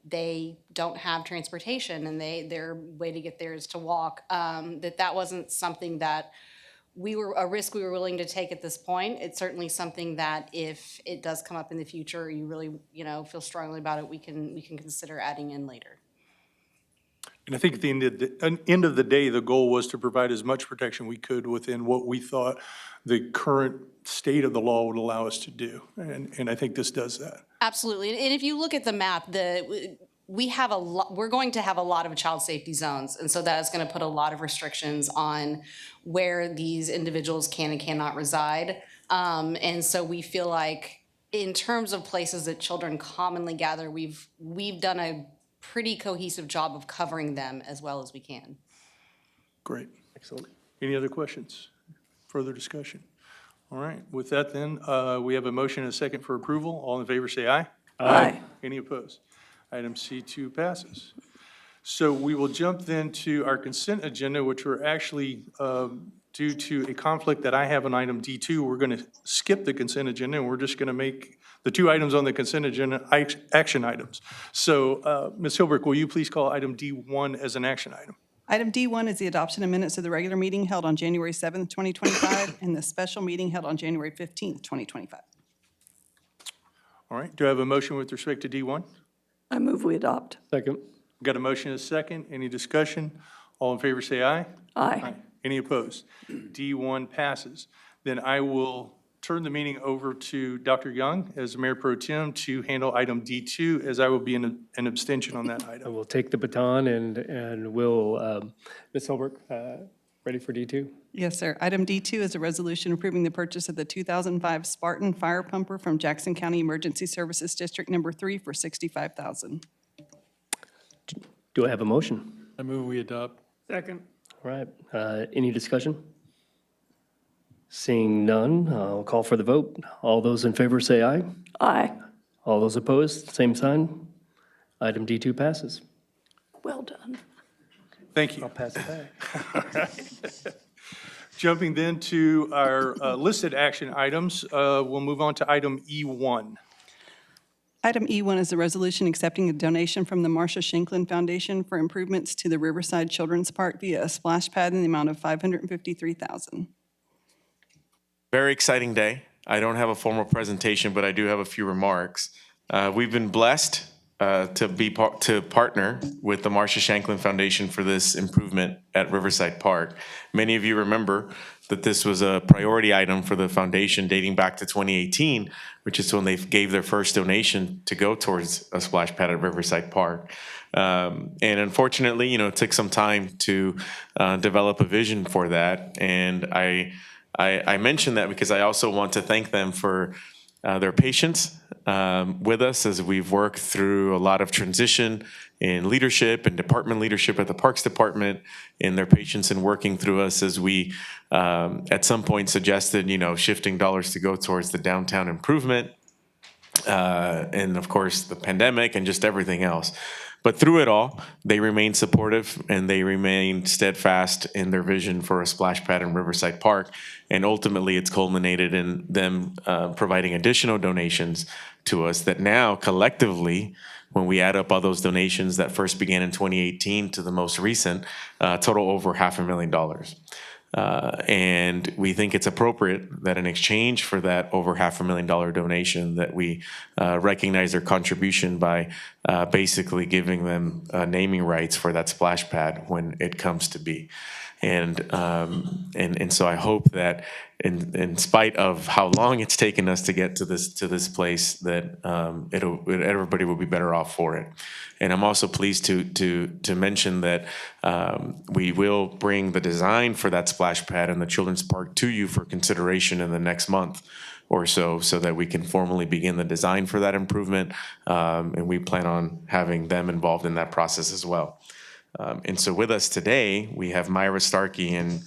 they don't have transportation and their way to get there is to walk, that wasn't something that a risk we were willing to take at this point. It's certainly something that if it does come up in the future, you really, feel strongly about it, we can consider adding in later. And I think at the end of the day, the goal was to provide as much protection we could within what we thought the current state of the law would allow us to do. And I think this does that. Absolutely. And if you look at the map, we're going to have a lot of child safety zones. And so that is going to put a lot of restrictions on where these individuals can and cannot reside. And so we feel like in terms of places that children commonly gather, we've done a pretty cohesive job of covering them as well as we can. Great. Excellent. Any other questions? Further discussion? All right. With that then, we have a motion and a second for approval. All in favor say aye. Aye. Any opposed? Item C2 passes. So we will jump then to our consent agenda, which we're actually, due to a conflict that I have on item D2, we're going to skip the consent agenda, and we're just going to make the two items on the consent agenda action items. So, Ms. Hilbrick, will you please call item D1 as an action item? Item D1 is the adoption of minutes of the regular meeting held on January 7th, 2025, and the special meeting held on January 15th, 2025. All right. Do I have a motion with respect to D1? I move we adopt. Second. Got a motion and a second. Any discussion? All in favor say aye. Aye. Any opposed? D1 passes. Then I will turn the meeting over to Dr. Young as Mayor Pro Tem to handle item D2, as I will be an abstention on that I item. will take the baton and we'll, Ms. Holbrook, ready for D2? Yes, sir. Item D2 is a resolution approving the purchase of the 2005 Spartan fire pumper from Jackson County Emergency Services District Number 3 for $65,000. Do I have a motion? I move we adopt. Second. All right. Any discussion? Seeing none, I'll call for the vote. All those in favor say aye. Aye. All those opposed, same sign. Item D2 passes. Well done. Thank you. I'll pass it back. Jumping then to our listed action items, we'll move on to item E1. Item E1 is a resolution accepting a donation from the Marcia Shanklin Foundation for improvements to the Riverside Children's Park via a splash pad in the amount of $553,000. Very exciting day. I don't have a formal presentation, but I do have a few remarks. We've been blessed to partner with the Marcia Shanklin Foundation for this improvement at Riverside Park. Many of you remember that this was a priority item for the foundation dating back to 2018, which is when they gave their first donation to go towards a splash pad at Riverside Park. And unfortunately, it took some time to develop a vision for that. And I mention that because I also want to thank them for their patience with us as we've worked through a lot of transition in leadership and department leadership at the Parks Department, and their patience in working through us as we at some point suggested, shifting dollars to go towards the downtown improvement, and of course the pandemic and just everything else. But through it all, they remained supportive and they remained steadfast in their vision for a splash pad in Riverside Park. And ultimately, it's culminated in them providing additional donations to us that now collectively, when we add up all those donations that first began in 2018 to the most recent, total over $500,000. And we think it's appropriate that in exchange for that over $500,000 donation that we recognize their contribution by basically giving them naming rights for that splash pad when it comes to be. And so I hope that in spite of how long it's taken us to get to this place, that everybody will be better off for it. And I'm also pleased to mention that we will bring the design for that splash pad in the children's park to you for consideration in the next month or so that we can formally begin the design for that improvement. And we plan on having them involved in that process as well. And so with us today, we have Myra Starkey and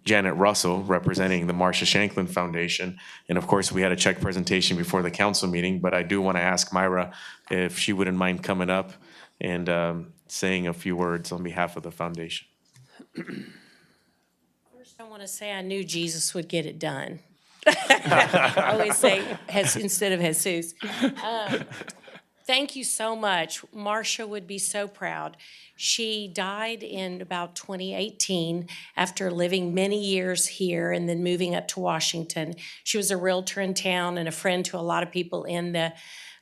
Janet Russell representing the Marcia Shanklin Foundation. And of course, we had a check presentation before the council meeting, but I do want to ask Myra if she wouldn't mind coming up and saying a few words on behalf of the foundation. First, I want to say I knew Jesus would get it done. I always say instead of Jesus. Thank you so much. Marcia would be so proud. She died in about 2018 after living many years here and then moving up to Washington. She was a realtor in town and a friend to a lot of people in the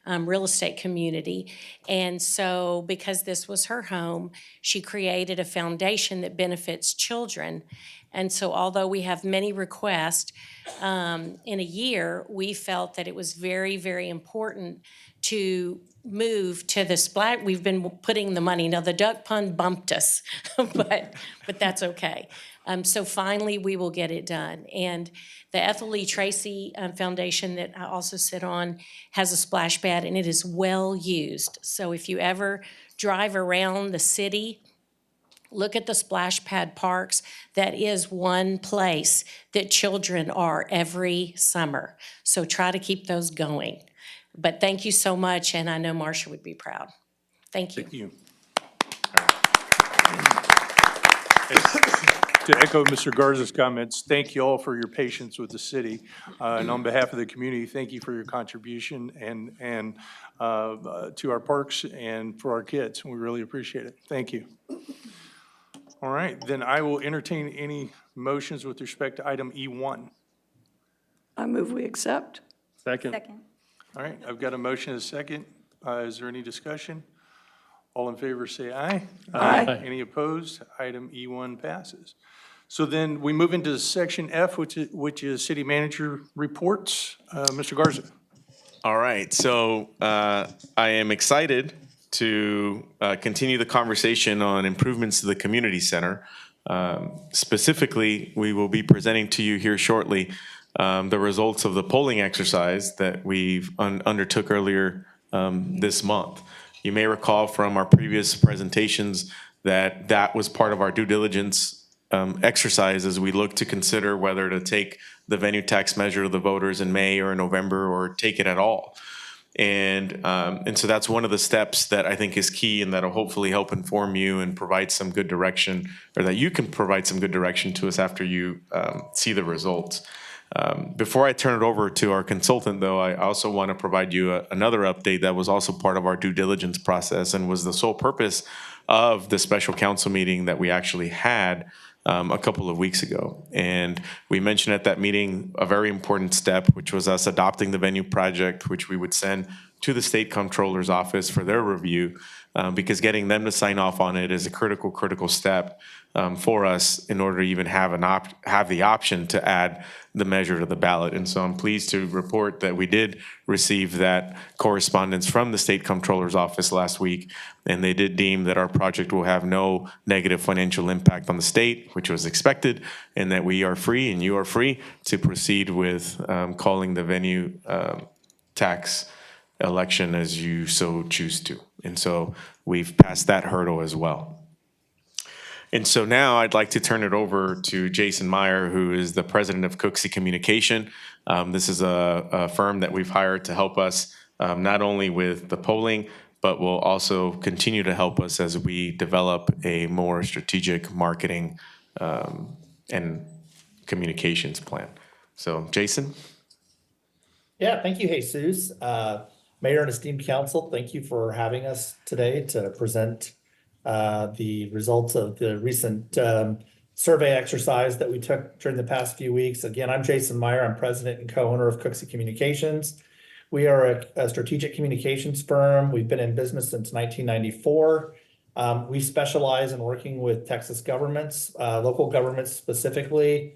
real estate community. And so because this was her home, she created a foundation that benefits children. And so although we have many requests in a year, we felt that it was very, very important to move to the splash. We've been putting the money. Now, the duck pond bumped us, but that's okay. So finally, we will get it done. And the Ethel E. Tracy Foundation that I also sit on has a splash pad, and it is well used. So if you ever drive around the city, look at the splash pad parks. That is one place that children are every summer. So try to keep those going. But thank you so much, and I know Marcia would be proud. Thank you. Thank you. To echo Mr. Garza's comments, thank you all for your patience with the city. And on behalf of the community, thank you for your contribution and to our parks and for our kids. We really appreciate it. Thank you. All right, then I will entertain any motions with respect to item E1. I move we accept. Second. All right, I've got a motion and a second. Is there any discussion? All in favor say aye. Aye. Any opposed? Item E1 passes. So then we move into section F, which is city manager reports. Mr. Garza. All right, so I am excited to continue the conversation on improvements to the community center. Specifically, we will be presenting to you here shortly the results of the polling exercise that we've undertook earlier this month. You may recall from our previous presentations that that was part of our due diligence exercise as we look to consider whether to take the venue tax measure to the voters in May or in November or take it at all. And so that's one of the steps that I think is key and that'll hopefully help inform you and provide some good direction, or that you can provide some good direction to us after you see the results. Before I turn it over to our consultant, though, I also want to provide you another update that was also part of our due diligence process and was the sole purpose of the special council meeting that we actually had a couple of weeks ago. And we mentioned at that meeting a very important step, which was us adopting the venue project, which we would send to the state comptroller's office for their review, because getting them to sign off on it is a critical step for us in order to even have the option to add the measure to the ballot. And so I'm pleased to report that we did receive that correspondence from the state comptroller's office last week, and they did deem that our project will have no negative financial impact on the state, which was expected, and that we are free and you are free to proceed with calling the venue tax election as you so choose to. And so we've passed that hurdle as well. And so now I'd like to turn it over to Jason Meyer, who is the president of Cooksey Communication. This is a firm that we've hired to help us not only with the polling, but will also continue to help us as we develop a more strategic marketing and communications plan. So, Jason? Yeah, thank you, Jesus. Mayor and esteemed council, thank you for having us today to present the results of the recent survey exercise that we took during the past few weeks. Again, I'm Jason Meyer. I'm president and co-owner of Cooksey Communications. We are a strategic communications firm. We've been in business since 1994. We specialize in working with Texas governments, local governments specifically,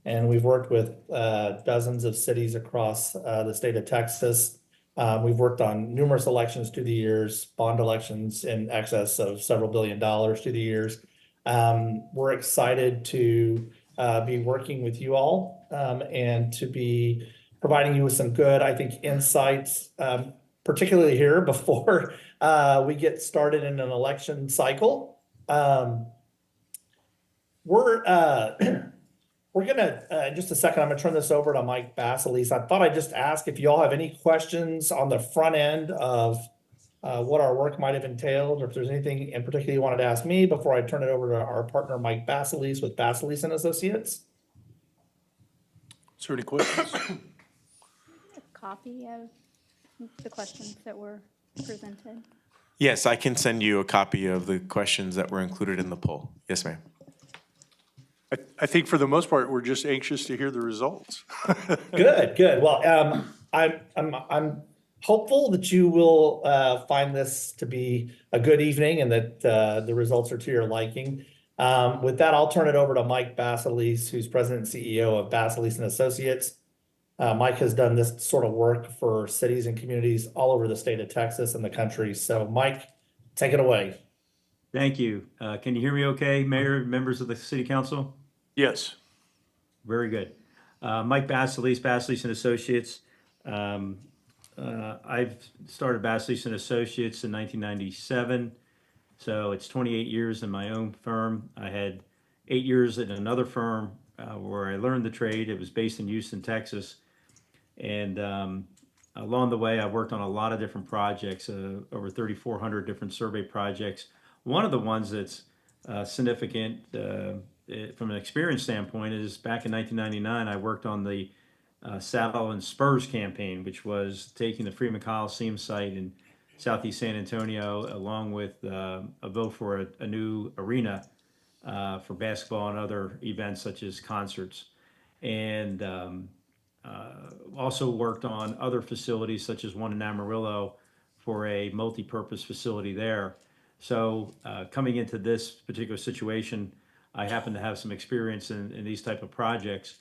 and we've worked with dozens of cities across the state of Texas. We've worked on numerous elections through the years, bond elections in excess of several $1 billion through the years. We're excited to be working with you all and to be providing you with some good, I think, insights, particularly here before we get started in an election cycle. We're gonna, in just a second, I'm gonna turn this over to Mike Basilis. I thought I'd just ask if you all have any questions on the front end of what our work might have entailed, or if there's anything in particular you wanted to ask me before I turn it over to our partner, Mike Basilis with Basilis and Associates. Is there any questions? A copy of the questions that were presented? Yes, I can send you a copy of the questions that were included in the poll. Yes, ma'am. I think for the most part, we're just anxious to hear the results. Good, good. Well, I'm hopeful that you will find this to be a good evening and that the results are to your liking. With that, I'll turn it over to Mike Basilise, who's president and CEO of Basilise and Associates. Mike has done this sort of work for cities and communities all over the state of Texas and the country. So Mike, take it away. Thank you. Can you hear me okay, Mayor, members of the City Council? Yes. Very good. Mike Basilise, Basilise and Associates. I've started Basilise and Associates in 1997, so it's 28 years in my own firm. I had 8 years at another firm where I learned the trade. It was based in Houston, Texas. And along the way, I worked on a lot of different projects, over 3,400 different survey projects. One of the ones that's significant from an experience standpoint is back in 1999, I worked on the Saddle and Spurs campaign, which was taking the Freeman Coliseum site in Southeast San Antonio, along with a vote for a new arena for basketball and other events such as concerts. And also worked on other facilities such as one in Amarillo for a multi-purpose facility there. So coming into this particular situation, I happen to have some experience in these type of projects,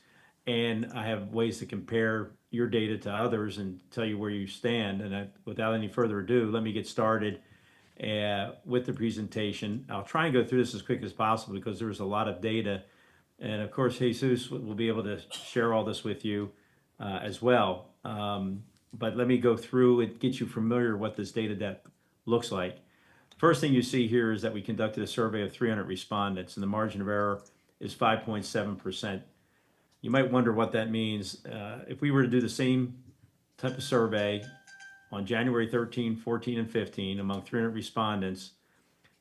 and I have ways to compare your data to others and tell you where you stand. And without any further ado, let me get started with the presentation. I'll try and go through this as quick as possible because there's a lot of data. And of course, Jesus will be able to share all this with you as well. But let me go through and get you familiar with what this data deck looks like. First thing you see here is that we conducted a survey of 300 respondents, and the margin of error is 5.7%. You might wonder what that means. If we were to do the same type of survey on January 13, 14, and 15 among 300 respondents,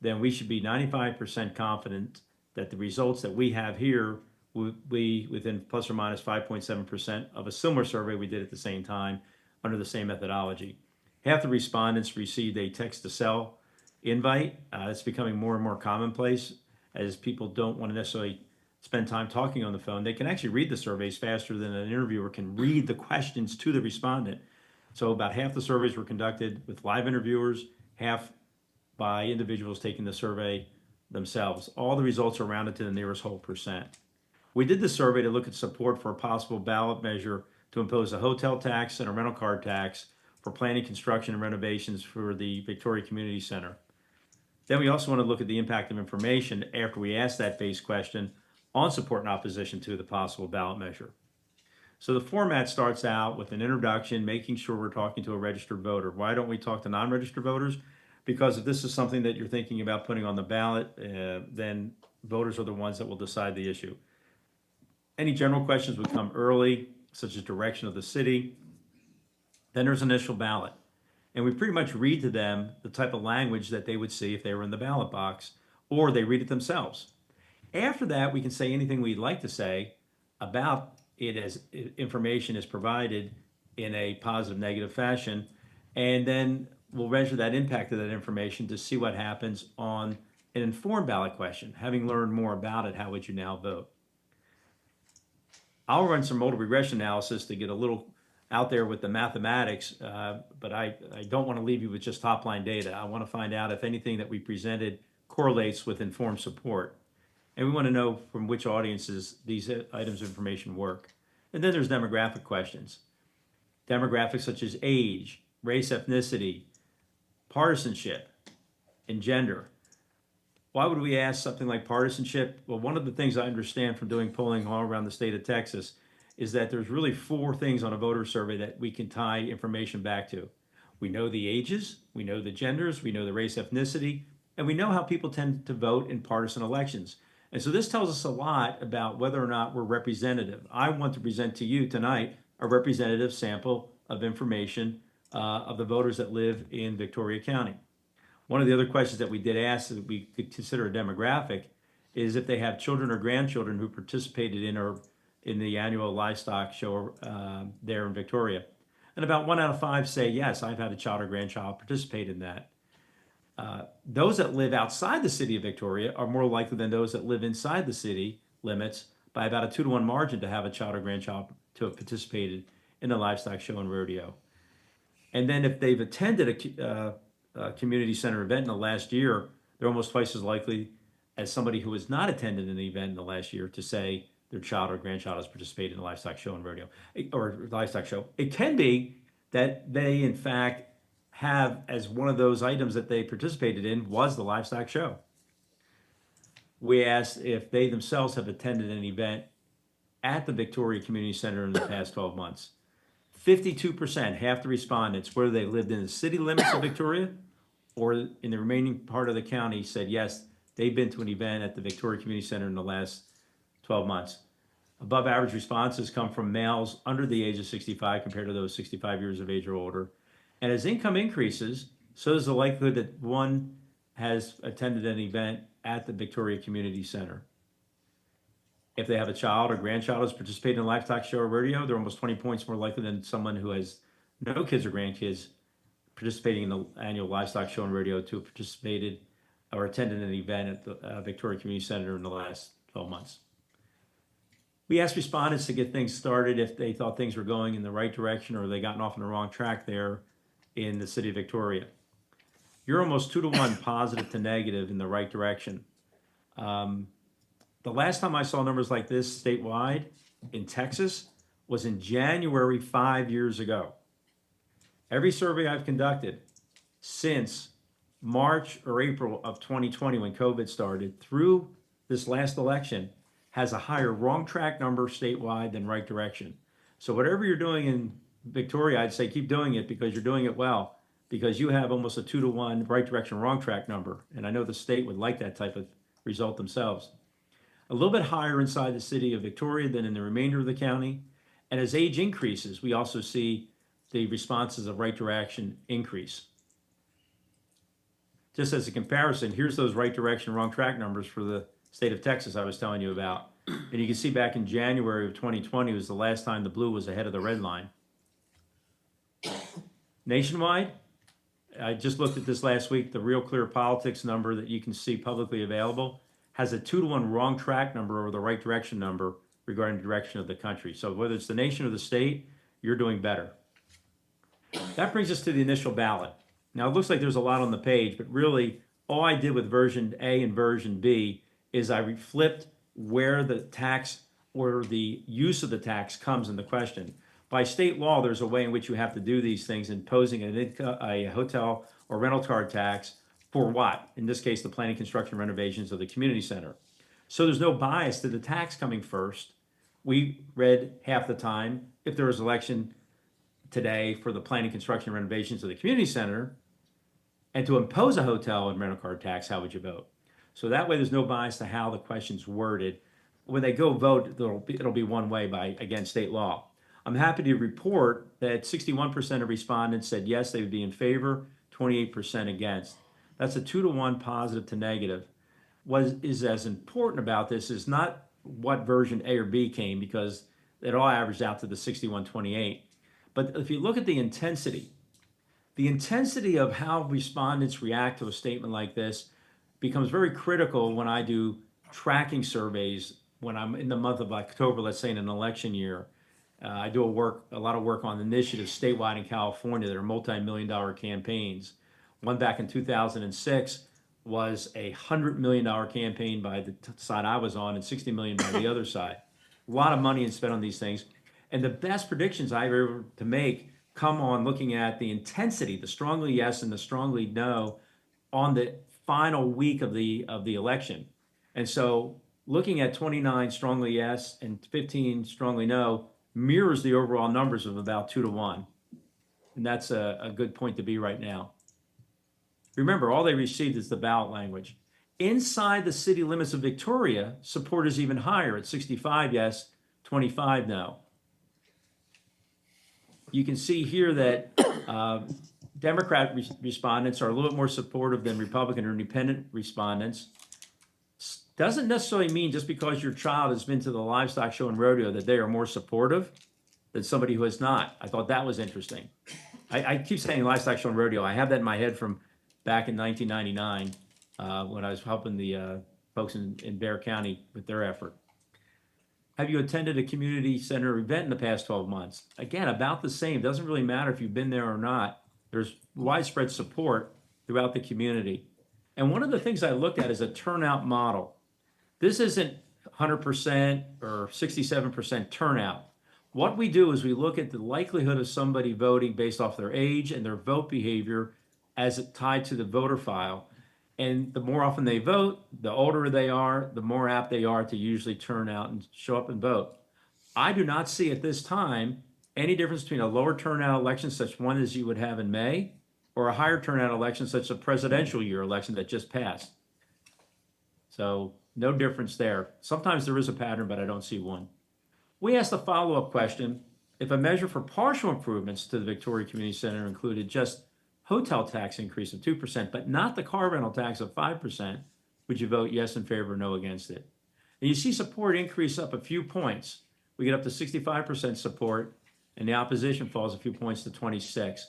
then we should be 95% confident that the results that we have here would be within plus or minus 5.7% of a similar survey we did at the same time under the same methodology. Half the respondents received a text-to-cell invite. It's becoming more and more commonplace as people don't want to necessarily spend time talking on the phone. They can actually read the surveys faster than an interviewer can read the questions to the respondent. So about half the surveys were conducted with live interviewers, half by individuals taking the survey themselves. All the results are rounded to the nearest whole percent. We did the survey to look at support for a possible ballot measure to impose a hotel tax and a rental car tax for planning, construction, and renovations for the Victoria Community Center. Then we also want to look at the impact of information after we asked that base question on support and opposition to the possible ballot measure. So the format starts out with an introduction, making sure we're talking to a registered voter. Why don't we talk to non-registered voters? Because if this is something that you're thinking about putting on the ballot, then voters are the ones that will decide the issue. Any general questions would come early, such as direction of the city. Then there's initial ballot. And we pretty much read to them the type of language that they would see if they were in the ballot box, or they read it themselves. After that, we can say anything we'd like to say about it as information is provided in a positive, negative fashion. And then we'll measure that impact of that information to see what happens on an informed ballot question. Having learned more about it, how would you now vote? I'll run some multiple regression analysis to get a little out there with the mathematics, but I don't want to leave you with just top line data. I want to find out if anything that we presented correlates with informed support. And we want to know from which audiences these items of information work. And then there's demographic questions. Demographics such as age, race, ethnicity, partisanship, and gender. Why would we ask something like partisanship? Well, one of the things I understand from doing polling all around the state of Texas is that there's really 4 things on a voter survey that we can tie information back to. We know the ages, we know the genders, we know the race, ethnicity, and we know how people tend to vote in partisan elections. And so this tells us a lot about whether or not we're representative. I want to present to you tonight a representative sample of information of the voters that live in Victoria County. One of the other questions that we did ask that we could consider a demographic is if they have children or grandchildren who participated in the annual livestock show there in Victoria. and about 1 out of 5 say, yes, I've had a child or grandchild participate in that. Those that live outside the city of Victoria are more likely than those that live inside the city limits by about a 2-to-1 margin to have a child or grandchild to have participated in a livestock show and rodeo. And then if they've attended a community center event in the last year, they're almost twice as likely as somebody who has not attended an event in the last year to say their child or grandchild has participated in a livestock show and rodeo or livestock show. It can be that they, in fact, have as one of those items that they participated in was the livestock show. We asked if they themselves have attended an event at the Victoria Community Center in the past 12 months. 52%, half the respondents, whether they lived in the city limits of Victoria or in the remaining part of the county, said yes, they've been to an event at the Victoria Community Center in the last 12 months. Above average responses come from males under the age of 65 compared to those 65 years of age or older. And as income increases, so is the likelihood that one has attended an event at the Victoria Community Center. If they have a child or grandchild who's participated in a livestock show or rodeo, they're almost 20 points more likely than someone who has no kids or grandkids participating in the annual livestock show and rodeo to have participated or attended an event at the Victoria Community Center in the last 12 months. We asked respondents to get things started if they thought things were going in the right direction or they gotten off on the wrong track there in the city of Victoria. You're almost 2-to-1 positive to negative in the right direction. The last time I saw numbers like this statewide in Texas was in January 5 years ago. Every survey I've conducted since March or April of 2020 when COVID started through this last election has a higher wrong track number statewide than right direction. So whatever you're doing in Victoria, I'd say keep doing it because you're doing it well, because you have almost a 2-to-1 right direction wrong track number. And I know the state would like that type of result themselves. A little bit higher inside the city of Victoria than in the remainder of the county. And as age increases, we also see the responses of right direction increase. Just as a comparison, here's those right direction wrong track numbers for the state of Texas I was telling you about. And you can see back in January of 2020 was the last time the blue was ahead of the red line. Nationwide, I just looked at this last week, the Real Clear Politics number that you can see publicly available has a 2-to-1 wrong track number over the right direction number regarding the direction of the country. So whether it's the nation or the state, you're doing better. That brings us to the initial ballot. Now it looks like there's a lot on the page, but really all I did with version A and version B is I flipped where the tax or the use of the tax comes into question. By state law, there's a way in which you have to do these things, imposing a hotel or rental car tax for what? In this case, the planning, construction, renovations of the community center. So there's no bias to the tax coming first. We read half the time, if there was election today for the planning, construction, renovations of the community center, and to impose a hotel and rental car tax, how would you vote? So that way there's no bias to how the question's worded. When they go vote, it'll be one way by, again, state law. I'm happy to report that 61% of respondents said yes, they would be in favor, 28% against. That's a 2-to-1 positive to negative. What is as important about this is not what version A or B came, because it all averaged out to the 61-28. But if you look at the intensity of how respondents react to a statement like this becomes very critical when I do tracking surveys when I'm in the month of October, let's say in an election year. I do a lot of work on initiatives statewide in California that are multi-million-dollar campaigns. One back in 2006 was a $100 million campaign by the side I was on and $60 million by the other side. A lot of money is spent on these things. And the best predictions I were able to make come on looking at the intensity, the strongly yes and the strongly no on the final week of the election. And so looking at 29 strongly yes and 15 strongly no mirrors the overall numbers of about 2-to-1. And that's a good point to be right now. Remember, all they received is the ballot language. Inside the city limits of Victoria, support is even higher at 65 yes, 25 no. You can see here that Democrat respondents are a little bit more supportive than Republican or independent respondents. Doesn't necessarily mean just because your child has been to the livestock show and rodeo that they are more supportive. than somebody who has not. I thought that was interesting. I keep saying livestock show and rodeo. I have that in my head from back in 1999 when I was helping the folks in Bear County with their effort. Have you attended a community center event in the past 12 months? Again, about the same. Doesn't really matter if you've been there or not. There's widespread support throughout the community. And one of the things I looked at is a turnout model. This isn't 100% or 67% turnout. What we do is we look at the likelihood of somebody voting based off their age and their vote behavior as it tied to the voter file. And the more often they vote, the older they are, the more apt they are to usually turn out and show up and vote. I do not see at this time any difference between a lower turnout election such one as you would have in May or a higher turnout election such as a presidential year election that just passed. So no difference there. Sometimes there is a pattern, but I don't see one. We asked a follow-up question. If a measure for partial improvements to the Victoria Community Center included just hotel tax increase of 2%, but not the car rental tax of 5%, would you vote yes in favor or no against it? And you see support increase up a few points. We get up to 65% support, and the opposition falls a few points to 26.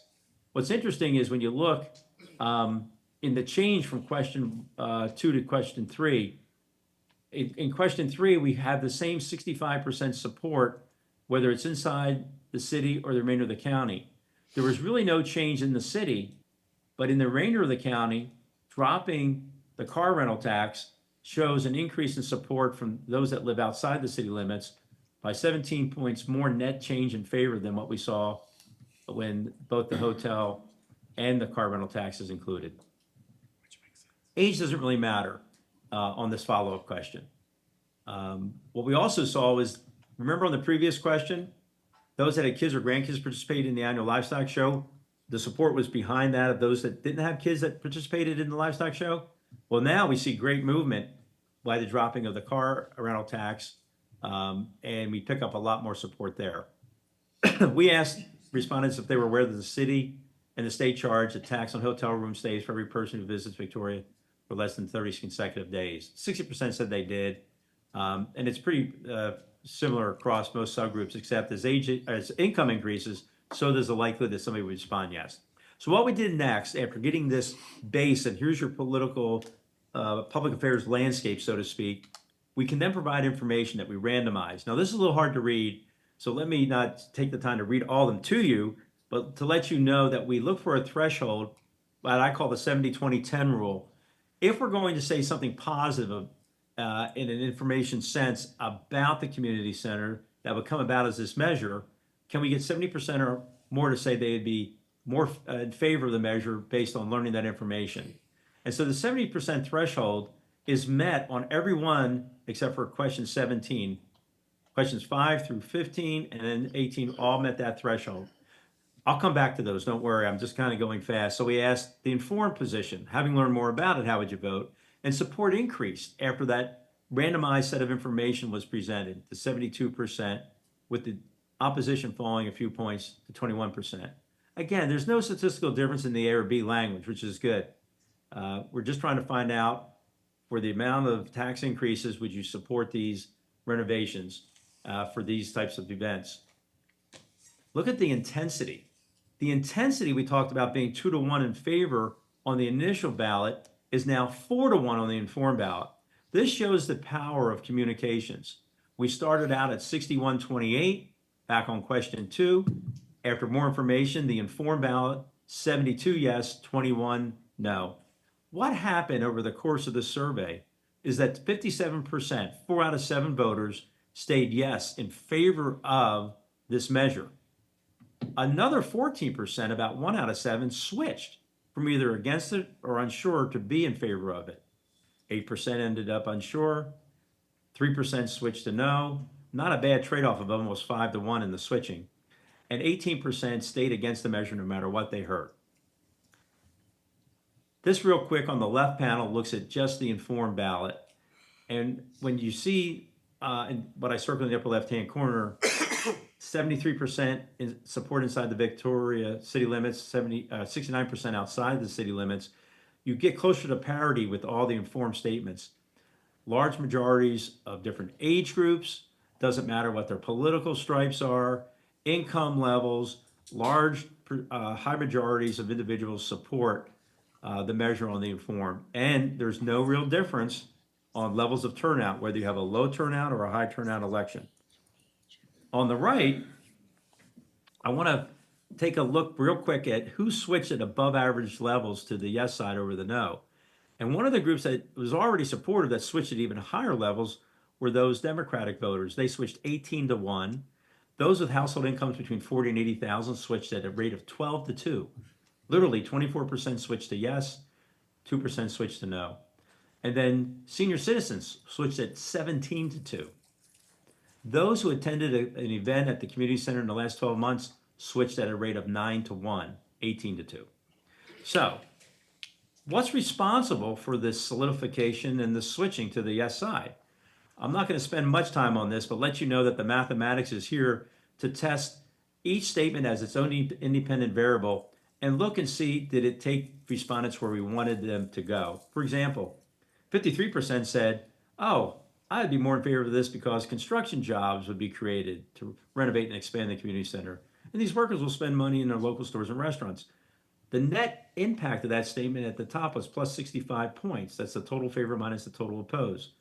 What's interesting is when you look in the change from question 2 to question 3, in question 3, we have the same 65% support, whether it's inside the city or the remainder of the county. There was really no change in the city, but in the remainder of the county, dropping the car rental tax shows an increase in support from those that live outside the city limits by 17 points more net change in favor than what we saw when both the hotel and the car rental tax is included. Age doesn't really matter on this follow-up question. What we also saw was, remember on the previous question, those that had kids or grandkids participate in the annual livestock show, the support was behind that of those that didn't have kids that participated in the livestock show. Well, now we see great movement by the dropping of the car rental tax, and we pick up a lot more support there. We asked respondents if they were aware that the city and the state charge a tax on hotel room stays for every person who visits Victoria for less than 30 consecutive days. 60% said they did, and it's pretty similar across most subgroups, except as income increases, so there's a likelihood that somebody would respond yes. So what we did next, after getting this base, and here's your political public affairs landscape, so to speak, we can then provide information that we randomize. Now, this is a little hard to read, so let me not take the time to read all of them to you, but to let you know that we look for a threshold, what I call the 70-20-10 rule. If we're going to say something positive in an information sense about the community center that would come about as this measure, can we get 70% or more to say they'd be more in favor of the measure based on learning that information? And so the 70% threshold is met on every one except for question 17. Questions 5 through 15 and then 18 all met that threshold. I'll come back to those, don't worry, I'm just kind of going fast. So we asked the informed position, having learned more about it, how would you vote? And support increased after that randomized set of information was presented to 72%, with the opposition falling a few points to 21%. Again, there's no statistical difference in the A or B language, which is good. We're just trying to find out, for the amount of tax increases, would you support these renovations for these types of events? Look at the intensity. The intensity we talked about being 2-to-1 in favor on the initial ballot is now 4-to-1 on the informed ballot. This shows the power of communications. We started out at 61-28 back on question 2. After more information, the informed ballot, 72 yes, 21 no. What happened over the course of the survey is that 57%, 4 out of 7 voters, stayed yes in favor of this measure. Another 14%, about 1 out of 7, switched from either against it or unsure to be in favor of it. 8% ended up unsure, 3% switched to no, not a bad trade-off of almost 5-to-1 in the switching, and 18% stayed against the measure no matter what they heard. This real quick on the left panel looks at just the informed ballot, and when you see in what I circled in the upper left-hand corner, 73% in support inside the Victoria city limits, 69% outside the city limits, you get closer to parity with all the informed statements. Large majorities of different age groups, doesn't matter what their political stripes are, income levels, high majorities of individuals support the measure on the inform. And there's no real difference on levels of turnout, whether you have a low turnout or a high turnout election. On the right, I want to take a look real quick at who switched at above average levels to the yes side over the no. And one of the groups that was already supportive that switched at even higher levels were those Democratic voters. They switched 18 to 1. Those with household incomes between 40 and 80,000 switched at a rate of 12 to 2. Literally 24% switched to yes, 2% switched to no. And then senior citizens switched at 17 to 2. Those who attended an event at the community center in the last 12 months switched at a rate of 9 to 1, 18 to 2. So, what's responsible for this solidification and the switching to the yes side? I'm not going to spend much time on this, but let you know that the mathematics is here to test each statement as its own independent variable and look and see, did it take respondents where we wanted them to go? For example, 53% said, oh, I'd be more in favor of this because construction jobs would be created to renovate and expand the community center. And these workers will spend money in their local stores and restaurants. The net impact of that statement at the top was plus 65 points. That's the total favor minus the total opposed.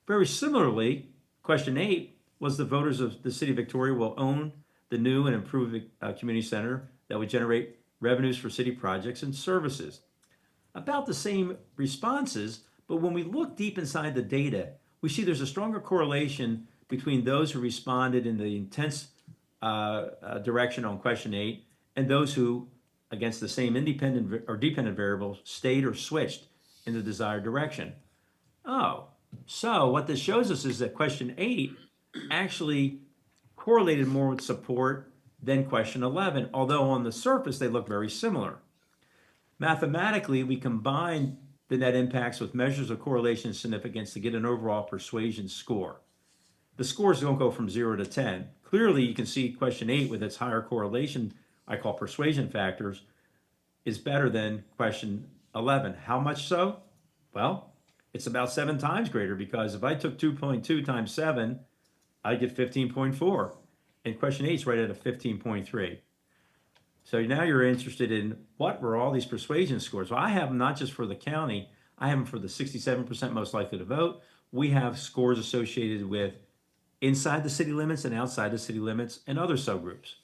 Very similarly, question 8 was the voters of the city of Victoria will own the new and improved community center that would generate revenues for city projects and services. About the same responses, but when we look deep inside the data, we see there's a stronger correlation between those who responded in the intense direction on question 8 and those who, against the same independent or dependent variable, stayed or switched in the desired direction. Oh, so what this shows us is that question 8 actually correlated more with support than question 11, although on the surface they look very similar. Mathematically, we combine the net impacts with measures of correlation and significance to get an overall persuasion score. The scores don't go from 0 to 10. Clearly, you can see question 8 with its higher correlation, I call persuasion factors, is better than question 11. How much so? Well, it's about 7 times greater, because if I took 2.2 times 7, I get 15.4. And question 8 is right at a 15.3. So now you're interested in what were all these persuasion scores? Well, I have them not just for the county, I have them for the 67% most likely to vote. We have scores associated with inside the city limits and outside the city limits and other subgroups.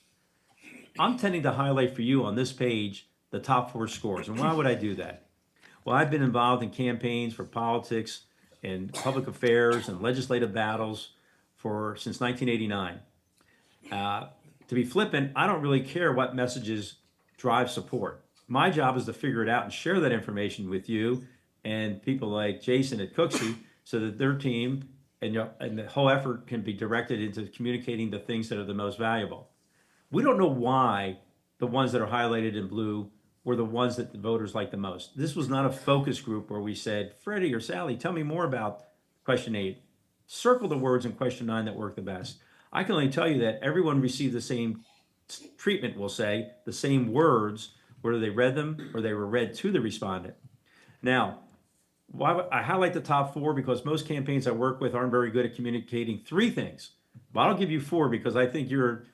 I'm tending to highlight for you on this page the top 4 scores. And why would I do that? Well, I've been involved in campaigns for politics and public affairs and legislative battles since 1989. To be flippant, I don't really care what messages drive support. My job is to figure it out and share that information with you and people like Jason at Cooksey so that their team and the whole effort can be directed into communicating the things that are the most valuable. We don't know why the ones that are highlighted in blue were the ones that the voters like the most. This was not a focus group where we said, Freddie or Sally, tell me more about question 8. Circle the words in question 9 that work the best. I can only tell you that everyone received the same treatment, we'll say, the same words, whether they read them or they were read to the respondent. Now, why I highlight the top 4 because most campaigns I work with aren't very good at communicating 3 things. But I'll give you 4 because I think you're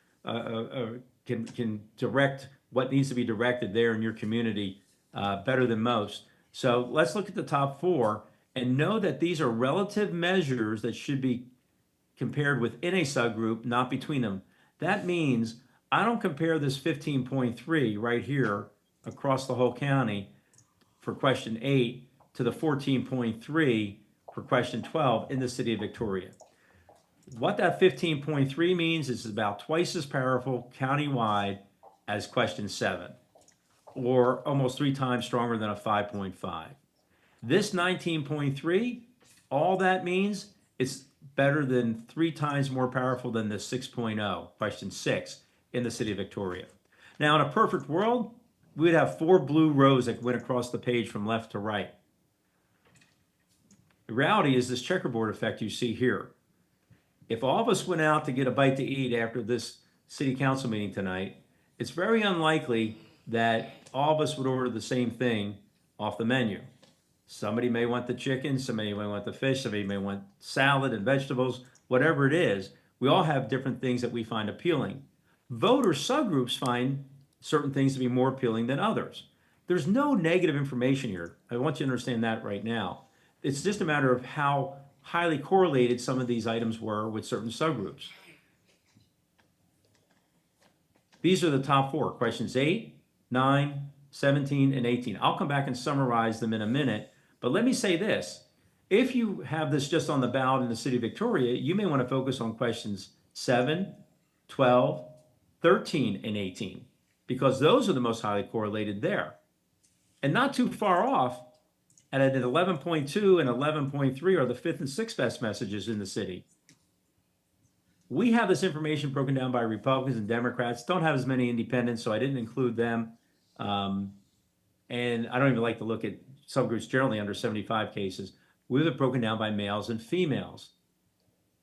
can direct what needs to be directed there in your community better than most. So let's look at the top 4 and know that these are relative measures that should be compared within a subgroup, not between them. That means I don't compare this 15.3 right here across the whole county for question 8 to the 14.3 for question 12 in the city of Victoria. What that 15.3 means is about twice as powerful countywide as question 7, or almost 3 times stronger than a 5.5. This 19.3, all that means is better than 3 times more powerful than the 6.0, question 6, in the city of Victoria. Now, in a perfect world, we'd have 4 blue rows that went across the page from left to right. The reality is this checkerboard effect you see here. If all of us went out to get a bite to eat after this city council meeting tonight, it's very unlikely that all of us would order the same thing off the menu. Somebody may want the chicken, somebody may want the fish, somebody may want salad and vegetables, whatever it is. We all have different things that we find appealing. Voter subgroups find certain things to be more appealing than others. There's no negative information here. I want you to understand that right now. It's just a matter of how highly correlated some of these items were with certain subgroups. These are the top four, questions 8, 9, 17, and 18. I'll come back and summarize them in a minute, but let me say this. If you have this just on the ballot in the city of Victoria, you may want to focus on questions 7, 12, 13, and 18, because those are the most highly correlated there. And not too far off, at an 11.2 and 11.3 are the fifth and sixth best messages in the city. We have this information broken down by Republicans and Democrats. Don't have as many independents, so I didn't include them. And I don't even like to look at subgroups generally under 75 cases. We have it broken down by males and females.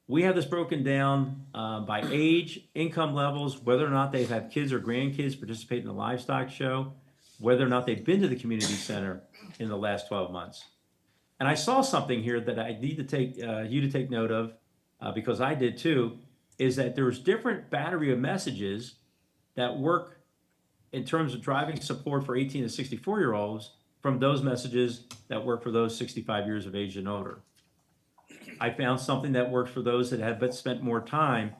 We have this broken down by age, income levels, whether or not they've had kids or grandkids participate in the livestock show, whether or not they've been to the community center in the last 12 months. And I saw something here that I need to take you to take note of, because I did too, is that there's different battery of messages that work in terms of driving support for 18 to 64-year-olds from those messages that work for those 65 years of age and older. I found something that works for those that have spent more time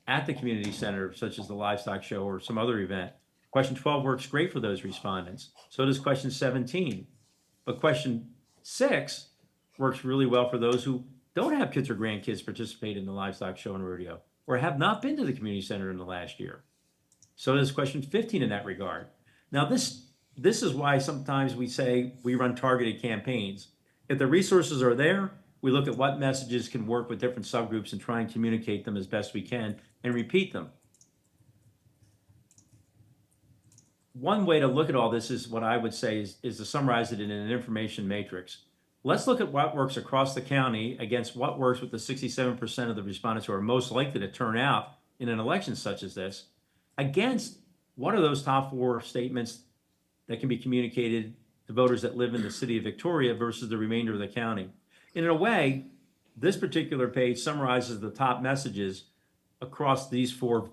at the community center, such as the livestock show or some other event. Question 12 works great for those respondents. So does question 17. But question 6 works really well for those who don't have kids or grandkids participate in the livestock show and rodeo, or have not been to the community center in the last year. So does question 15 in that regard. Now this is why sometimes we say we run targeted campaigns. If the resources are there, we look at what messages can work with different subgroups and try and communicate them as best we can and repeat them. One way to look at all this is what I would say is to summarize it in an information matrix. Let's look at what works across the county against what works with the 67% of the respondents who are most likely to turn out in an election such as this, against what are those top 4 statements that can be communicated to voters that live in the city of Victoria versus the remainder of the county. And in a way, this particular page summarizes the top messages across these 4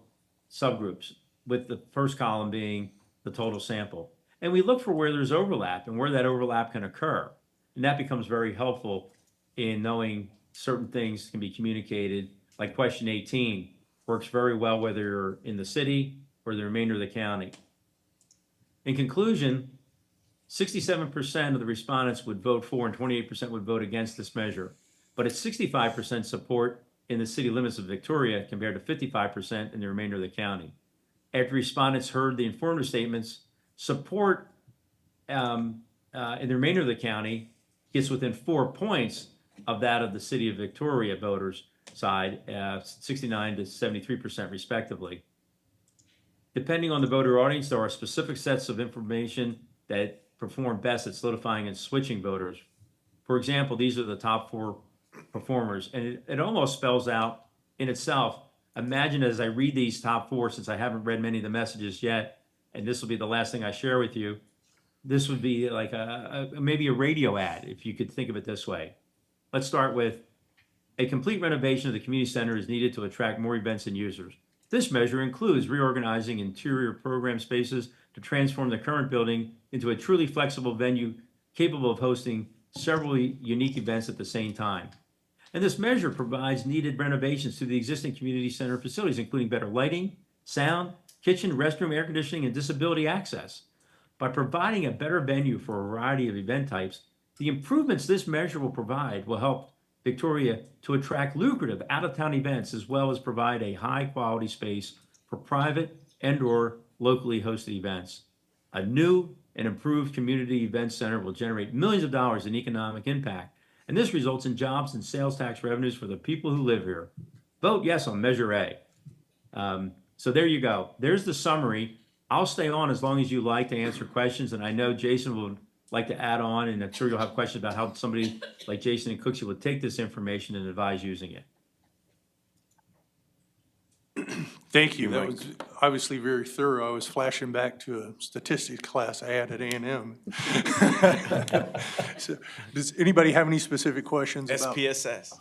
subgroups, with the first column being the total sample. And we look for where there's overlap and where that overlap can occur. And that becomes very helpful in knowing certain things can be communicated, like question 18 works very well whether you're in the city or the remainder of the county. In conclusion, 67% of the respondents would vote for and 28% would vote against this measure, but it's 65% support in the city limits of Victoria compared to 55% in the remainder of the county. After respondents heard the informative statements, support in the remainder of the county gets within 4 points of that of the city of Victoria voters side, 69 to 73% respectively. Depending on the voter audience, there are specific sets of information that perform best at solidifying and switching voters. For example, these are the top 4 performers, and it almost spells out in itself. Imagine as I read these top 4, since I haven't read many of the messages yet, and this will be the last thing I share with you, this would be like maybe a radio ad, if you could think of it this way. Let's start with, a complete renovation of the community center is needed to attract more events and users. This measure includes reorganizing interior program spaces to transform the current building into a truly flexible venue capable of hosting several unique events at the same time. And this measure provides needed renovations to the existing community center facilities, including better lighting, sound, kitchen, restroom, air conditioning, and disability access. By providing a better venue for a variety of event types, the improvements this measure will provide will help Victoria to attract lucrative out-of-town events, as well as provide a high-quality space for private and/or locally hosted events. A new and improved community event center will generate millions of dollars in economic impact, and this results in jobs and sales tax revenues for the people who live here. Vote yes on Measure A. So there you go. There's the summary. I'll stay on as long as you like to answer questions, and I know Jason will like to add on, and I'm sure you'll have questions about how somebody like Jason and Cooksey will take this information and advise using it. Thank you. That Mike. was obviously very thorough. I was flashing back to a statistics class I had at A&M. So, does anybody have any specific questions about? SPSS.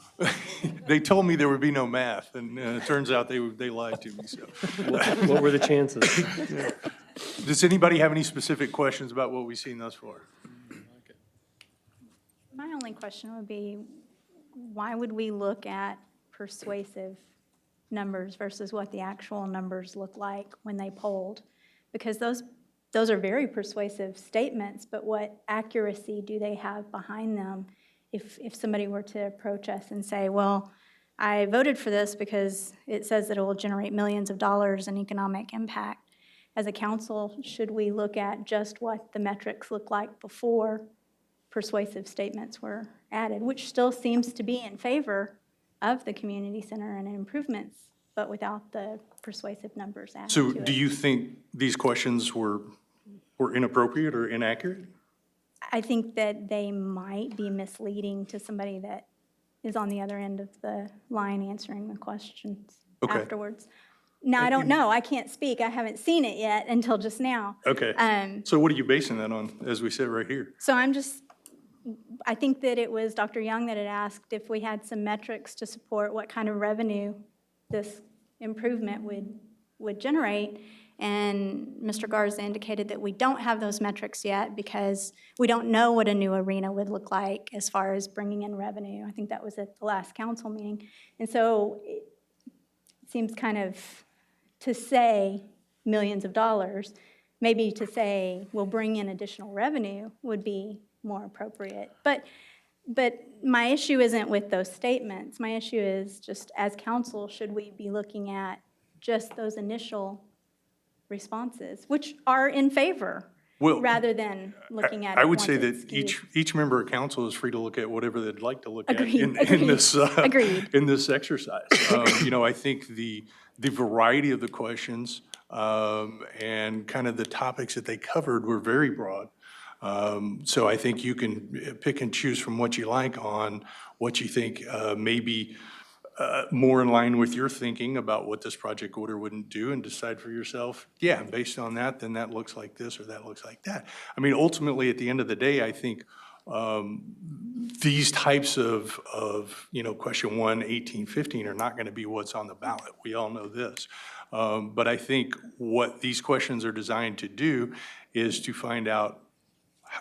They told me there would be no math, and it turns out they lied to me, so. What were the chances? Does anybody have any specific questions about what we've seen thus far? My only question would be, why would we look at persuasive numbers versus what the actual numbers look like when they polled? Because those are very persuasive statements, but what accuracy do they have behind them? If somebody were to approach us and say, well, I voted for this because it says that it will generate millions of dollars in economic impact. As a council, should we look at just what the metrics look like before persuasive statements were added, which still seems to be in favor of the community center and improvements, but without the persuasive numbers added So to it? do you think these questions were inappropriate or inaccurate? I think that they might be misleading to somebody that is on the other end of the line answering the questions Okay. afterwards. Now, I don't know. I can't speak. I haven't seen it yet until just now. Okay. So what are you basing that on, as we sit right here? So I think that it was Dr. Young that had asked if we had some metrics to support what kind of revenue this improvement would generate. And Mr. Garza indicated that we don't have those metrics yet because we don't know what a new arena would look like as far as bringing in revenue. I think that was at the last council meeting. And so it seems kind of to say millions of dollars, maybe to say we'll bring in additional revenue would be more appropriate. But my issue isn't with those statements. My issue is just as council, should we be looking at just those initial responses, which are in favor, Well, rather than looking at it I would once say it's that skewed? each member of council is free to look at whatever they'd like to look at Agreed, in this, agreed. in this exercise. I think the variety of the questions and kind of the topics that they covered were very broad. So I think you can pick and choose from what you like on what you think may be more in line with your thinking about what this project would or wouldn't do, and decide for yourself, yeah, based on that, then that looks like this or that looks like that. I mean, ultimately, at the end of the day, I think these types of question 1, 18, 15 are not going to be what's on the ballot. We all know this. But I think what these questions are designed to do is to find out,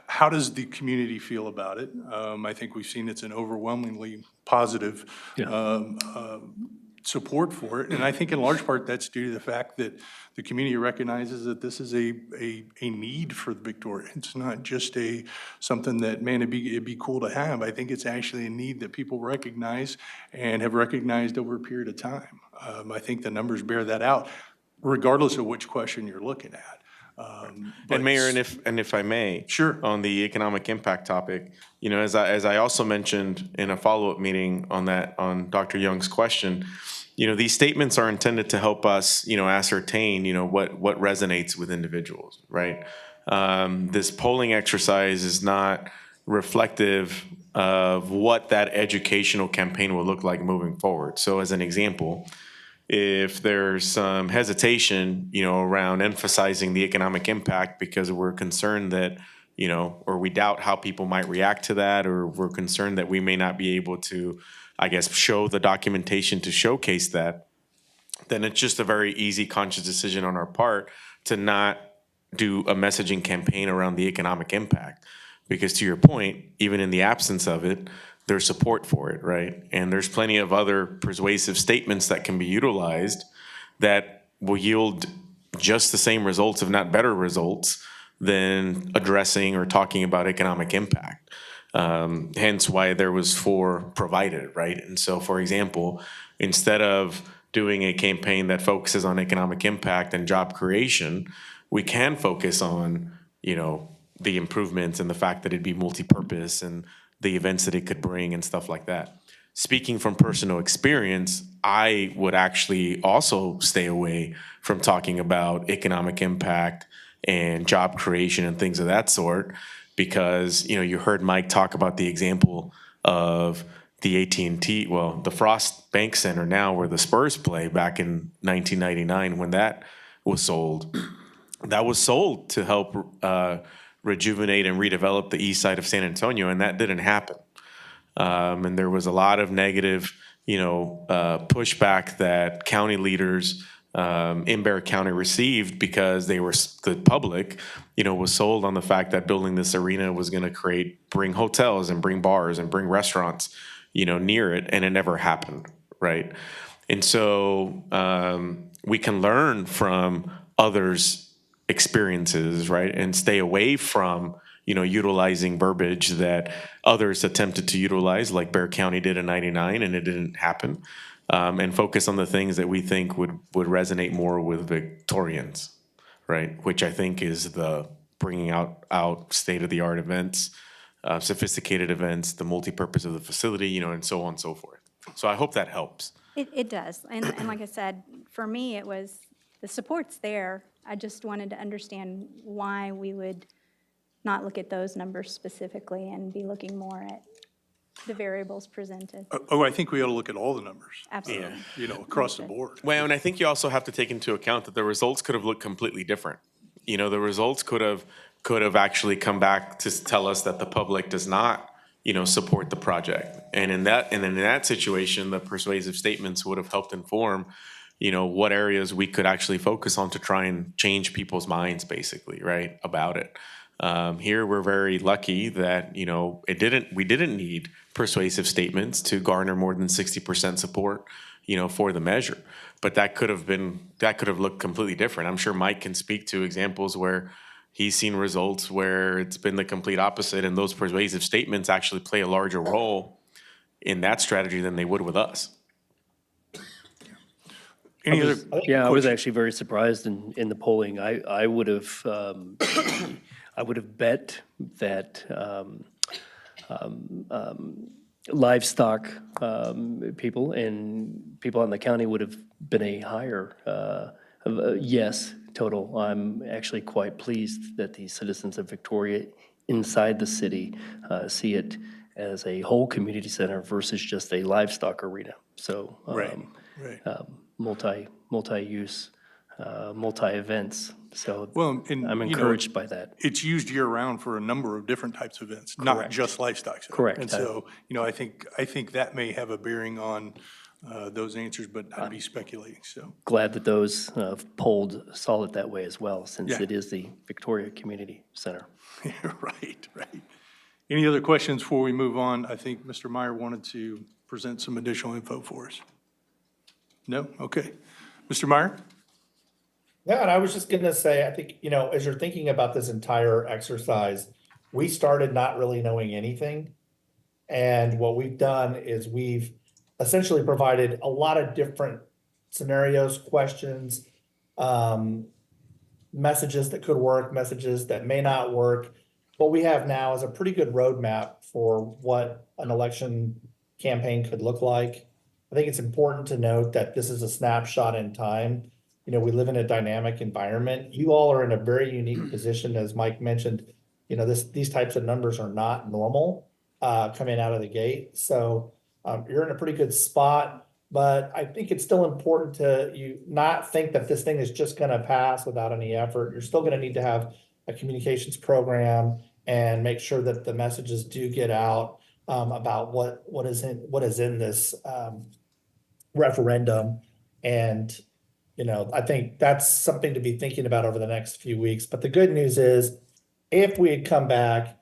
how does the community feel about it? I think we've seen it's an overwhelmingly positive support for it. And I think in large part that's due to the fact that the community recognizes that this is a need for the Victoria. It's not just something that, man, it'd be cool to have. I think it's actually a need that people recognize and have recognized over a period of time. I think the numbers bear that out, regardless of which question you're looking at. And Mayor, and if I may. Sure. On the economic impact topic, as I also mentioned in a follow-up meeting on Dr. Young's question, these statements are intended to help us, ascertain, what resonates with individuals, right? This polling exercise is not reflective of what that educational campaign will look like moving forward. So as an example, if there's some hesitation, around emphasizing the economic impact because we're concerned that, or we doubt how people might react to that, or we're concerned that we may not be able to, show the documentation to showcase that, then it's just a very easy, conscious decision on our part to not do a messaging campaign around the economic impact. Because to your point, even in the absence of it, there's support for it, right? And there's plenty of other persuasive statements that can be utilized that will yield just the same results, if not better results, than addressing or talking about economic impact. Hence why there was 4 provided, right? And so, for example, instead of doing a campaign that focuses on economic impact and job creation, we can focus on, the improvements and the fact that it'd be multi-purpose and the events that it could bring and stuff like that. Speaking from personal experience, I would actually also stay away from talking about economic impact and job creation and things of that sort, because, you heard Mike talk about the example of the AT&T, well, the Frost Bank Center now where the Spurs play back in 1999 when that was sold. That was sold to help rejuvenate and redevelop the east side of San Antonio, and that didn't happen. And there was a lot of negative, pushback that county leaders in Bexar County received because the public, was sold on the fact that building this arena was going to bring hotels and bring bars and bring restaurants, near it, and it never happened, right? And so we can learn from others' experiences, right, and stay away from utilizing verbiage that others attempted to utilize, like Bexar County did in '99, and it didn't happen, and focus on the things that we think would resonate more with Victorians, right? Which I think is the bringing out state-of-the-art events, sophisticated events, the multi-purpose of the facility, and so on and so forth. So I hope that helps. It does. And like I said, for me, it was, the support's there. I just wanted to understand why we would not look at those numbers specifically and be looking more at the variables presented. Oh, I think we ought to look at all the numbers. Absolutely. Across the board. Well, and I think you also have to take into account that the results could have looked completely different. The results could have actually come back to tell us that the public does not, support the project. And in that situation, the persuasive statements would have helped inform, what areas we could actually focus on to try and change people's minds, basically, right, about it. Here, we're very lucky that, we didn't need persuasive statements to garner more than 60% support, for the measure. But that could have looked completely different. I'm sure Mike can speak to examples where he's seen results where it's been the complete opposite, and those persuasive statements actually play a larger role in that strategy than they would with us. Any other? Yeah, I was actually very surprised in the polling. I would have I would have bet that livestock people and people in the county would have been a higher yes total. I'm actually quite pleased that the citizens of Victoria inside the city see it as a whole community center versus just a livestock arena. So Right. multi-use, multi-events. So Well, and, I'm encouraged by that. It's used year-round for a number of different types of events, not Correct. just livestock. Correct. And so, I think that may have a bearing on those answers, but I'd be speculating, so. Glad that those polled saw it that way as well, since Yeah. it is the Victoria Community Center. Right. Any other questions before we move on? I think Mr. Meyer wanted to present some additional info for us. No? Okay. Mr. Meyer? Yeah, and I was just gonna say, I think, as you're thinking about this entire exercise, we started not really knowing anything. And what we've done is we've essentially provided a lot of different scenarios, questions, messages that could work, messages that may not work. What we have now is a pretty good roadmap for what an election campaign could look like. I think it's important to note that this is a snapshot in time. We live in a dynamic environment. You all are in a very unique position, as Mike mentioned. These types of numbers are not normal coming out of the gate. So you're in a pretty good spot. But I think it's still important to not think that this thing is just going to pass without any effort. You're still going to need to have a communications program and make sure that the messages do get out about what is in this referendum. And I think that's something to be thinking about over the next few weeks. But the good news is, if we had come back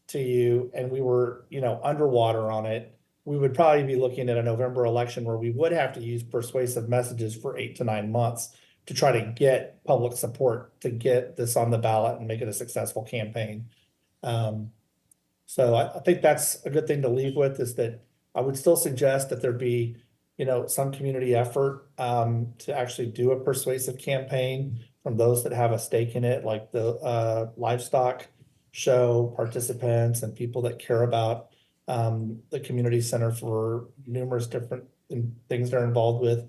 to you and we were, underwater on it, we would probably be looking at a November election where we would have to use persuasive messages for 8 to 9 months to try to get public support to get this on the ballot and make it a successful campaign. So I think that's a good thing to leave with, is that I would still suggest that there be some community effort to actually do a persuasive campaign from those that have a stake in it, like the livestock show participants and people that care about the community center for numerous different things they're involved with,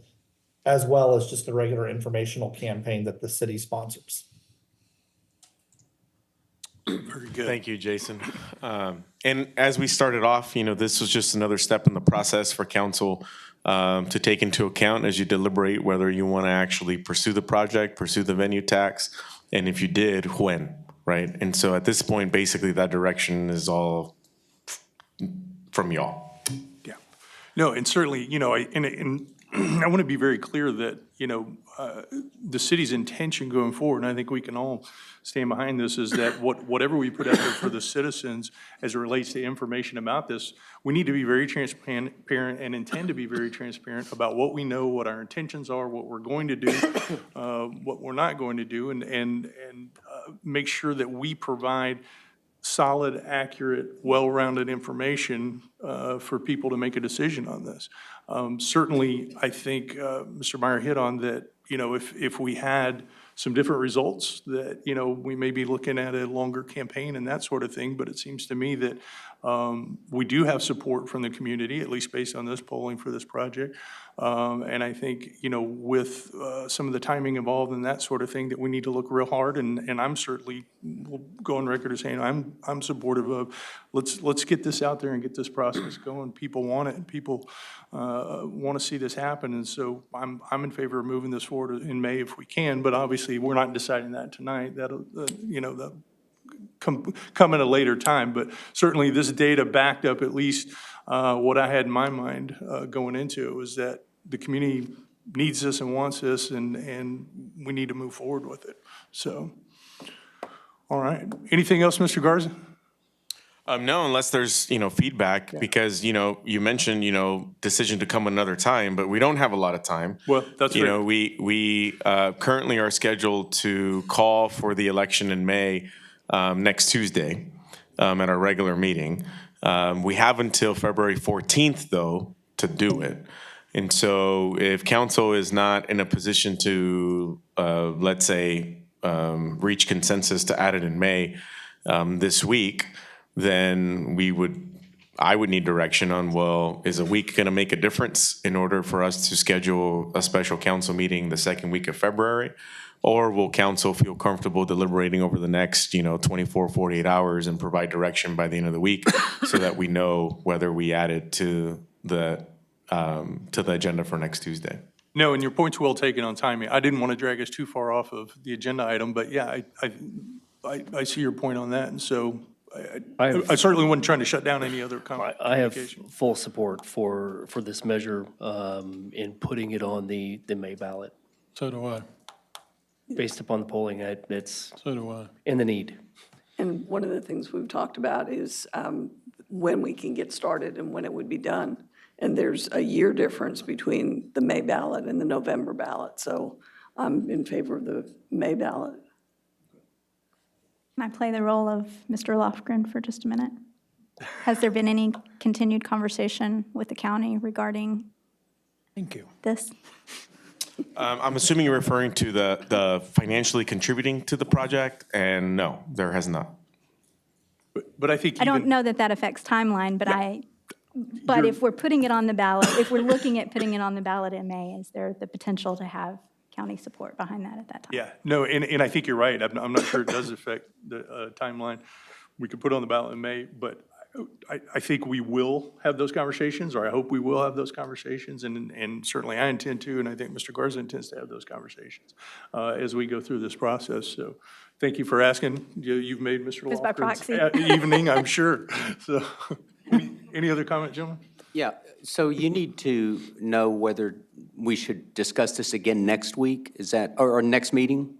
as well as just the regular informational campaign that the city sponsors. Very good. Thank you, Jason. And as we started off, this was just another step in the process for council to take into account as you deliberate whether you want to actually pursue the project, pursue the venue tax, and if you did, when, right? And so at this point, basically, that direction is all from y'all. Yeah. No, and certainly, and I want to be very clear that, the city's intention going forward, and I think we can all stand behind this, is that whatever we put out there for the citizens as it relates to information about this, we need to be very transparent and intend to be very transparent about what we know, what our intentions are, what we're going to do, what we're not going to do, and make sure that we provide solid, accurate, well-rounded information for people to make a decision on this. Certainly, I think Mr. Meyer hit on that, if we had some different results, that, we may be looking at a longer campaign and that sort of thing, but it seems to me that we do have support from the community, at least based on this polling for this project. And I think, with some of the timing involved and that sort of thing, that we need to look real hard, and I'm certainly, will go on record as saying, I'm supportive of, let's get this out there and get this process going. People want it, and people want to see this happen, and so I'm in favor of moving this forward in May if we can, but obviously, we're not deciding that tonight. That'll, that'll come at a later time, but certainly this data backed up at least what I had in my mind going into it, was that the community needs this and wants this, and we need to move forward with it. So, all right. Anything else, Mr. Garza? No, unless there's, feedback, because, you mentioned, decision to come another time, but we don't have a lot of time. Well, that's right. We currently are scheduled to call for the election in May next Tuesday at our regular meeting. We have until February 14th, though, to do it. And so if council is not in a position to, let's say, reach consensus to add it in May this week, then I would need direction on, well, is a week going to make a difference in order for us to schedule a special council meeting the second week of February? Or will council feel comfortable deliberating over the next, 24, 48 hours and provide direction by the end of the week so that we know whether we add it to the agenda for next Tuesday? No, and your point's well taken on timing. I didn't want to drag us too far off of the agenda item, but yeah, I see your point on that, and so I certainly wasn't trying to shut down any other I have communication. full support for this measure in putting it on the May ballot. So do I. Based upon the polling, it's So do I. in the need. And one of the things we've talked about is when we can get started and when it would be done. And there's a year difference between the May ballot and the November ballot. So I'm in favor of the May ballot. Can I play the role of Mr. Lofgren for just a minute? Has there been any continued conversation with the county regarding Thank you. this? I'm assuming you're referring to the financially contributing to the project, and no, there has not. But I think I don't even, know that that affects timeline, but if we're putting it on the ballot, if we're looking at putting it on the ballot in May, is there the potential to have county support behind that at that time? yeah, no, and I think you're right. I'm not sure it does affect the timeline. We could put on the ballot in May, but I think we will have those conversations, or I hope we will have those conversations, and certainly I intend to, and I think Mr. Garza intends to have those conversations as we go through this process. So thank you for asking. You've made Mr. Just by Lofgren's proxy. evening, I'm sure. So any other comment, gentlemen? Yeah, so you need to know whether we should discuss this again next week, is that, or next meeting?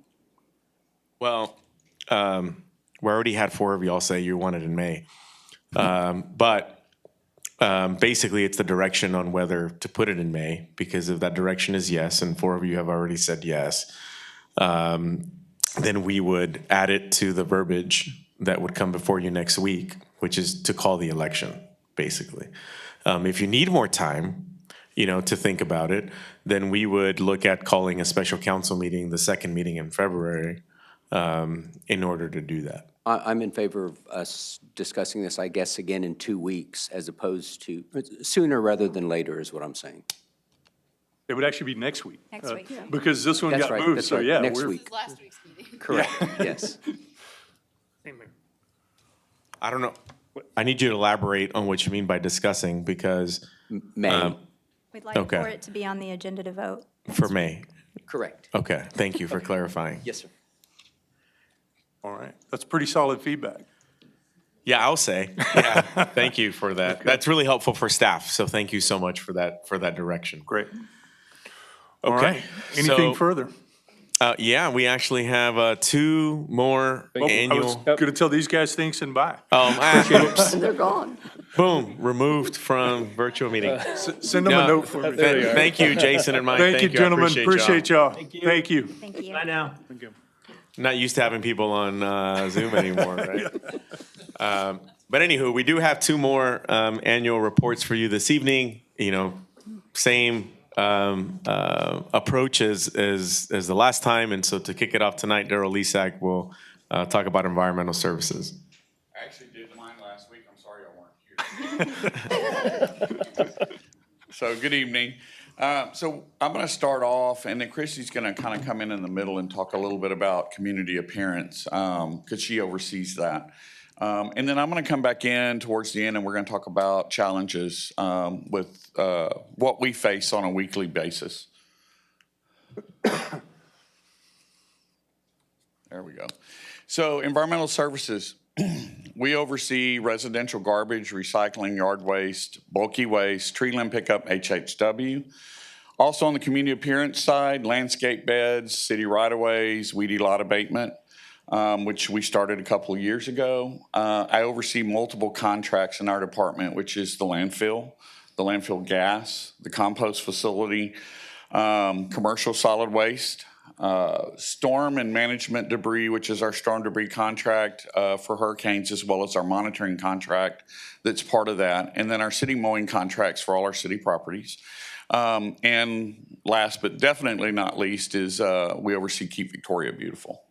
Well, we already had 4 of y'all say you want it in May. But basically, it's the direction on whether to put it in May, because if that direction is yes, and 4 of you have already said yes, then we would add it to the verbiage that would come before you next week, which is to call the election, basically. If you need more time, to think about it, then we would look at calling a special council meeting, the second meeting in February, in order to do that. I'm in favor of us discussing this, I guess, again in 2 weeks, as opposed to, sooner rather than later is what I'm saying. It would actually be next week. Next week. Because this one That's got right, moved, that's so right, yeah. next we're- week. Last week's meeting. Correct, yes. I don't know. I need you to elaborate on what you mean by discussing, because May, We'd like Okay. for it to be on the agenda to vote. for May. correct. Okay, thank you for clarifying. Yes, sir. All right, that's pretty solid feedback. Yeah, I'll say. Yeah, thank you for that. That's really helpful for staff, so thank you so much for that direction. Great. All Okay, right, anything so- further? Yeah, we actually have 2 more Oh, I was annual. gonna tell these guys thanks and bye. Oops. And they're gone. Boom, removed from virtual meeting. Send them a note for me. Thank you, Jason and Mike. Thank you, I gentlemen, appreciate y'all. Thank you. Thank you. Thank you. Bye now. Not used to having people on Zoom anymore, right? But anywho, we do have 2 more annual reports for you this evening. You know, same approach as the last time. And so to kick it off tonight, Darryl Lisak will talk about environmental services. I actually did mine last week. I'm sorry I weren't here. So good evening. So I'm going to start off, and then Christy's going to kind of come in the middle and talk a little bit about community appearance, because she oversees that. And then I'm going to come back in towards the end, and we're going to talk about challenges with what we face on a weekly basis. There we go. So environmental services. We oversee residential garbage, recycling, yard waste, bulky waste, tree limb pickup, HHW. Also on the community appearance side, landscape beds, city right-of-ways, weedy lot abatement, which we started a couple of years ago. I oversee multiple contracts in our department, which is the landfill gas, the compost facility, commercial solid waste, storm and management debris, which is our storm debris contract for hurricanes, as well as our monitoring contract that's part of that, and then our city mowing contracts for all our city properties. And last but definitely not least is we oversee Keep Victoria Beautiful.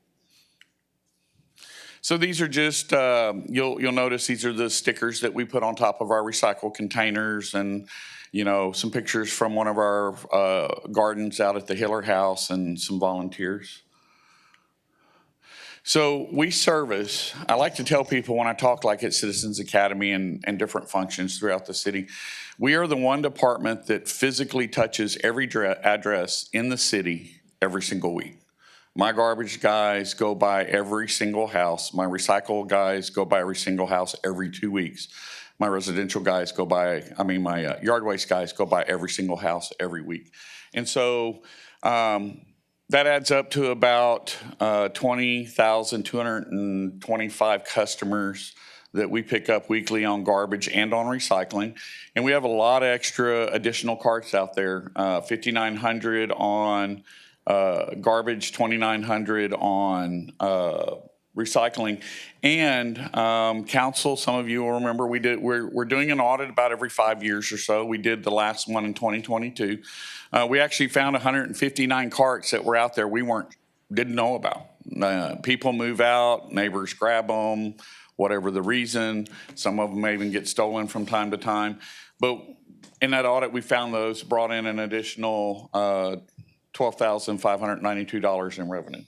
So these are just, you'll notice these are the stickers that we put on top of our recycle containers, and you know, some pictures from one of our gardens out at the Hiller House and some volunteers. So we service, I like to tell people when I talk like at Citizens Academy and different functions throughout the city, we are the one department that physically touches every address in the city every single week. My garbage guys go by every single house. My recycle guys go by every single house every 2 weeks. My residential guys go by, my yard waste guys go by every single house every week. And so that adds up to about 20,225 customers that we pick up weekly on garbage and on recycling. And we have a lot of extra additional carts out there, 5,900 on garbage, 2,900 on recycling. And council, some of you will remember we're doing an audit about every 5 years or so. We did the last one in 2022. We actually found 159 carts that were out there we didn't know about. People move out, neighbors grab them, whatever the reason. Some of them may even get stolen from time to time. But in that audit, we found those, brought in an additional $12,592 in revenue.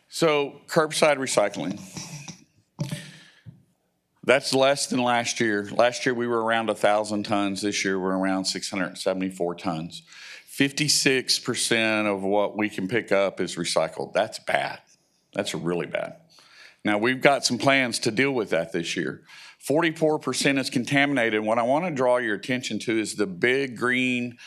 So curbside recycling. That's less than last year. Last year we were around 1,000 tons. This year we're around 674 tons. 56% of what we can pick up is recycled. That's bad. That's really bad. Now we've got some plans to deal with that this year. 44% is contaminated. What I want to draw your attention to is the big green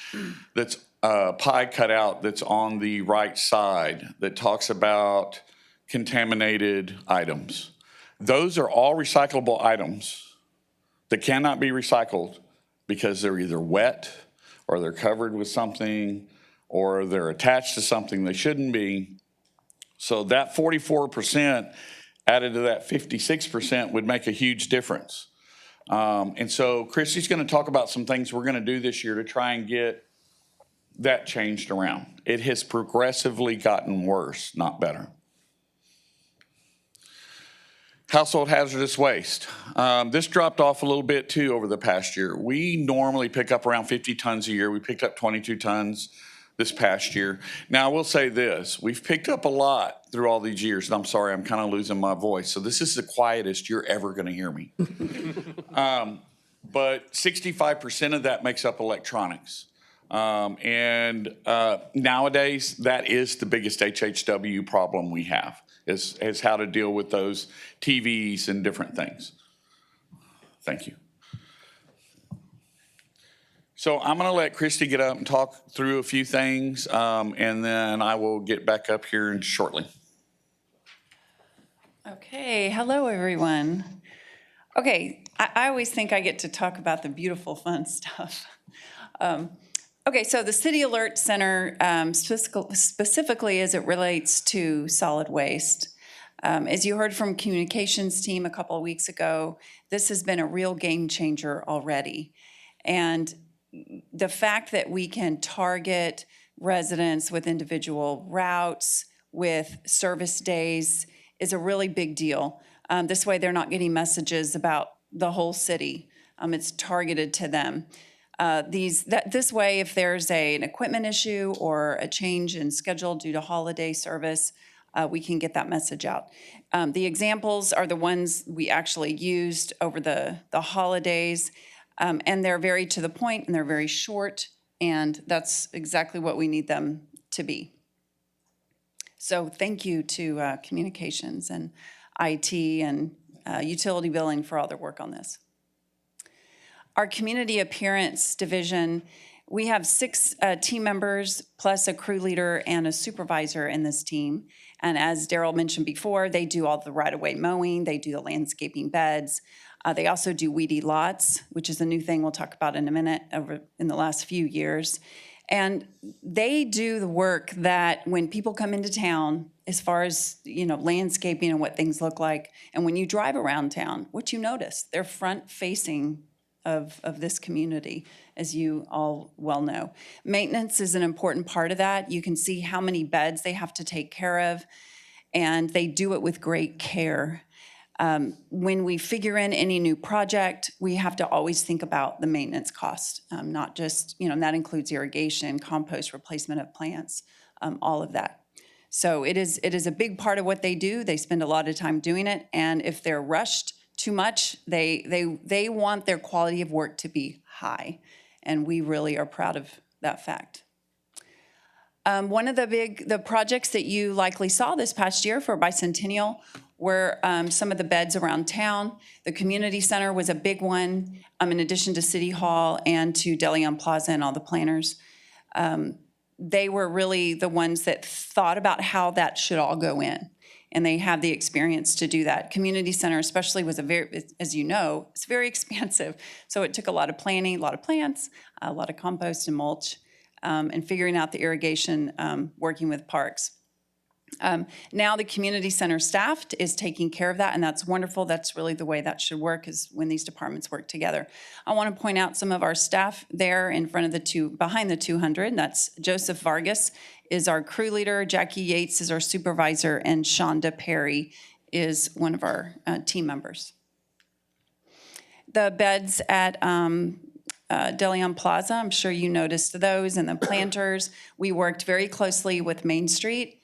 that's pie cut out that's on the right side that talks about contaminated items. Those are all recyclable items that cannot be recycled because they're either wet or they're covered with something or they're attached to something they shouldn't be. So that 44% added to that 56% would make a huge difference. And so Christy's going to talk about some things we're going to do this year to try and get that changed around. It has progressively gotten worse, not better. Household hazardous waste. This dropped off a little bit too over the past year. We normally pick up around 50 tons a year. We picked up 22 tons this past year. Now, I will say this, we've picked up a lot through all these years, and I'm sorry, I'm kind of losing my voice. So this is the quietest you're ever going to hear me. But 65% of that makes up electronics. Nowadays, that is the biggest HHW problem we have, is how to deal with those TVs and different things. Thank you. So I'm going to let Christy get up and talk through a few things, and then I will get back up here shortly. Okay, hello, everyone. Okay, I always think I get to talk about the beautiful, fun stuff. Okay, so the City Alert Center, specifically as it relates to solid waste. As you heard from communications team a couple of weeks ago, this has been a real game changer already. And the fact that we can target residents with individual routes, with service days, is a really big deal. This way, they're not getting messages about the whole city. It's targeted to them. This way, if there's an equipment issue or a change in schedule due to holiday service, we can get that message out. The examples are the ones we actually used over the holidays, and they're very to the point and they're very short, and that's exactly what we need them to be. So thank you to communications and IT and utility billing for all their work on this. Our community appearance division, we have 6 team members plus a crew leader and a supervisor in this team. And as Daryl mentioned before, they do all the right-of-way mowing, they do the landscaping beds. They also do weedy lots, which is a new thing we'll talk about in a minute over in the last few years. And they do the work that when people come into town, as far as, landscaping and what things look like, and when you drive around town, what you notice, they're front-facing of this community, as you all well know. Maintenance is an important part of that. You can see how many beds they have to take care of, and they do it with great care. When we figure in any new project, we have to always think about the maintenance cost, not just, and that includes irrigation, compost, replacement of plants, all of that. So it is a big part of what they do. They spend a lot of time doing it, and if they're rushed too much, they want their quality of work to be high, and we really are proud of that fact. One of the projects that you likely saw this past year for Bicentennial were some of the beds around town. The community center was a big one, in addition to City Hall and to DeLeon Plaza and all the planners. They were really the ones that thought about how that should all go in, and they have the experience to do that. Community center especially was as you know, it's very expansive. So it took a lot of planning, a lot of plants, a lot of compost and mulch, and figuring out the irrigation, working with parks. Now the community center staff is taking care of that, and that's wonderful. That's really the way that should work, is when these departments work together. I want to point out some of our staff there in front of behind the 200. That's Joseph Vargas is our crew leader, Jackie Yates is our supervisor, and Shonda Perry is one of our team members. The beds at DeLeon Plaza, I'm sure you noticed those, and the planters. We worked very closely with Main Street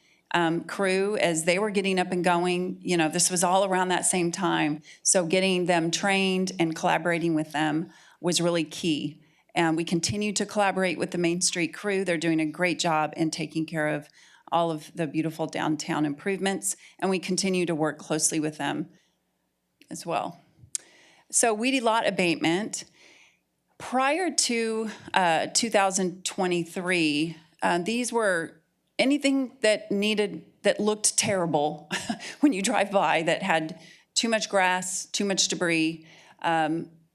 crew as they were getting up and going. This was all around that same time. So getting them trained and collaborating with them was really key. And we continue to collaborate with the Main Street crew. They're doing a great job in taking care of all of the beautiful downtown improvements. And we continue to work closely with them as well. So weedy lot abatement. Prior to 2023, these were anything that looked terrible when you drive by, that had too much grass, too much debris.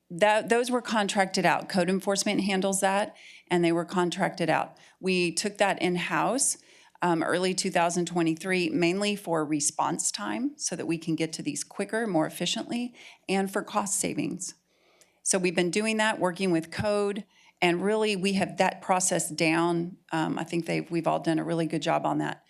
Those were contracted out. Code enforcement handles that, and they were contracted out. We took that in-house early 2023, mainly for response time, so that we can get to these quicker, more efficiently, and for cost savings. So we've been doing that, working with code, and really we have that process down. I think we've all done a really good job on that.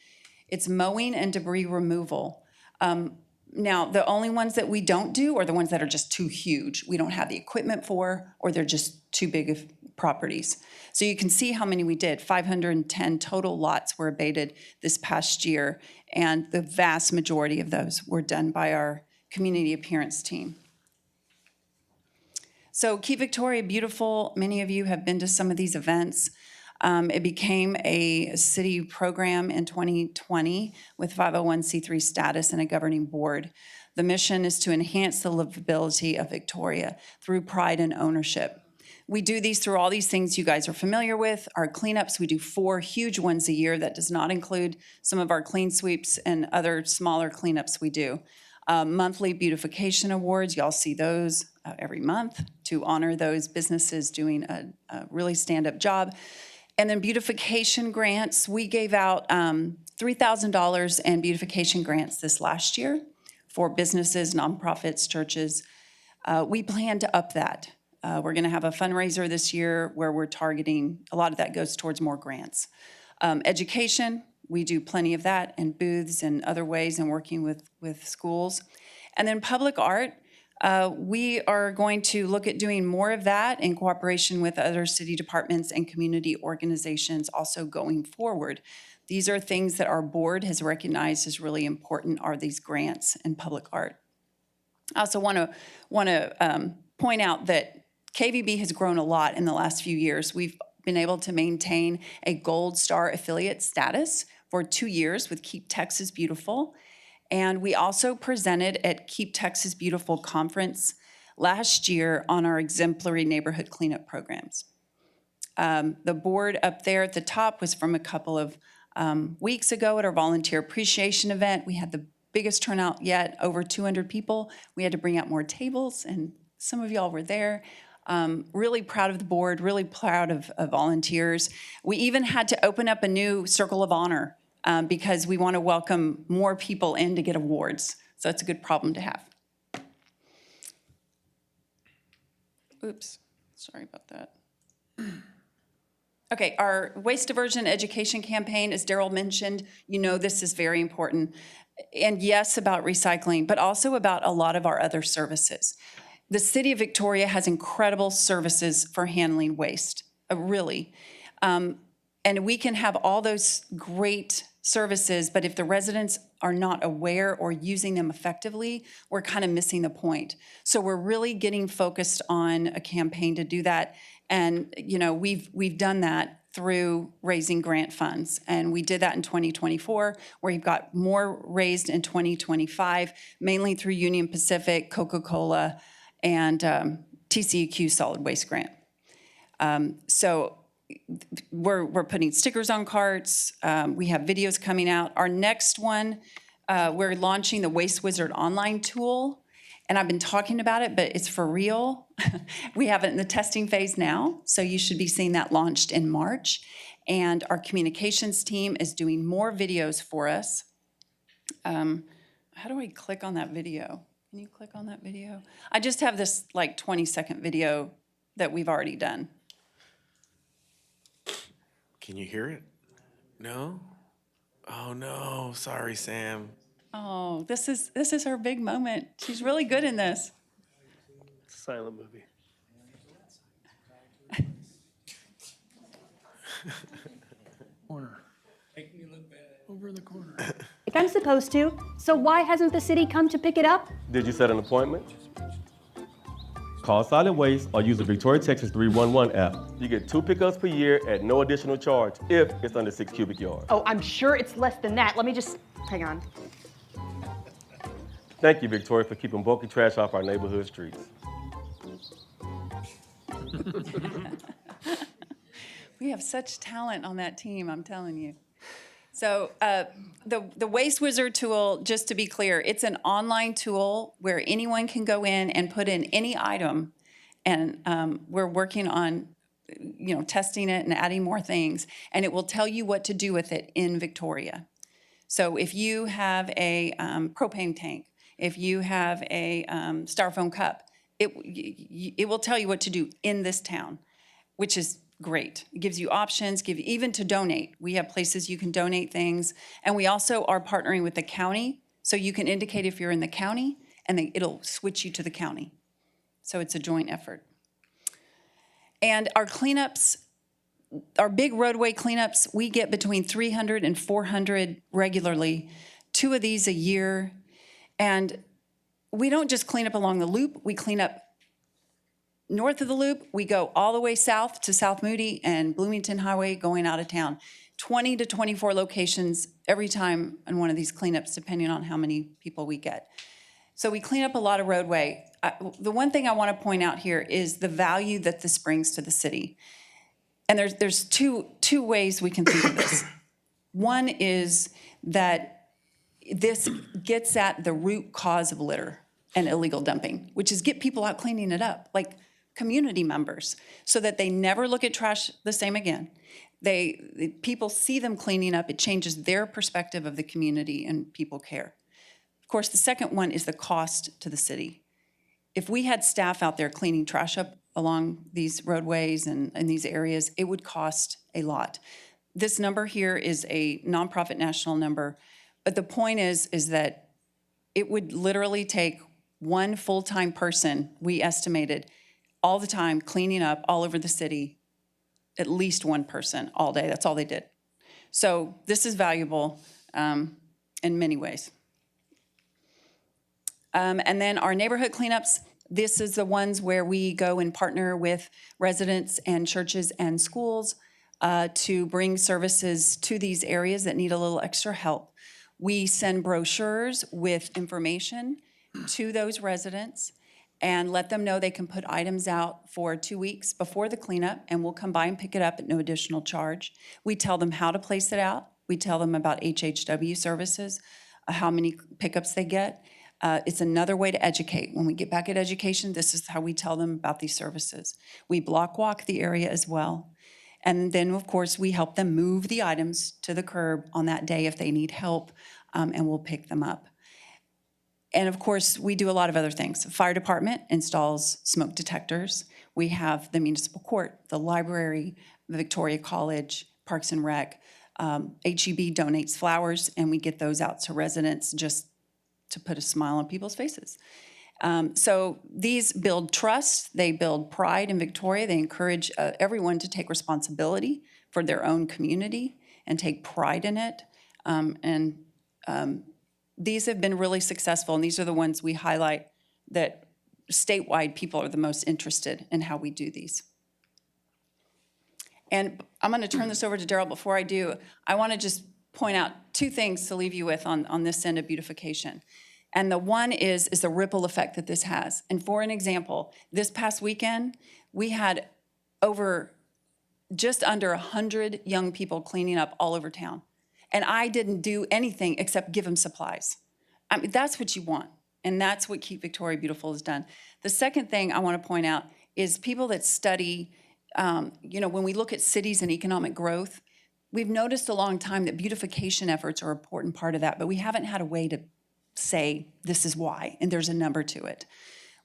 It's mowing and debris removal. Now, the only ones that we don't do are the ones that are just too huge. We don't have the equipment for, or they're just too big properties. So you can see how many we did. 510 total lots were abated this past year, and the vast majority of those were done by our community appearance team. So Keep Victoria Beautiful, many of you have been to some of these events. It became a city program in 2020 with 501c3 status and a governing board. The mission is to enhance the livability of Victoria through pride and ownership. We do these through all these things you guys are familiar with. Our cleanups, we do 4 huge ones a year. That does not include some of our clean sweeps and other smaller cleanups we do. Monthly beautification awards, y'all see those every month to honor those businesses doing a really stand-up job. And then beautification grants, we gave out $3,000 in beautification grants this last year for businesses, nonprofits, churches. We plan to up that. We're gonna have a fundraiser this year where we're targeting, a lot of that goes towards more grants. Education, we do plenty of that, and booths and other ways, and working with schools. And then public art, we are going to look at doing more of that in cooperation with other city departments and community organizations also going forward. These are things that our board has recognized as really important, are these grants and public art. I also want to point out that KVB has grown a lot in the last few years. We've been able to maintain a Gold Star affiliate status for 2 years with Keep Texas Beautiful. And we also presented at Keep Texas Beautiful Conference last year on our exemplary neighborhood cleanup programs. The board up there at the top was from a couple of weeks ago at our volunteer appreciation event. We had the biggest turnout yet, over 200 people. We had to bring out more tables, and some of y'all were there. Really proud of the board, really proud of volunteers. We even had to open up a new Circle of Honor because we want to welcome more people in to get awards. So it's a good problem to have. Oops, sorry about that. Okay, our waste diversion education campaign, as Daryl mentioned, you know this is very important. And yes, about recycling, but also about a lot of our other services. The city of Victoria has incredible services for handling waste, really. And we can have all those great services, but if the residents are not aware or using them effectively, we're kind of missing the point. So we're really getting focused on a campaign to do that. And you know, we've done that through raising grant funds. And we did that in 2024, where we've got more raised in 2025, mainly through Union Pacific, Coca-Cola, and TCEQ Solid Waste Grant. So we're putting stickers on carts. We have videos coming out. Our next one, we're launching the Waste Wizard online tool. And I've been talking about it, but it's for real. We have it in the testing phase now, so you should be seeing that launched in March. And our communications team is doing more videos for us. How do I click on that video? Can you click on that video? I just have this like 20-second video that we've already done. Can you hear it? No? Oh, no. Sorry, Sam. Oh, this is her big moment. She's really good in this. Silent movie. Corner. Over the corner. I'm supposed to, so why hasn't the city come to pick it up? Did you set an appointment? Call Solid Waste or use the Victoria, Texas 311 app. You get 2 pickups per year at no additional charge if it's under 6 cubic yards. Oh, I'm sure it's less than that. Let me just, hang on. Thank you, Victoria, for keeping bulky trash off our neighborhood streets. We have such talent on that team, I'm telling you. So the Waste Wizard tool, just to be clear, it's an online tool where anyone can go in and put in any item, and we're working on, you know, testing it and adding more things, and it will tell you what to do with it in Victoria. So if you have a propane tank, if you have a styrofoam cup, it will tell you what to do in this town, which is great. It gives you options, even to donate. We have places you can donate things. And we also are partnering with the county, so you can indicate if you're in the county, and it'll switch you to the county. So it's a joint effort. And our cleanups, our big roadway cleanups, we get between 300 and 400 regularly, 2 of these a year. And we don't just clean up along the loop, we clean up north of the loop, we go all the way south to South Moody and Bloomington Highway going out of town. 20 to 24 locations every time on one of these cleanups, depending on how many people we get. So we clean up a lot of roadway. The one thing I want to point out here is the value that this brings to the city. And there's two ways we can think of this. One is that this gets at the root cause of litter and illegal dumping, which is get people out cleaning it up, like community members, so that they never look at trash the same again. People see them cleaning up, it changes their perspective of the community and people care. Of course, the second one is the cost to the city. If we had staff out there cleaning trash up along these roadways and in these areas, it would cost a lot. This number here is a nonprofit national number, but the point is that it would literally take one full-time person, we estimated, all the time cleaning up all over the city, at least one person all day. That's all they did. So this is valuable in many ways. And then our neighborhood cleanups, this is the ones where we go and partner with residents and churches and schools to bring services to these areas that need a little extra help. We send brochures with information to those residents and let them know they can put items out for 2 weeks before the cleanup, and we'll come by and pick it up at no additional charge. We tell them how to place it out. We tell them about HHW services, how many pickups they get. It's another way to educate. When we get back at education, this is how we tell them about these services. We block walk the area as well. And then, of course, we help them move the items to the curb on that day if they need help, and we'll pick them up. And of course, we do a lot of other things. The fire department installs smoke detectors. We have the municipal court, the library, the Victoria College, Parks and Rec. HEB donates flowers, and we get those out to residents just to put a smile on people's faces. So these build trust, they build pride in Victoria. They encourage everyone to take responsibility for their own community and take pride in it. These have been really successful, and these are the ones we highlight that statewide people are the most interested in how we do these. And I'm going to turn this over to Daryl. Before I do, I want to just point out 2 things to leave you with on this end of beautification. And the one is the ripple effect that this has. And for an example, this past weekend, we had just under 100 young people cleaning up all over town. And I didn't do anything except give them supplies. I mean, that's what you want. And that's what Keep Victoria Beautiful has done. The second thing I want to point out is people that study, when we look at cities and economic growth, we've noticed a long time that beautification efforts are an important part of that, but we haven't had a way to say this is why, and there's a number to it.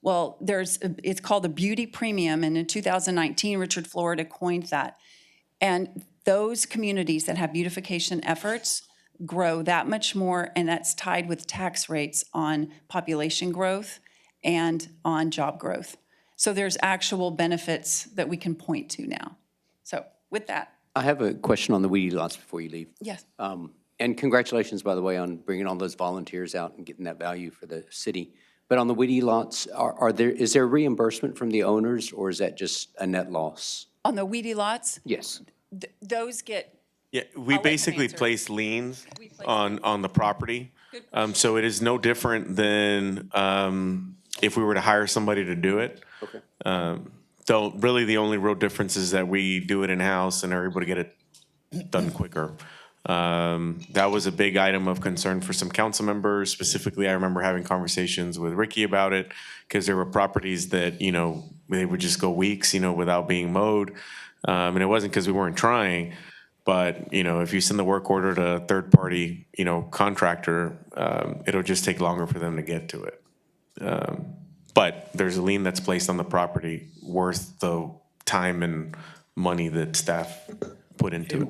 Well, it's called the beauty premium, and in 2019, Richard Florida coined that. And those communities that have beautification efforts grow that much more, and that's tied with tax rates on population growth and on job growth. So there's actual benefits that we can point to now. So with that. I have a question on the weedy lots before you leave. Yes. And congratulations, by the way, on bringing all those volunteers out and getting that value for the city. But on the weedy lots, is there reimbursement from the owners, or is that just a net loss? On the weedy lots? Yes. Those get. Yeah, we basically place liens on the property. So it is no different than if we were to hire somebody to do it. Okay. So really the only real difference is that we do it in-house and are able to get it done quicker. That was a big item of concern for some council members. Specifically, I remember having conversations with Ricky about it because there were properties that, they would just go weeks, without being mowed. And it wasn't because we weren't trying, but, if you send the work order to a third-party, contractor, it'll just take longer for them to get to it. But there's a lien that's placed on the property worth the time and money that staff put into it.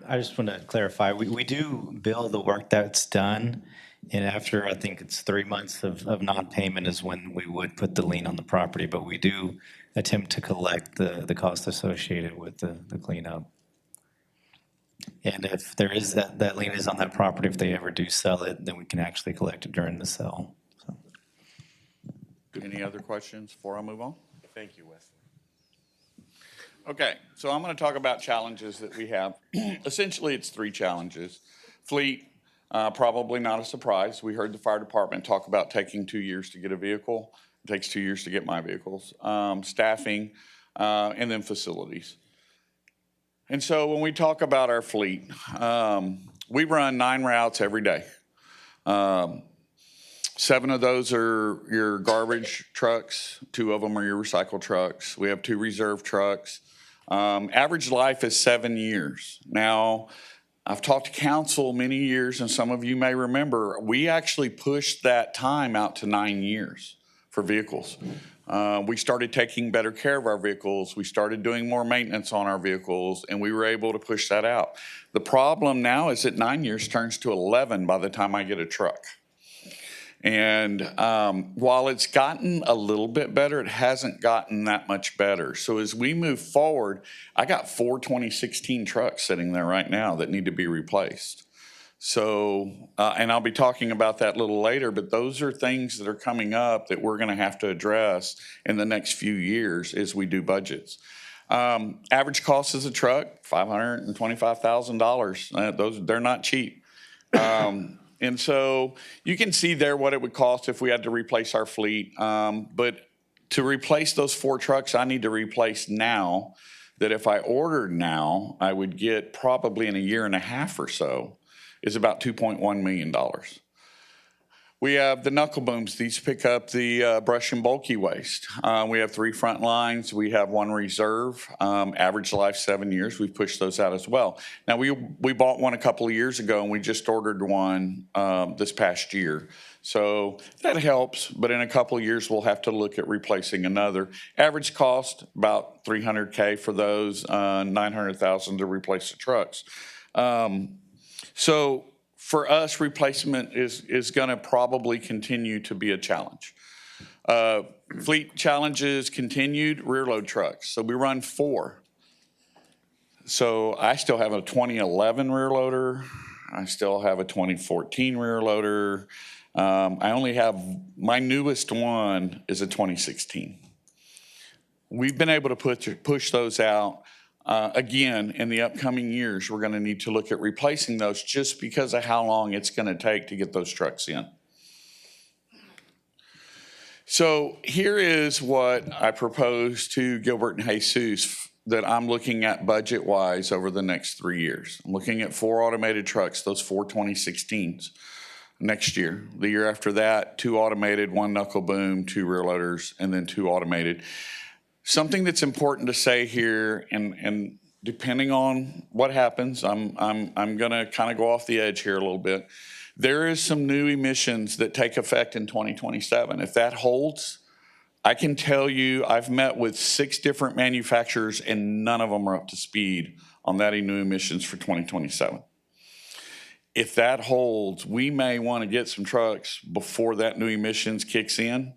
I just want to clarify, we do bill the work that's done, and after, I think it's 3 months of non-payment is when we would put the lien on the property, but we do attempt to collect the cost associated with the cleanup. And if there is that lien is on that property, if they ever do sell it, then we can actually collect it during the sale. So. Any other questions before I move on? Thank you, Wesley. Okay, so I'm going to talk about challenges that we have. Essentially, it's 3 challenges. Fleet, probably not a surprise. We heard the fire department talk about taking 2 years to get a vehicle. It takes 2 years to get my vehicles. Staffing, and then facilities. And so when we talk about our fleet, we run 9 routes every day. 7 of those are your garbage trucks. 2 of them are your recycle trucks. We have 2 reserve trucks. Average life is 7 years. Now, I've talked to council many years, and some of you may remember, we actually pushed that time out to 9 years for vehicles. We started taking better care of our vehicles. We started doing more maintenance on our vehicles, and we were able to push that out. The problem now is that 9 years turns to 11 by the time I get a truck. And while it's gotten a little bit better, it hasn't gotten that much better. So as we move forward, I got 4 2016 trucks sitting there right now that need to be replaced. So, and I'll be talking about that a little later, but those are things that are coming up that we're going to have to address in the next few years as we do budgets. Average cost of a truck, $525,000. They're not cheap. And so you can see there what it would cost if we had to replace our fleet. But to replace those 4 trucks, I need to replace now, that if I ordered now, I would get probably in a year and a half or so, is about $2.1 million. We have the knuckle booms. These pick up the brush and bulky waste. We have 3 front lines. We have 1 reserve. Average life 7 years. We've pushed those out as well. Now, we bought one a couple of years ago, and we just ordered one this past year. So that helps, but in a couple of years, we'll have to look at replacing another. Average cost, about $300K for those, $900,000 to replace the trucks. So for us, replacement is going to probably continue to be a challenge. Fleet challenges continued, rear load trucks. So we run 4. So I still have a 2011 rear loader. I still have a 2014 rear loader. I only have, my newest one is a 2016. We've been able to push those out. Again, in the upcoming years, we're going to need to look at replacing those just because of how long it's going to take to get those trucks in. So here is what I propose to Gilbert and Jesus that I'm looking at budget-wise over the next 3 years. I'm looking at 4 automated trucks, those 4 2016s next year. The year after that, 2 automated, 1 knuckle boom, 2 rear loaders, and then 2 automated. Something that's important to say here, and depending on what happens, I'm going to kind of go off the edge here a little bit. There is some new emissions that take effect in 2027. If that holds, I can tell you I've met with 6 different manufacturers and none of them are up to speed on that new emissions for 2027. If that holds, we may want to get some trucks before that new emissions kicks in,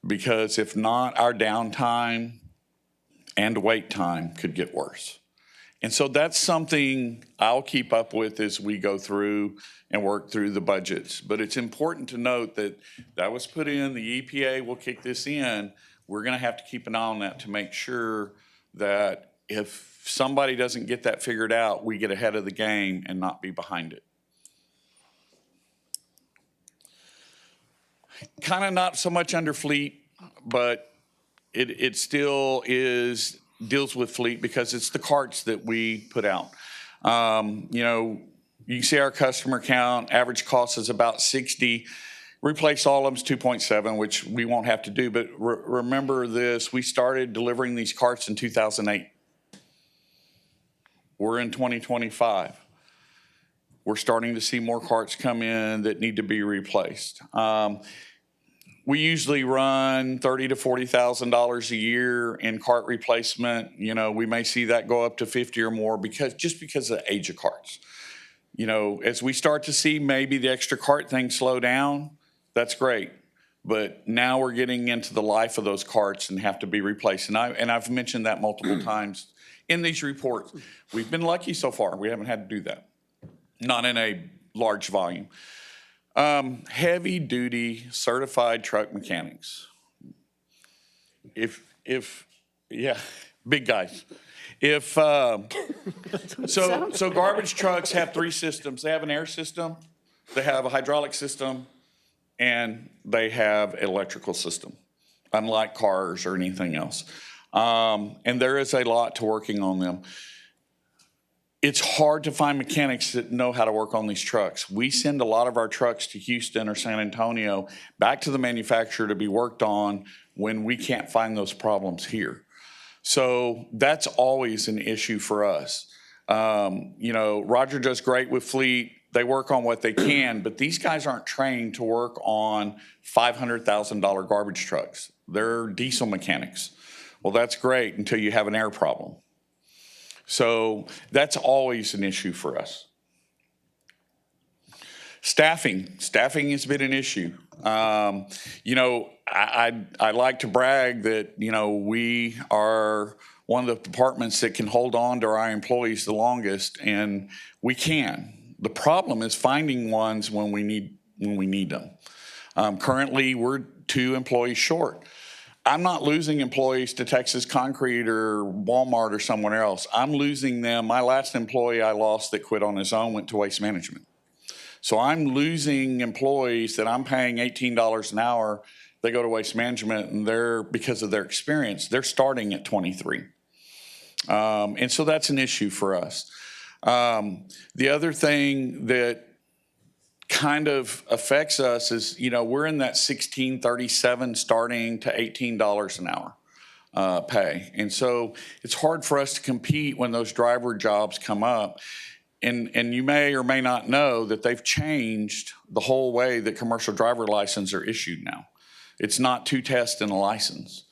because if not, our downtime and wait time could get worse. And so that's something I'll keep up with as we go through and work through the budgets. But it's important to note that that was put in, the EPA will kick this in. We're going to have to keep an eye on that to make sure that if somebody doesn't get that figured out, we get ahead of the game and not be behind it. Kind of not so much under fleet, but it still deals with fleet because it's the carts that we put out. You know, you can see our customer count, average cost is about 60. Replace all of them's 2.7, which we won't have to do. But remember this, we started delivering these carts in 2008. We're in 2025. We're starting to see more carts come in that need to be replaced. We usually run $30,000 to $40,000 a year in cart replacement. You know, we may see that go up to 50 or more because of the age of carts. You know, as we start to see maybe the extra cart thing slow down, that's great. But now we're getting into the life of those carts and have to be replaced. And I've mentioned that multiple times in these reports. We've been lucky so far. We haven't had to do that. Not in a large volume. Heavy duty certified truck mechanics. Yeah, big guys. So garbage trucks have three systems. They have an air system, they have a hydraulic system, and they have an electrical system, unlike cars or anything else. And there is a lot to working on them. It's hard to find mechanics that know how to work on these trucks. We send a lot of our trucks to Houston or San Antonio back to the manufacturer to be worked on when we can't find those problems here. So that's always an issue for us. You know, Roger does great with fleet. They work on what they can, but these guys aren't trained to work on $500,000 garbage trucks. They're diesel mechanics. Well, that's great until you have an air problem. So that's always an issue for us. Staffing has been an issue. You know, I like to brag that, you know, we are one of the departments that can hold on to our employees the longest, and we can. The problem is finding ones when we need them. Currently, we're 2 employees short. I'm not losing employees to Texas Concrete or Walmart or someone else. I'm losing them. My last employee I lost that quit on his own went to Waste Management. So I'm losing employees that I'm paying $18 an hour. They go to Waste Management, and because of their experience, they're starting at 23. And so that's an issue for us. The other thing that kind of affects us is, you know, we're in that $16.37 starting to $18 an hour pay. And so it's hard for us to compete when those driver jobs come up. And you may or may not know that they've changed the whole way that commercial driver licenses are issued now. It's not 2 tests and a license.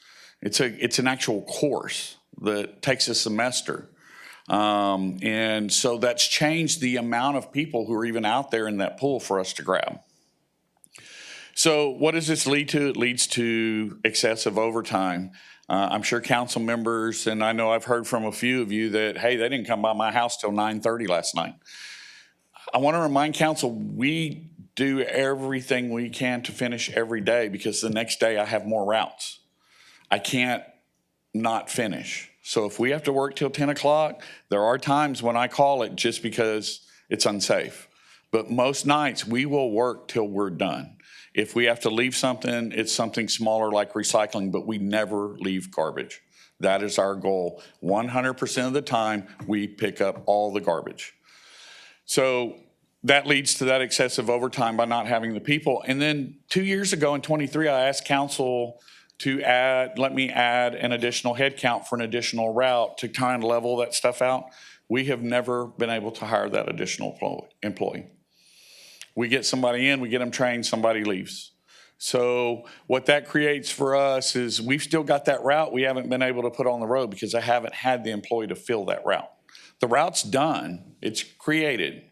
It's an actual course that takes a semester. And so that's changed the amount of people who are even out there in that pool for us to grab. So what does this lead to? It leads to excessive overtime. I'm sure council members, and I know I've heard from a few of you that, hey, they didn't come by my house till 9:30 last night. I want to remind council, we do everything we can to finish every day because the next day I have more routes. I can't not finish. So if we have to work till 10 o'clock, there are times when I call it just because it's unsafe. But most nights we will work till we're done. If we have to leave something, it's something smaller like recycling, but we never leave garbage. That is our goal. 100% of the time, we pick up all the garbage. So that leads to that excessive overtime by not having the people. And then 2 years ago in 23, I asked council to let me add an additional head count for an additional route to kind of level that stuff out. We have never been able to hire that additional employee. We get somebody in, we get them trained, somebody leaves. So what that creates for us is we've still got that route we haven't been able to put on the road because I haven't had the employee to fill that route. The route's done, it's created.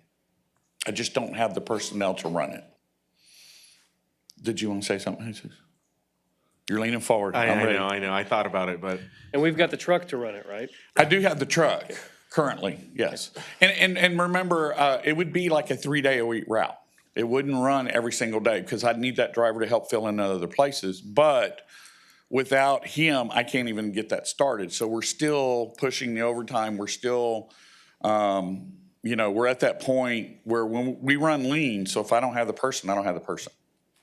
I just don't have the personnel to run it. Did you want to say something, Jesus? You're leaning forward. I know. I thought about it, but. And we've got the truck to run it, right? I do have the truck currently, yes. And remember, it would be like a 3-day-a-week route. It wouldn't run every single day because I'd need that driver to help fill in other places. But without him, I can't even get that started. So we're still pushing the overtime. We're still, we're at that point where when we run lean, so if I don't have the person, I don't have the person.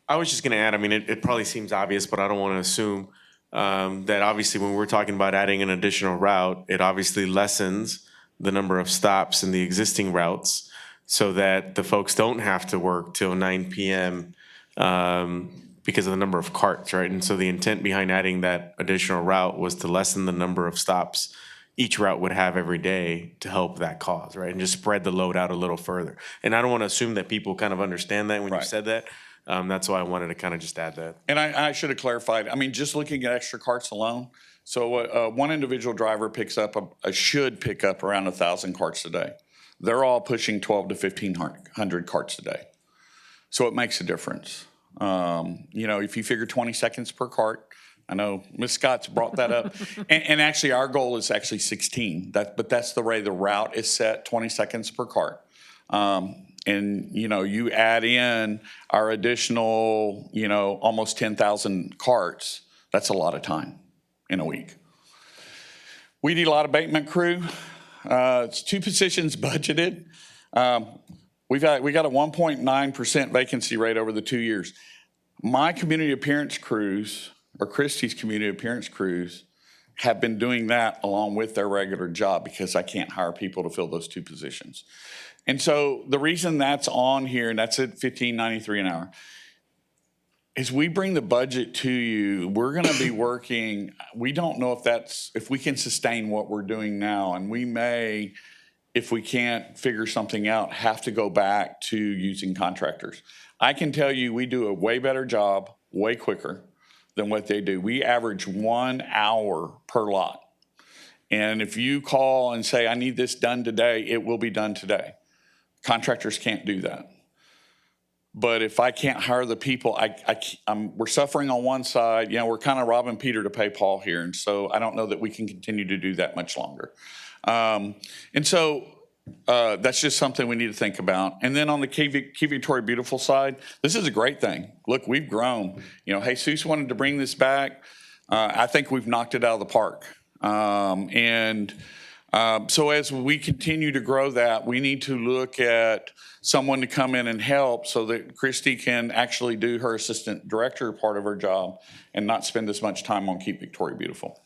I was just going to add, I mean, it probably seems obvious, but I don't want to assume that obviously when we're talking about adding an additional route, it obviously lessens the number of stops in the existing routes so that the folks don't have to work till 9 p.m. Because of the number of carts, right? And so the intent behind adding that additional route was to lessen the number of stops each route would have every day to help that cause, right? And just spread the load out a little further. And I don't want to assume that people kind of understand that when you said that. That's why I wanted to kind of just add that. And I should have clarified, I mean, just looking at extra carts alone, so one individual driver should pick up around 1,000 carts a day. They're all pushing 12 to 1,500 carts a day. So it makes a difference. If you figure 20 seconds per cart, I know Ms. Scott's brought that up. and actually, our goal is actually 16. But that's the way the route is set, 20 seconds per cart. And you add in our additional, almost 10,000 carts, that's a lot of time in a week. We need a lot of abatement crew. It's 2 positions budgeted. We got a 1.9% vacancy rate over the 2 years. My community appearance crews, or Christie's community appearance crews, have been doing that along with their regular job because I can't hire people to fill those 2 positions. And so the reason that's on here, and that's at $15.93 an hour, is we bring the budget to you. We're going to be working. We don't know if we can sustain what we're doing now, and we may, if we can't figure something out, have to go back to using contractors. I can tell you we do a way better job, way quicker than what they do. We average 1 hour per lot. And if you call and say, I need this done today, it will be done today. Contractors can't do that. But if I can't hire the people, we're suffering on one side. We're kind of robbing Peter to pay Paul here. And so I don't know that we can continue to do that much longer. And so that's just something we need to think about. And then on the Key Victoria Beautiful side, this is a great thing. Look, we've grown. Jesus wanted to bring this back. I think we've knocked it out of the park. So as we continue to grow that, we need to look at someone to come in and help so that Christy can actually do her assistant director part of her job and not spend as much time on Keep Victoria Beautiful.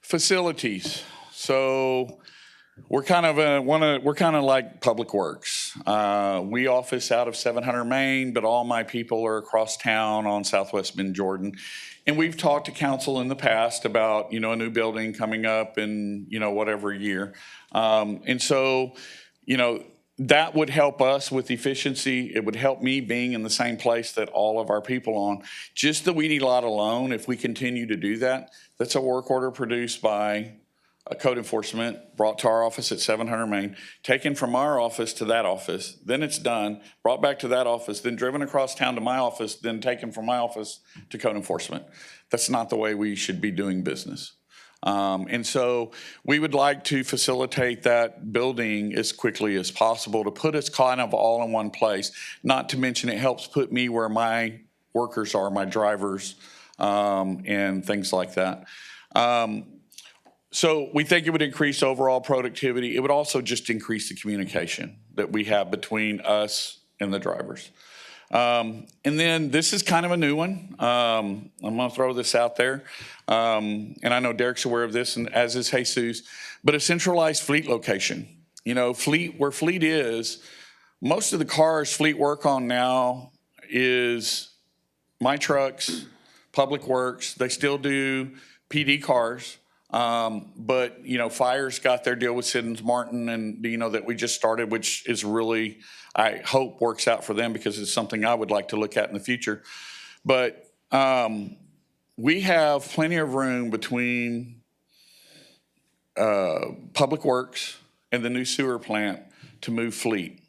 Facilities. So we're kind of like Public Works. We office out of 700 Main, but all my people are across town on Southwest Bend Jordan. And we've talked to council in the past about, a new building coming up in, whatever year. And so, that would help us with efficiency. It would help me being in the same place that all of our people on. Just the weedy lot alone, if we continue to do that, that's a work order produced by a code enforcement, brought to our office at 700 Main, taken from our office to that office, then it's done, brought back to that office, then driven across town to my office, then taken from my office to code enforcement. That's not the way we should be doing business. And so we would like to facilitate that building as quickly as possible to put us kind of all in one place, not to mention it helps put me where my workers are, my drivers, and things like that. So we think it would increase overall productivity. It would also just increase the communication that we have between us and the drivers. And then this is kind of a new one. I'm going to throw this out there. And I know Derek's aware of this, and as is Jesus, but a centralized fleet location. Where fleet is, most of the cars fleet work on now is my trucks, Public Works. They still do PD cars. But Fire's got their deal with Siddons Martin and, that we just started, which is really, I hope works out for them because it's something I would like to look at in the future. But, we have plenty of room between, Public Works and the new sewer plant to move fleet.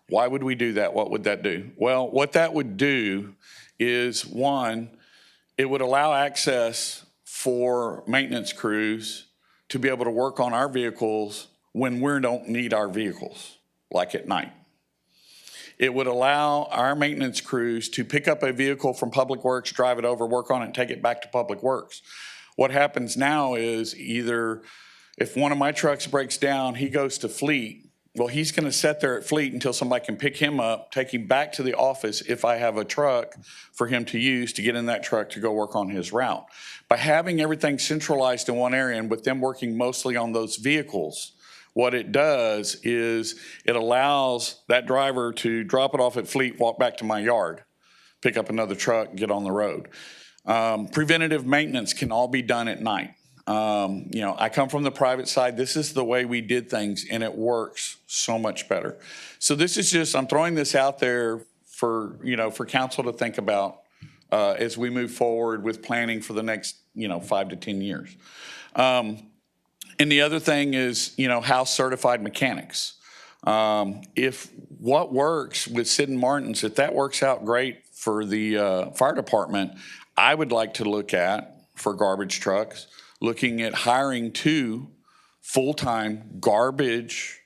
Why would we do that? What would that do? Well, what that would do is, one, it would allow access for maintenance crews to be able to work on our vehicles when we don't need our vehicles, like at night. It would allow our maintenance crews to pick up a vehicle from Public Works, drive it over, work on it, and take it back to Public Works. What happens now is either if one of my trucks breaks down, he goes to fleet. Well, he's going to sit there at fleet until somebody can pick him up, take him back to the office if I have a truck for him to use to get in that truck to go work on his route. By having everything centralized in one area and with them working mostly on those vehicles, what it does is it allows that driver to drop it off at fleet, walk back to my yard, pick up another truck, get on the road. Preventative maintenance can all be done at night. I come from the private side. This is the way we did things, and it works so much better. So this is just, I'm throwing this out there for, for council to think about as we move forward with planning for the next, 5 to 10 years. And the other thing is, house certified mechanics. If what works with Sid and Martin's, if that works out great for the fire department, I would like to look at, for garbage trucks, looking at hiring 2 full-time garbage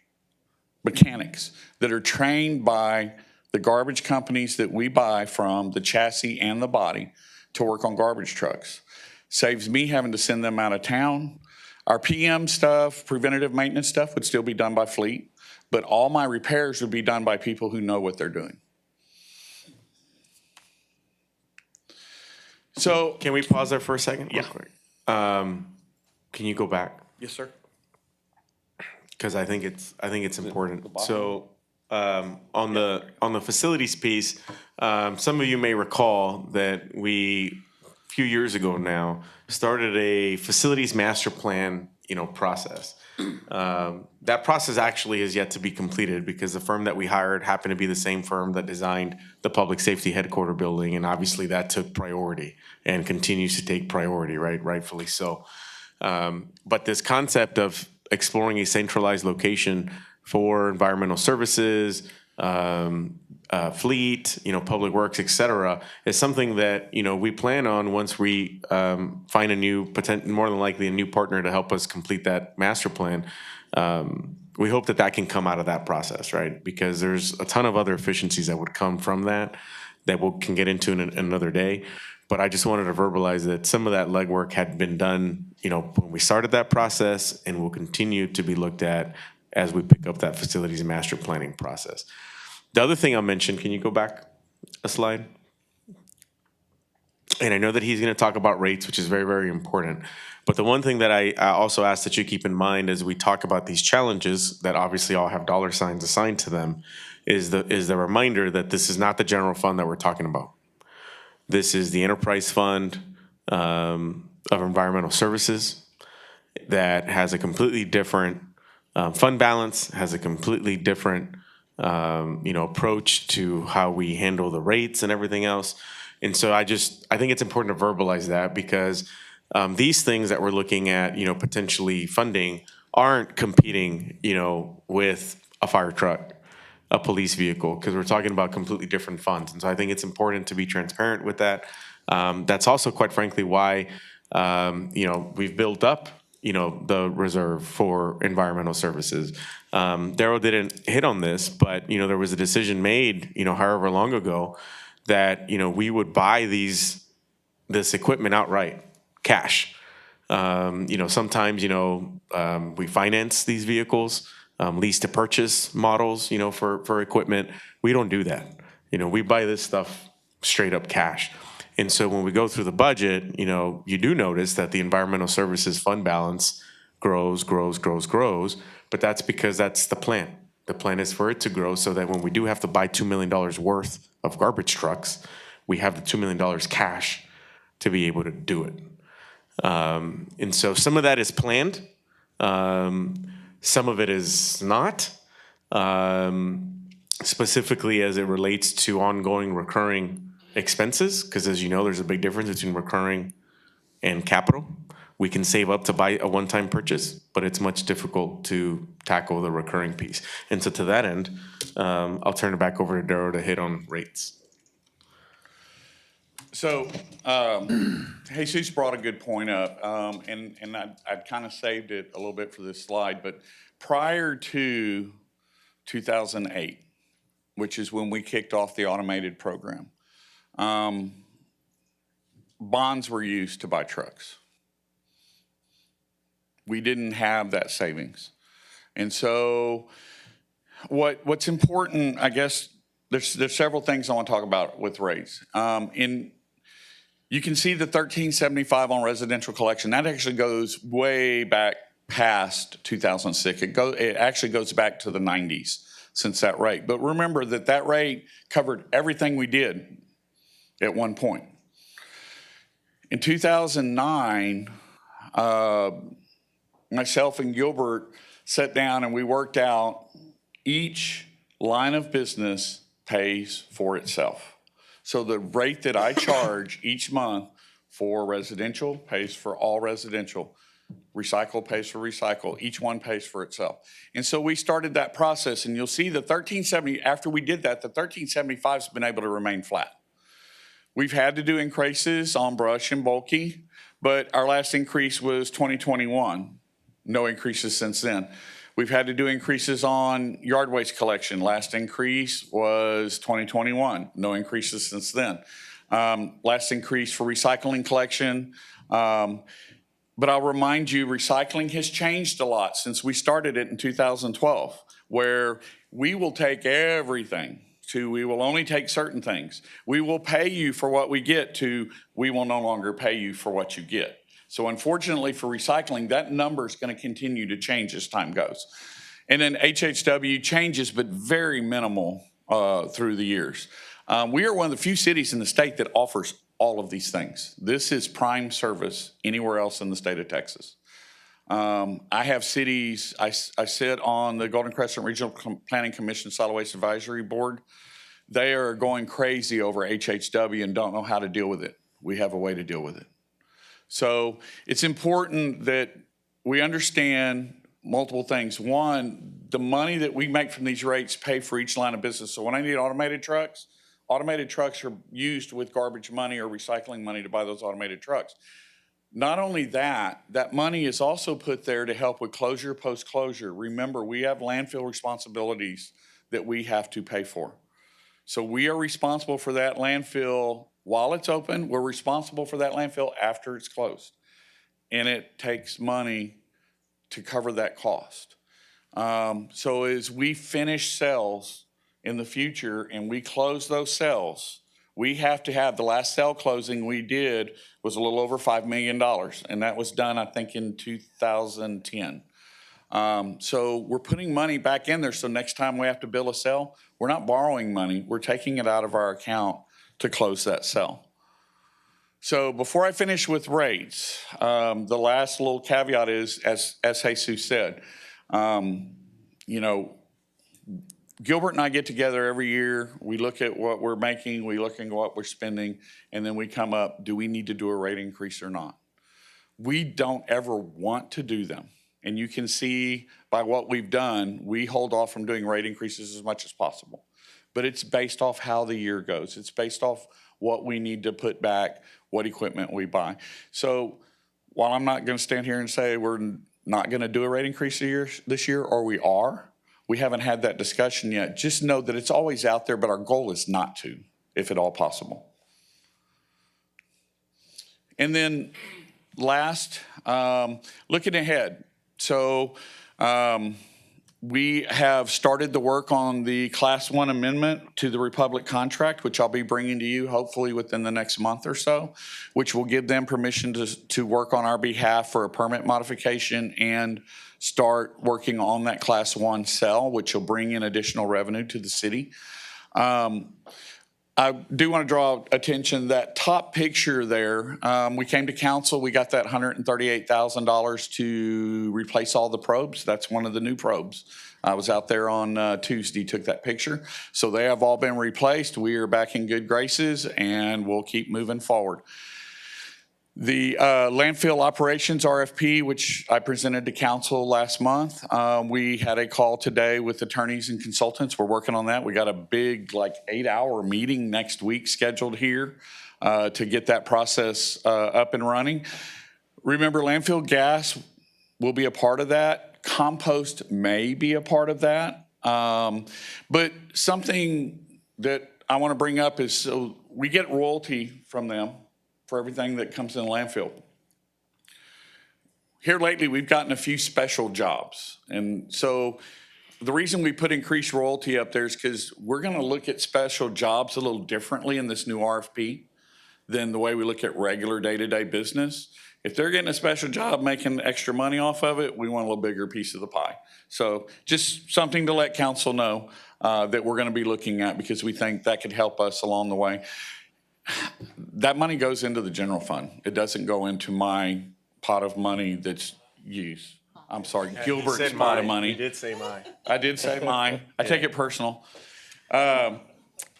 mechanics that are trained by the garbage companies that we buy from, the chassis and the body, to work on garbage trucks. Saves me having to send them out of town. Our PM stuff, preventative maintenance stuff, would still be done by fleet, but all my repairs would be done by people who know what they're doing. So, Can we pause there for a second? Yeah. Real quick? Can you go back? yes, sir. Because I think it's important. So on the facilities piece, some of you may recall that we, a few years ago now, started a facilities master plan, process. That process actually is yet to be completed because the firm that we hired happened to be the same firm that designed the public safety headquarter building, and obviously that took priority and continues to take priority, right? Rightfully so. But this concept of exploring a centralized location for environmental services, fleet, public works, et cetera, is something that, we plan on once we find a new, more than likely a new partner to help us complete that master plan. We hope that can come out of that process, right? Because there's a ton of other efficiencies that would come from that we can get into in another day. But I just wanted to verbalize that some of that legwork had been done, when we started that process, and will continue to be looked at as we pick up that facilities and master planning process. The other thing I'll mention, can you go back a slide? And I know that he's going to talk about rates, which is very, very important. But the one thing that I also ask that you keep in mind as we talk about these challenges that obviously all have dollar signs assigned to them is the reminder that this is not the general fund that we're talking about. This is the enterprise fund of environmental services that has a completely different fund balance, has a completely different approach to how we handle the rates and everything else. And so I think it's important to verbalize that because these things that we're looking at, potentially funding aren't competing, with a fire truck, a police vehicle, because we're talking about completely different funds. And so I think it's important to be transparent with that. That's also, quite frankly, why, we've built up, the reserve for environmental services. Darryl didn't hit on this, but, there was a decision made, however long ago that, we would buy this equipment outright, cash. Sometimes, we finance these vehicles, lease to purchase models, for equipment. We don't do that. We buy this stuff straight up cash. And so when we go through the budget, you do notice that the environmental services fund balance grows, but that's because that's the plan. The plan is for it to grow so that when we do have to buy $2 million worth of garbage trucks, we have the $2 million cash to be able to do it. And so some of that is planned. Some of it is not, specifically as it relates to ongoing recurring expenses, because as you know, there's a big difference between recurring and capital. We can save up to buy a one-time purchase, but it's much difficult to tackle the recurring piece. And so to that end, I'll turn it back over to Darryl to hit on rates. So, Jesus brought a good point up, and I'd kind of saved it a little bit for this slide, but prior to 2008, which is when we kicked off the automated program, bonds were used to buy trucks. We didn't have that savings. And so what's important, I guess, there's several things I want to talk about with rates. You can see the 1375 on residential collection. That actually goes way back past 2006. It actually goes back to the 90s since that rate. But remember that rate covered everything we did at one point. In 2009, myself and Gilbert sat down and we worked out each line of business pays for itself. So the rate that I charge each month for residential pays for all residential. Recycle pays for recycle. Each one pays for itself. And so we started that process, and you'll see the 1370, after we did that, the 1375 has been able to remain flat. We've had to do increases on brush and bulky, but our last increase was 2021. No increases since then. We've had to do increases on yard waste collection. Last increase was 2021. No increases since then. Last increase for recycling collection. But I'll remind you, recycling has changed a lot since we started it in 2012, where we will take everything to we will only take certain things. We will pay you for what we get to we will no longer pay you for what you get. So unfortunately for recycling, that number is going to continue to change as time goes. And then HHW changes, but very minimal through the years. We are one of the few cities in the state that offers all of these things. This is prime service anywhere else in the state of Texas. I have cities, I sit on the Golden Crescent Regional Planning Commission Solid Waste Advisory Board. They are going crazy over HHW and don't know how to deal with it. We have a way to deal with it. So it's important that we understand multiple things. One, the money that we make from these rates pay for each line of business. So when I need automated trucks are used with garbage money or recycling money to buy those automated trucks. Not only that, that money is also put there to help with closure, post-closure. Remember, we have landfill responsibilities that we have to pay for. So we are responsible for that landfill while it's open. We're responsible for that landfill after it's closed. And it takes money to cover that cost. So as we finish cells in the future and we close those cells, we have to have the last cell closing we did was a little over $5 million. And that was done, I think, in 2010. So we're putting money back in there. So next time we have to bill a cell, we're not borrowing money. We're taking it out of our account to close that cell. So before I finish with rates, the last little caveat is, as Jesus said, Gilbert and I get together every year. We look at what we're making, we look at what we're spending, and then we come up, do we need to do a rate increase or not? We don't ever want to do them. And you can see by what we've done, we hold off from doing rate increases as much as possible. But it's based off how the year goes. It's based off what we need to put back, what equipment we buy. So while I'm not going to stand here and say we're not going to do a rate increase this year, or we haven't had that discussion yet. Just know that it's always out there, but our goal is not to, if at all possible. And then last, looking ahead. So we have started the work on the Class 1 amendment to the Republic contract, which I'll be bringing to you hopefully within the next month or so, which will give them permission to work on our behalf for a permit modification and start working on that Class 1 cell, which will bring in additional revenue to the city. I do want to draw attention, that top picture there, we came to council, we got that $138,000 to replace all the probes. That's one of the new probes. I was out there on Tuesday, took that picture. So they have all been replaced. We are back in good graces and we'll keep moving forward. The landfill operations RFP, which I presented to council last month, we had a call today with attorneys and consultants. We're working on that. We got a big 8-hour meeting next week scheduled here to get that process up and running. Remember, landfill gas will be a part of that. Compost may be a part of that. But something that I want to bring up is, so we get royalty from them for everything that comes in the landfill. Here lately, we've gotten a few special jobs. And so the reason we put increased royalty up there is because we're going to look at special jobs a little differently in this new RFP than the way we look at regular day-to-day business. If they're getting a special job making extra money off of it, we want a little bigger piece of the pie. So just something to let council know that we're going to be looking at, because we think that could help us along the way. That money goes into the general fund. It doesn't go into my pot of money that's used. I'm sorry, Gilbert's pot of money. You did say mine. I did say mine. I take it personal.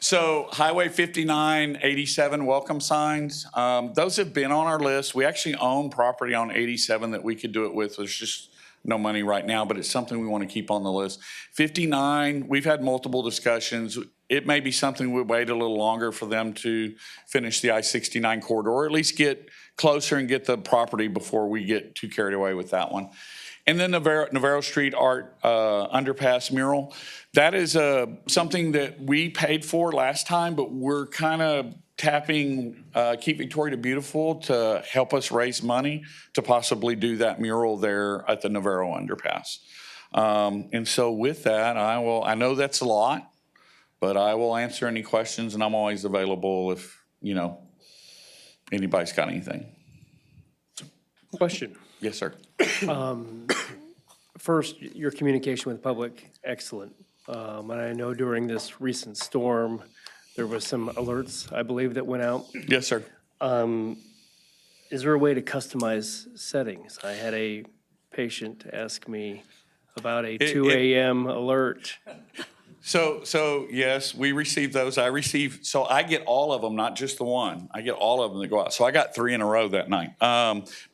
So Highway 59, 87 welcome signs, those have been on our list. We actually own property on 87 that we could do it with. There's just no money right now, but it's something we want to keep on the list. 59, we've had multiple discussions. It may be something we wait a little longer for them to finish the I-69 corridor, or at least get closer and get the property before we get too carried away with that one. And then Navarro Street Art Underpass mural. That is something that we paid for last time, but we're kind of tapping Keep Victoria Beautiful to help us raise money to possibly do that mural there at the Navarro Underpass. And so with that, I know that's a lot, but I will answer any questions, and I'm always available if, anybody's got anything. Question. Yes, sir. First, your communication with the public, excellent. And I know during this recent storm, there was some alerts, I believe, that went out. Yes, sir. Is there a way to customize settings? I had a patient ask me about a 2 a.m. alert. So yes, we received those. So I get all of them, not just the one. I get all of them that go out. So I got 3 in a row that night.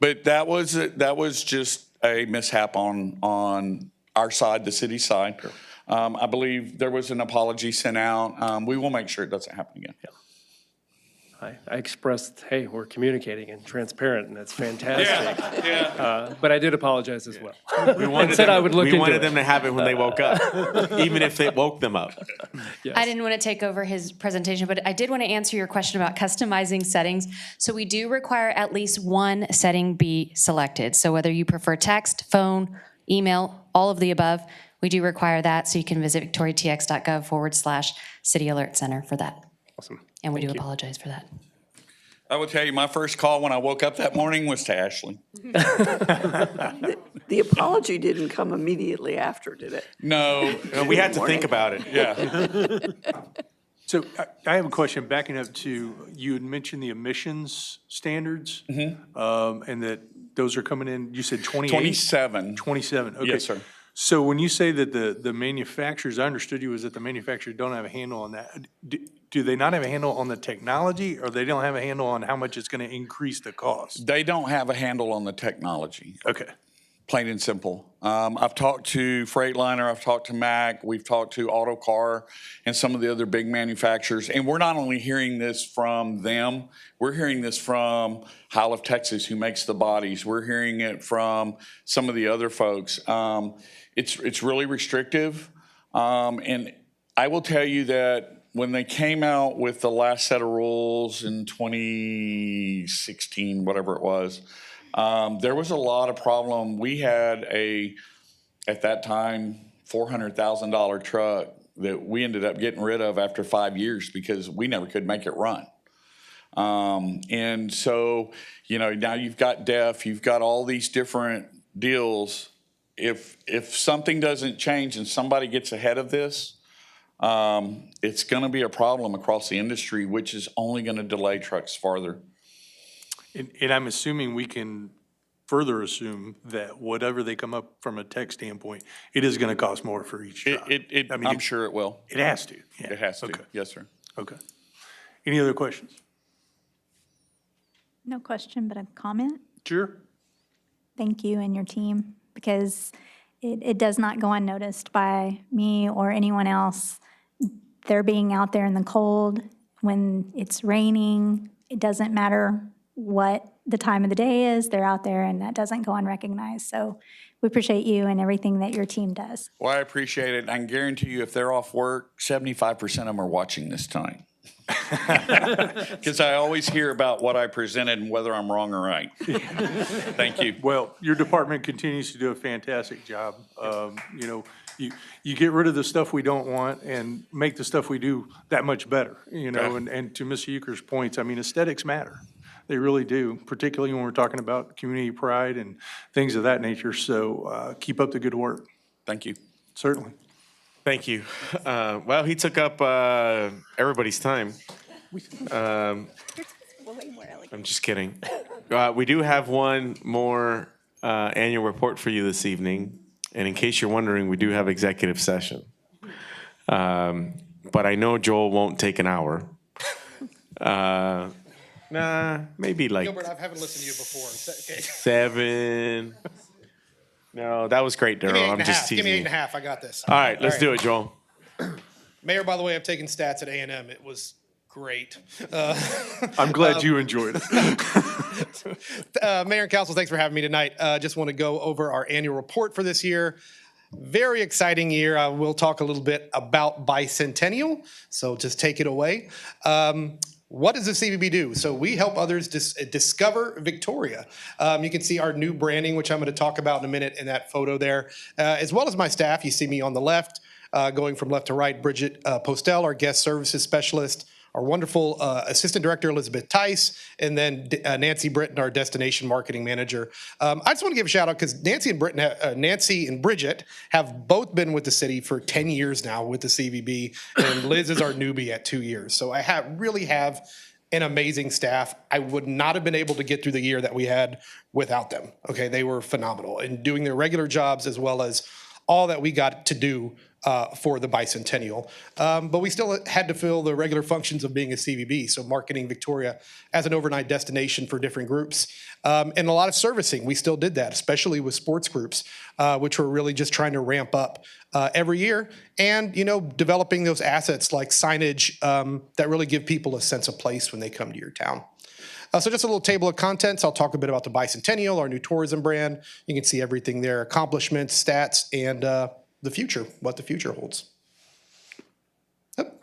But that was just a mishap on our side, the city side. Sure. I believe there was an apology sent out. We will make sure it doesn't happen again. Yeah. I expressed, hey, we're communicating and transparent, and that's fantastic. Yeah. But I did apologize as well. We wanted said I would look we into wanted it. them to have it when they woke up, even if it woke them up. Yes. I didn't want to take over his presentation, but I did want to answer your question about customizing settings. So we do require at least one setting be selected. So whether you prefer text, phone, email, all of the above, we do require that. So you can visit victoriatx.gov/City Alert Center for that. Awesome. And we do apologize for that. I will tell you, my first call when I woke up that morning was to Ashley. The apology didn't come immediately after, did it? No, We had to think about it. yeah. So I have a question, backing up to, you had mentioned the emissions standards, and that those are coming in, you said 28? 27. 27, okay. Yes, sir. So when you say that the manufacturers, I understood you was that the manufacturers don't have a handle on that. Do they not have a handle on the technology, or they don't have a handle on how much it's going to increase the cost? They don't have a handle on the technology. Okay. Plain and simple. I've talked to Freightliner, I've talked to Mack, we've talked to Autocar and some of the other big manufacturers. And we're not only hearing this from them, we're hearing this from Howl of Texas, who makes the bodies. We're hearing it from some of the other folks. It's really restrictive. And I will tell you that when they came out with the last set of rules in 2016, whatever it was, there was a lot of problem. We had at that time, $400,000 truck that we ended up getting rid of after 5 years because we never could make it run. And so, now you've got DEF, you've got all these different deals. If something doesn't change and somebody gets ahead of this, it's going to be a problem across the industry, which is only going to delay trucks farther. And I'm assuming we can further assume that whatever they come up from a tech standpoint, it is going to cost more for each truck. I'm sure it will. It has to. Yeah. It has to. Okay. Yes, sir. Okay. Any other questions? No question, but a comment. Sure. Thank you and your team, because it does not go unnoticed by me or anyone else. They're being out there in the cold when it's raining. It doesn't matter what the time of the day is. They're out there, and that doesn't go unrecognized. So we appreciate you and everything that your team does. Well, I appreciate it. I can guarantee you if they're off work, 75% of them are watching this tonight. Because I always hear about what I presented and whether I'm wrong or right. Thank you. Well, your department continues to do a fantastic job. You get rid of the stuff we don't want and make the stuff we do that much better, and to Ms. Euchre's points, aesthetics matter. They really do, particularly when we're talking about community pride and things of that nature. So keep up the good work. Thank you. Certainly. Thank you. Well, he took up everybody's time. I'm just kidding. We do have one more annual report for you this evening. And in case you're wondering, we do have executive session. but I know Joel won't take an hour. Nah, maybe like Gilbert, I haven't listened to you before. Okay. 7. No, that was great, Give me Daryl. 8 I'm and a just half. Give me teasing 8 and a you. half. I got this. All right, let's do it, Joel. Mayor, by the way, I've taken stats at A&M. It was great. I'm glad you enjoyed it. Mayor and council, thanks for having me tonight. Just want to go over our annual report for this year. Very exciting year. I will talk a little bit about bicentennial, so just take it away. What does the CVB do? So we help others discover Victoria. You can see our new branding, which I'm going to talk about in a minute in that photo there, as well as my staff. You see me on the left, going from left to right, Bridget Postel, our guest services specialist, our wonderful Assistant Director, Elizabeth Tice, and then Nancy Britton, our Destination Marketing Manager. I just want to give a shout out because Nancy and Bridget have both been with the city for 10 years now with the CVB, and Liz is our newbie at 2 years. So I really have an amazing staff. I would not have been able to get through the year that we had without them. Okay, they were phenomenal in doing their regular jobs as well as all that we got to do for the bicentennial. But we still had to fill the regular functions of being a CVB, so marketing Victoria as an overnight destination for different groups. And a lot of servicing, we still did that, especially with sports groups, which were really just trying to ramp up every year. And, you know, developing those assets like signage that really give people a sense of place when they come to your town. So just a little table of contents. I'll talk a bit about the bicentennial, our new tourism brand. You can see everything there, accomplishments, stats, and the future, what the future holds. Yep.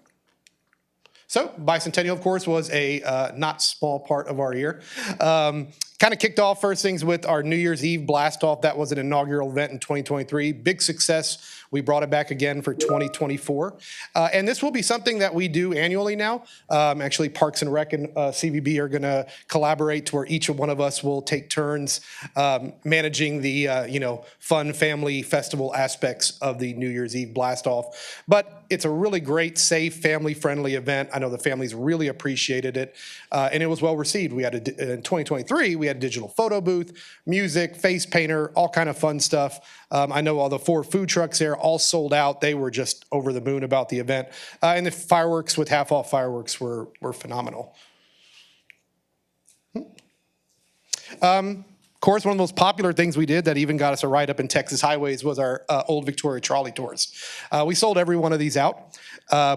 So bicentennial, of course, was a not small part of our year. Kind of kicked off first things with our New Year's Eve blast off. That was an inaugural event in 2023. Big success. We brought it back again for 2024. And this will be something that we do annually now. Actually, Parks and Rec and CVB are going to collaborate to where each one of us will take turns managing the fun family festival aspects of the New Year's Eve blast off. But it's a really great, safe, family-friendly event. I know the families really appreciated it, and it was well received. We had in 2023, we had a digital photo booth, music, face painter, all kind of fun stuff. I know all the 4 food trucks there all sold out. They were just over the moon about the event. And the fireworks with half-off fireworks were phenomenal. Of course, one of the most popular things we did that even got us a ride up in Texas highways was our Old Victoria trolley tours. We sold every one of these out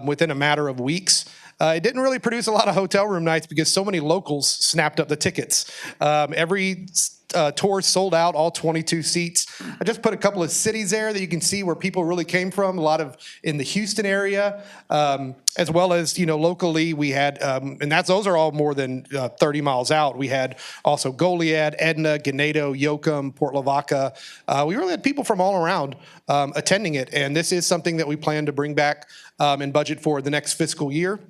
within a matter of weeks. It didn't really produce a lot of hotel room nights because so many locals snapped up the tickets. Every tour sold out, all 22 seats. I just put a couple of cities there that you can see where people really came from, a lot of in the Houston area, as well as, locally we had, and those are all more than 30 miles out. We had also Goliad, Edna, Ganado, Yoakum, Port Lavaca. We really had people from all around attending it, and this is something that we plan to bring back and budget for the next fiscal year.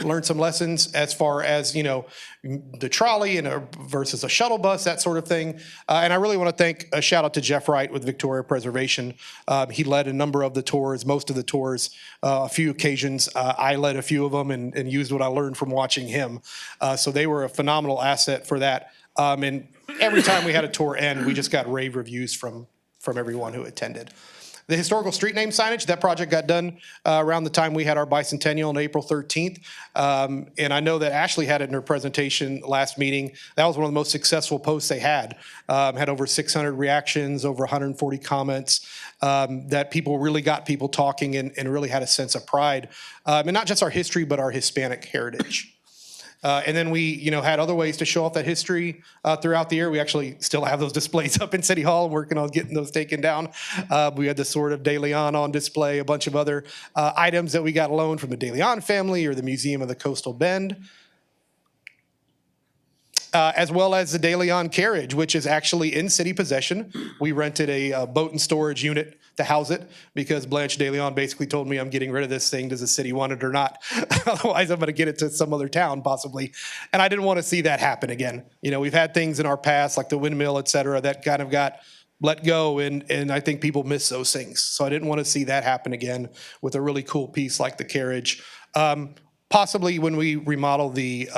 Learn some lessons as far as, the trolley versus a shuttle bus, that sort of thing. And I really want to thank a shout out to Jeff Wright with Victoria Preservation. He led a number of the tours, most of the tours, a few occasions. I led a few of them and used what I learned from watching him. So they were a phenomenal asset for that. And every time we had a tour end, we just got rave reviews from everyone who attended. The historical street name signage, that project got done around the time we had our bicentennial on April 13th. And I know that Ashley had it in her presentation last meeting. That was one of the most successful posts they had. Had over 600 reactions, over 140 comments, that people really got people talking and really had a sense of pride. And not just our history, but our Hispanic heritage. And then we, had other ways to show off that history throughout the year. We actually still have those displays up in City Hall and working on getting those taken down. We had the Sword of De Leon on display, a bunch of other items that we got loaned from the De Leon family or the Museum of the Coastal Bend. As well as the De Leon carriage, which is actually in city possession. We rented a boat and storage unit to house it because Blanche De Leon basically told me I'm getting rid of this thing. Does the city want it or not? Otherwise, I'm going to get it to some other town possibly. And I didn't want to see that happen again. We've had things in our past like the windmill, et cetera, that kind of got let go. And I think people miss those things. So I didn't want to see that happen again with a really cool piece like the carriage. Possibly when we remodel the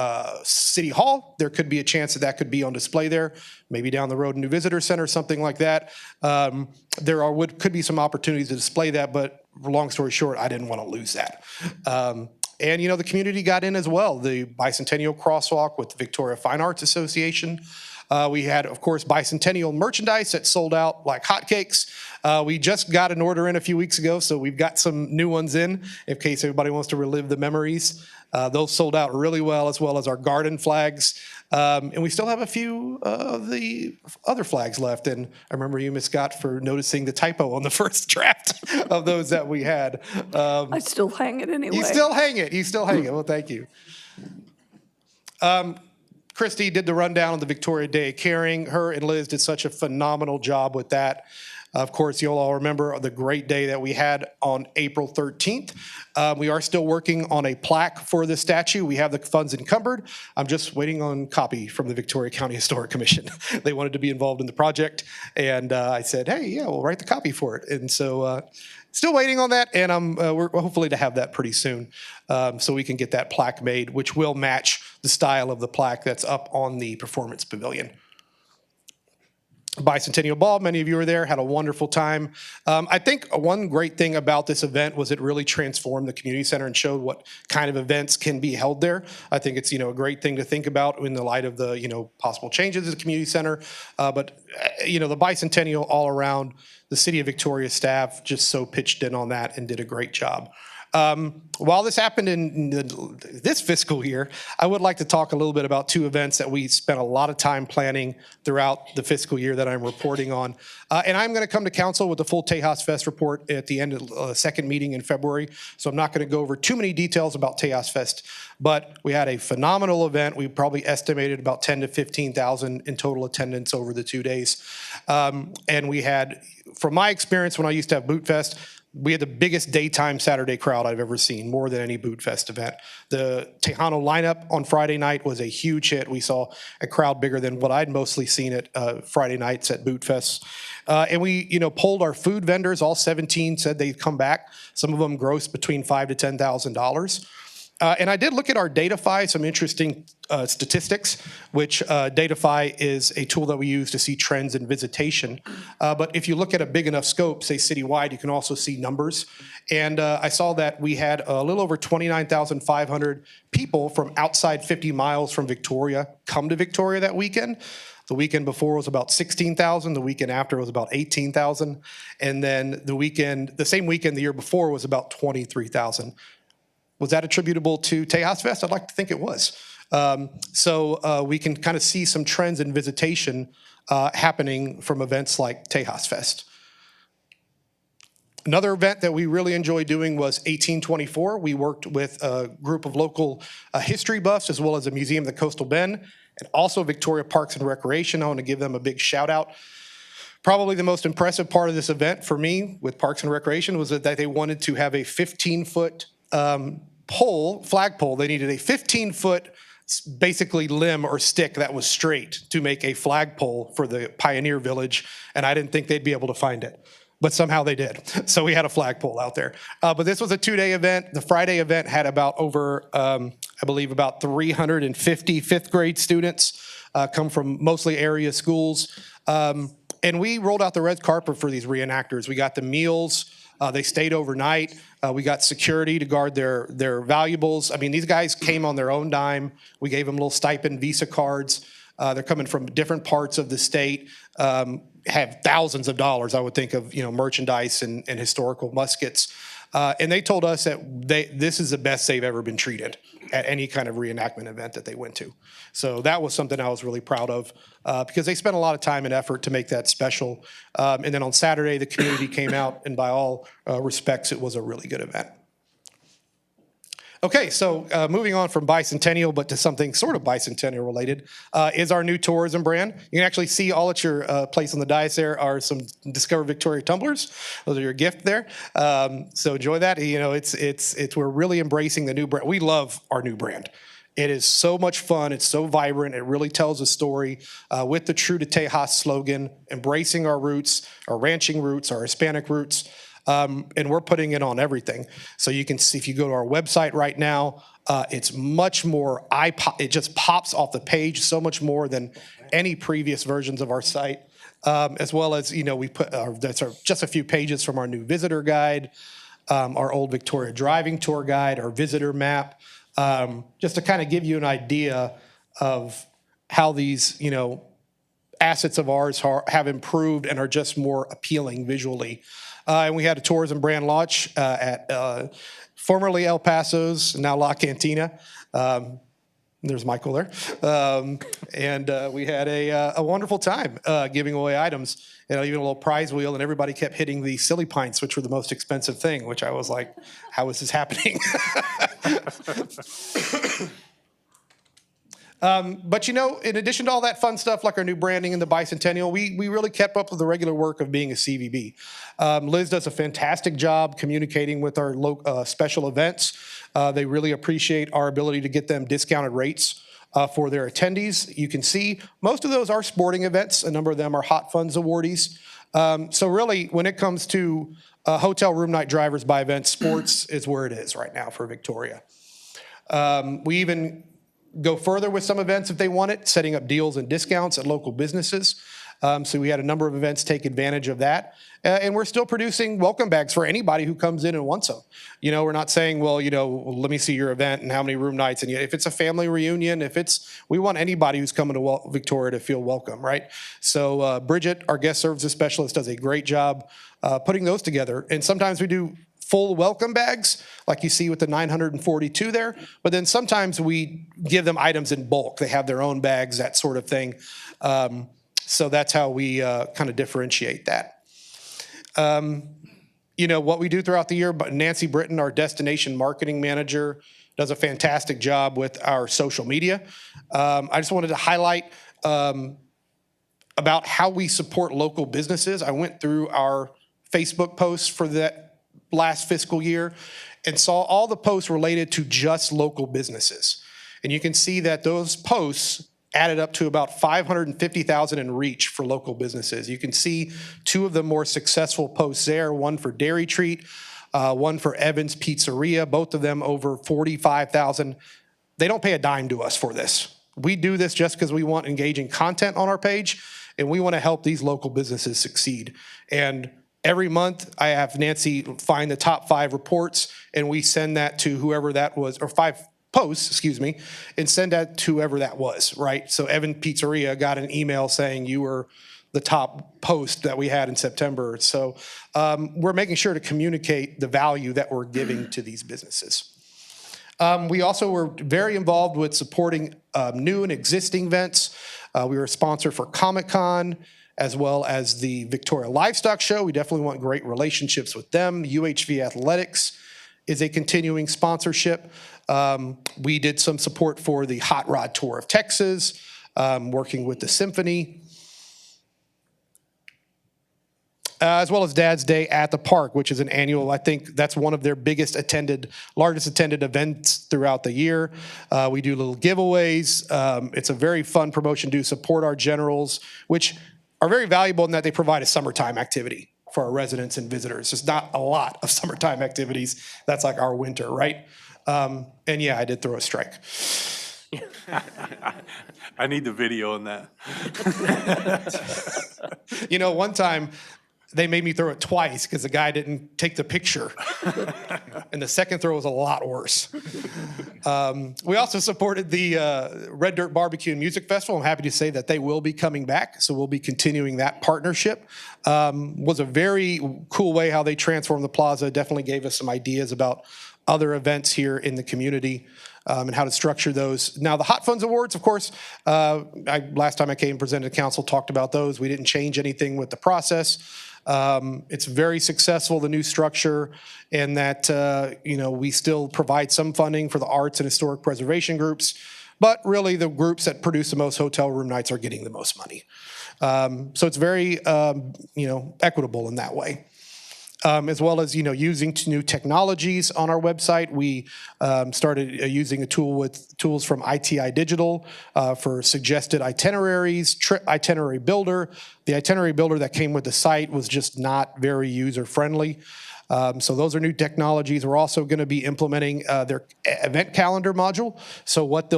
city hall, there could be a chance that that could be on display there, maybe down the road, a new visitor center, something like that. Could be some opportunities to display that, but long story short, I didn't want to lose that. And, you know, the community got in as well. The Bicentennial Crosswalk with the Victoria Fine Arts Association. We had, of course, bicentennial merchandise that sold out like hotcakes. We just got an order in a few weeks ago, so we've got some new ones in case everybody wants to relive the memories. Those sold out really well as our garden flags. And we still have a few of the other flags left. And I remember you, Ms. Scott, for noticing the typo on the first draft of those that we had. I still hang it anyway. You still hang it. Well, thank you. Christy did the rundown on the Victoria Day of Caring. Her and Liz did such a phenomenal job with that. Of course, you'll all remember the great day that we had on April 13th. We are still working on a plaque for the statue. We have the funds encumbered. I'm just waiting on copy from the Victoria County Historic Commission. They wanted to be involved in the project, and I said, hey, yeah, we'll write the copy for it. And so still waiting on that, and we're hopefully to have that pretty soon so we can get that plaque made, which will match the style of the plaque that's up on the Performance Pavilion. Bicentennial Ball, many of you were there, had a wonderful time. I think one great thing about this event was it really transformed the community center and showed what kind of events can be held there. I think it's, a great thing to think about in the light of the, possible changes at the community center. But the Bicentennial all around, the City of Victoria staff just so pitched in on that and did a great job. While this happened in this fiscal year, I would like to talk a little bit about two events that we spent a lot of time planning throughout the fiscal year that I'm reporting on. And I'm going to come to council with the full Tejas Fest report at the end of the second meeting in February. So I'm not going to go over too many details about Tejas Fest, but we had a phenomenal event. We probably estimated about 10 to 15,000 in total attendance over the 2 days. And we had, from my experience when I used to have Boot Fest, we had the biggest daytime Saturday crowd I've ever seen, more than any Boot Fest event. The Tejano lineup on Friday night was a huge hit. We saw a crowd bigger than what I'd mostly seen at Friday nights at Boot Fest. And we, polled our food vendors. All 17 said they'd come back. Some of them grossed between $5,000 to $10,000. And I did look at our Datafy, some interesting statistics, which Datafy is a tool that we use to see trends in visitation. But if you look at a big enough scope, say citywide, you can also see numbers. And I saw that we had a little over 29,500 people from outside 50 miles from Victoria come to Victoria that weekend. The weekend before was about 16,000. The weekend after was about 18,000. And then the same weekend the year before was about 23,000. Was that attributable to Tejas Fest? I'd like to think it was. So we can kind of see some trends in visitation happening from events like Tejas Fest. Another event that we really enjoyed doing was 1824. We worked with a group of local history buffs as well as the Museum of the Coastal Bend and also Victoria Parks and Recreation. I want to give them a big shout out. Probably the most impressive part of this event for me with Parks and Recreation was that they wanted to have a 15-foot flagpole. They needed a 15-foot basically limb or stick that was straight to make a flagpole for the Pioneer Village, and I didn't think they'd be able to find it. But somehow they did. So we had a flagpole out there. But this was a 2-day event. The Friday event had about I believe about 350 fifth grade students come from mostly area schools. And we rolled out the red carpet for these reenactors. We got the meals. They stayed overnight. We got security to guard their valuables. I mean, these guys came on their own dime. We gave them little stipend Visa cards. They're coming from different parts of the state, have thousands of dollars, I would think, of merchandise and historical muskets. And they told us that this is the best they've ever been treated at any kind of reenactment event that they went to. So that was something I was really proud of because they spent a lot of time and effort to make that special. And then on Saturday, the community came out, and by all respects, it was a really good event. Okay, so moving on from bicentennial, but to something sort of bicentennial related, is our new tourism brand. You can actually see all at your place on the dais there are some Discover Victoria tumblers. Those are your gift there. So enjoy that. We're really embracing the new brand. We love our new brand. It is so much fun. It's so vibrant. It really tells a story with the True to Tejas slogan, embracing our roots, our ranching roots, our Hispanic roots. And we're putting it on everything. So you can see, if you go to our website right now, It's much more it just pops off the page so much more than any previous versions of our site. As well as, we put, that's just a few pages from our new visitor guide, our Old Victoria driving tour guide, our visitor map, just to kind of give you an idea of how these, assets of ours have improved and are just more appealing visually. And we had a tourism brand launch at formerly El Paso's, now La Cantina. There's Michael there. And we had a wonderful time giving away items, and even a little prize wheel, and everybody kept hitting the silly pints, which were the most expensive thing, which I was like, how is this happening? But in addition to all that fun stuff, like our new branding and the bicentennial, we really kept up with the regular work of being a CVB. Liz does a fantastic job communicating with our special events. They really appreciate our ability to get them discounted rates for their attendees. You can see most of those are sporting events. A number of them are Hot Funds awardees. So really, when it comes to hotel room night drivers by events, sports is where it is right now for Victoria. We even go further with some events if they want it, setting up deals and discounts at local businesses. So we had a number of events take advantage of that. And we're still producing welcome bags for anybody who comes in and wants them. We're not saying, well, let me see your event and how many room nights. And if it's a family reunion, we want anybody who's coming to Victoria to feel welcome, right? So Bridget, our guest services specialist, does a great job putting those together. And sometimes we do full welcome bags, like you see with the 942 there. But then sometimes we give them items in bulk. They have their own bags, that sort of thing. So that's how we kind of differentiate that. What we do throughout the year, but Nancy Britton, our destination marketing manager, does a fantastic job with our social media. I just wanted to highlight about how we support local businesses. I went through our Facebook posts for that last fiscal year and saw all the posts related to just local businesses. And you can see that those posts added up to about 550,000 in reach for local businesses. You can see two of the more successful posts there, one for Dairy Treat, one for Evans Pizzeria, both of them over 45,000. They don't pay a dime to us for this. We do this just because we want engaging content on our page, and we want to help these local businesses succeed. And every month, I have Nancy find the top 5 reports, and we send that to whoever that was, or 5 posts, excuse me, and send that to whoever that was, right? So Evan Pizzeria got an email saying you were the top post that we had in September. So we're making sure to communicate the value that we're giving to these businesses. We also were very involved with supporting new and existing events. We were a sponsor for Comic-Con, as well as the Victoria Livestock Show. We definitely want great relationships with them. UHV Athletics is a continuing sponsorship. We did some support for the Hot Rod Tour of Texas, working with the Symphony, as well as Dad's Day at the Park, which is an annual, I think that's one of their largest attended events throughout the year. We do little giveaways. It's a very fun promotion to support our generals, which are very valuable in that they provide a summertime activity for our residents and visitors. There's not a lot of summertime activities. That's like our winter, right? And yeah, I did throw a strike. I need the video on that. One time they made me throw it twice because the guy didn't take the picture. And the second throw was a lot worse. We also supported the Red Dirt Barbecue and Music Festival. I'm happy to say that they will be coming back, so we'll be continuing that partnership. Was a very cool way how they transformed the plaza. Definitely gave us some ideas about other events here in the community and how to structure those. Now, the Hot Funds Awards, of course, last time I came and presented to council, talked about those. We didn't change anything with the process. It's very successful, the new structure, and that, we still provide some funding for the arts and historic preservation groups, but really the groups that produce the most hotel room nights are getting the most money. So it's very, equitable in that way. As well as, using new technologies on our website. We started using a tool with tools from ITI Digital for suggested itineraries, trip itinerary builder. The itinerary builder that came with the site was just not very user-friendly. So those are new technologies. We're also going to be implementing their event calendar module. So what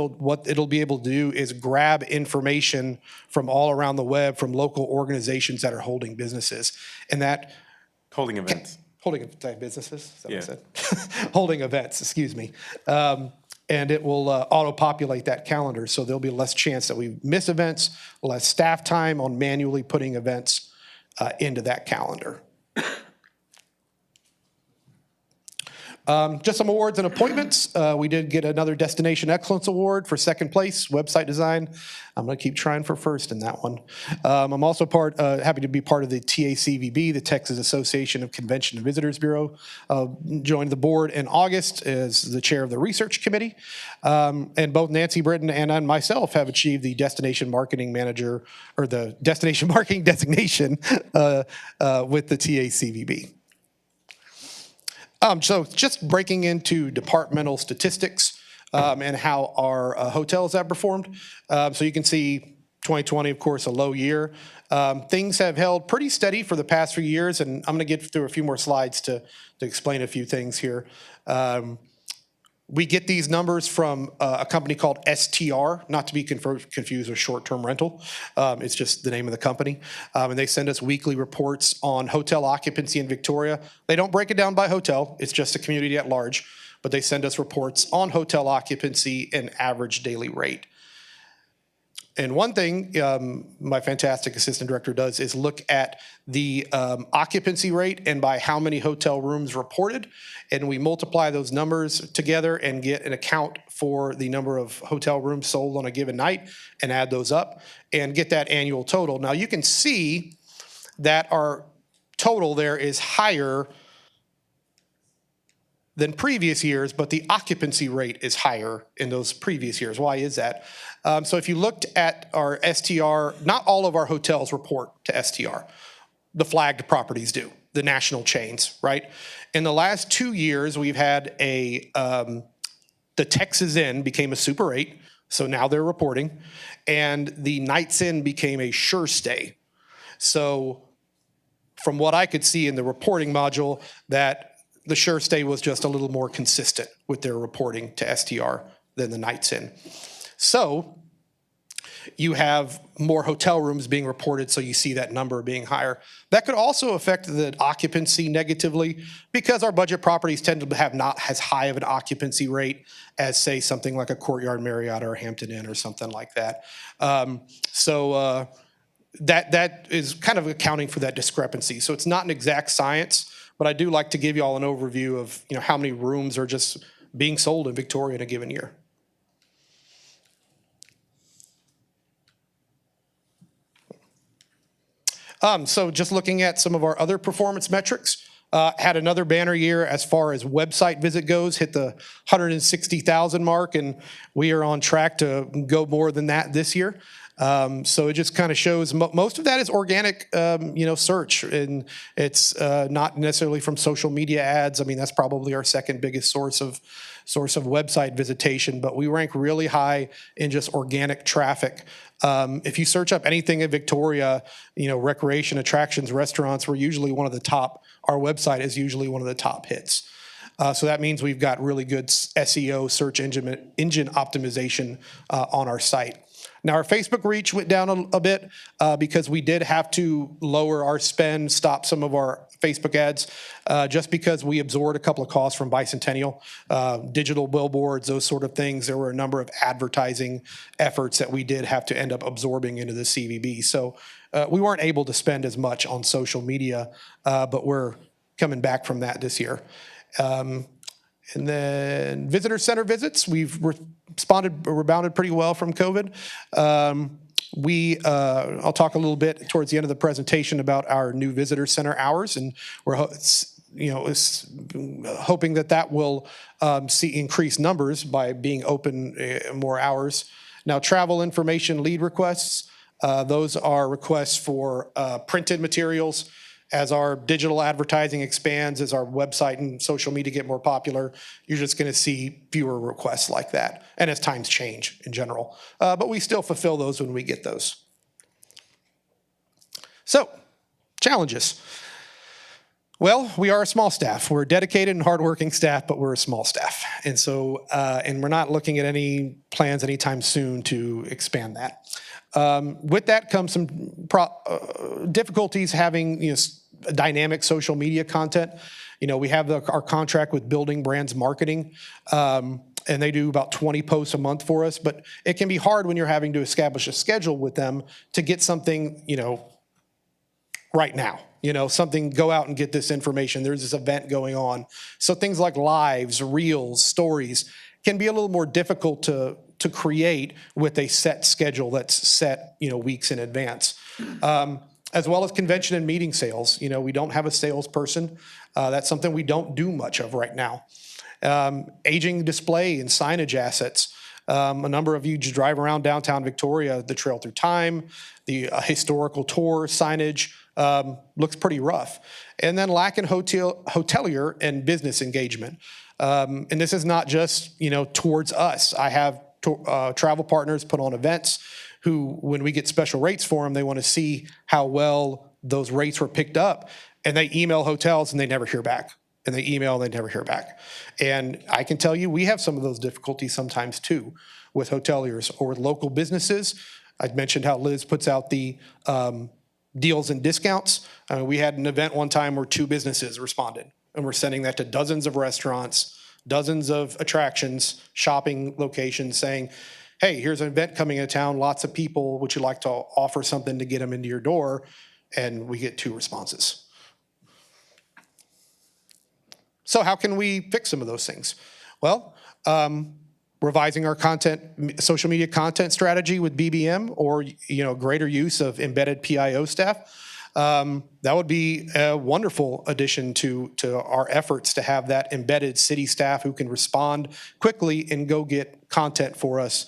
it'll be able to do is grab information from all around the web from local organizations that are holding businesses, and that Holding events. holding businesses. Is that Yeah. what I said? Holding events. Excuse me. And it will auto-populate that calendar, so there'll be less chance that we miss events, less staff time on manually putting events into that calendar. Just some awards and appointments. We did get another Destination Excellence Award for second place, website design. I'm going to keep trying for first in that one. I'm also happy to be part of the TACVB, the Texas Association of Convention and Visitors Bureau. Joined the board in August as the chair of the research committee. And both Nancy Britton and I myself have achieved the Destination Marketing Manager, or the Destination Marketing designation with the TACVB. So just breaking into departmental statistics and how our hotels have performed. So you can see 2020, of course, a low year. Things have held pretty steady for the past few years, and I'm going to get through a few more slides to explain a few things here. We get these numbers from a company called STR, not to be confused with short-term rental. It's just the name of the company. And they send us weekly reports on hotel occupancy in Victoria. They don't break it down by hotel. It's just a community at large. But they send us reports on hotel occupancy and average daily rate. And one thing my fantastic assistant director does is look at the occupancy rate and by how many hotel rooms reported. And we multiply those numbers together and get an account for the number of hotel rooms sold on a given night and add those up and get that annual total. Now you can see that our total there is higher than previous years, but the occupancy rate is higher in those previous years. Why is that? So if you looked at our STR, not all of our hotels report to STR. The flagged properties do, the national chains, right? In the last 2 years, we've had the Texas Inn became a Super 8, so now they're reporting, and the Nights Inn became a Sure Stay. So from what I could see in the reporting module, that the Sure Stay was just a little more consistent with their reporting to STR than the Nights Inn. So you have more hotel rooms being reported, so you see that number being higher. That could also affect the occupancy negatively because our budget properties tend to have not as high of an occupancy rate as, say, something like a Courtyard Marriott or a Hampton Inn or something like that. That is kind of accounting for that discrepancy. So it's not an exact science, but I do like to give you all an overview of how many rooms are just being sold in Victoria in a given year. So just looking at some of our other performance metrics, had another banner year as far as website visit goes, hit the 160,000 mark, and we are on track to go more than that this year. So it just kind of shows most of that is organic, search, and it's not necessarily from social media ads. I mean, that's probably our second biggest source of website visitation, but we rank really high in just organic traffic. If you search up anything in Victoria, recreation, attractions, restaurants, we're usually one of the top. Our website is usually one of the top hits. So that means we've got really good SEO, search engine optimization on our site. Now, our Facebook reach went down a bit because we did have to lower our spend, stop some of our Facebook ads, just because we absorbed a couple of costs from Bicentennial, digital billboards, those sort of things. There were a number of advertising efforts that we did have to end up absorbing into the CVB. So we weren't able to spend as much on social media, but we're coming back from that this year. And then visitor center visits, we've rebounded pretty well from COVID. I'll talk a little bit towards the end of the presentation about our new visitor center hours, and we're hoping that will see increased numbers by being open more hours. Now, travel information lead requests, those are requests for printed materials. As our digital advertising expands, as our website and social media get more popular, you're just going to see fewer requests like that, and as times change in general. But we still fulfill those when we get those. So, challenges. Well, we are a small staff. We're a dedicated and hardworking staff, but we're a small staff. And so, and we're not looking at any plans anytime soon to expand that. With that comes some difficulties having, dynamic social media content. We have our contract with Building Brands Marketing, and they do about 20 posts a month for us, but it can be hard when you're having to establish a schedule with them to get something, right now. Something, go out and get this information. There's this event going on. So things like lives, reels, stories can be a little more difficult to create with a set schedule that's set, weeks in advance. As well as convention and meeting sales. We don't have a salesperson. That's something we don't do much of right now. Aging display and signage assets. A number of you drive around downtown Victoria, the Trail Through Time, the historical tour signage looks pretty rough. And then lack in hotelier and business engagement. And this is not just, towards us. I have travel partners put on events who, when we get special rates for them, they want to see how well those rates were picked up. And they email hotels and they never hear back. And they email and they never hear back. And I can tell you, we have some of those difficulties sometimes too with hoteliers or with local businesses. I mentioned how Liz puts out the deals and discounts. We had an event one time where 2 businesses responded, and we're sending that to dozens of restaurants, dozens of attractions, shopping locations saying, hey, here's an event coming into town, lots of people, would you like to offer something to get them into your door? And we get 2 responses. So how can we fix some of those things? Well, revising our social media content strategy with BBM, or greater use of embedded PIO staff. That would be a wonderful addition to our efforts to have that embedded city staff who can respond quickly and go get content for us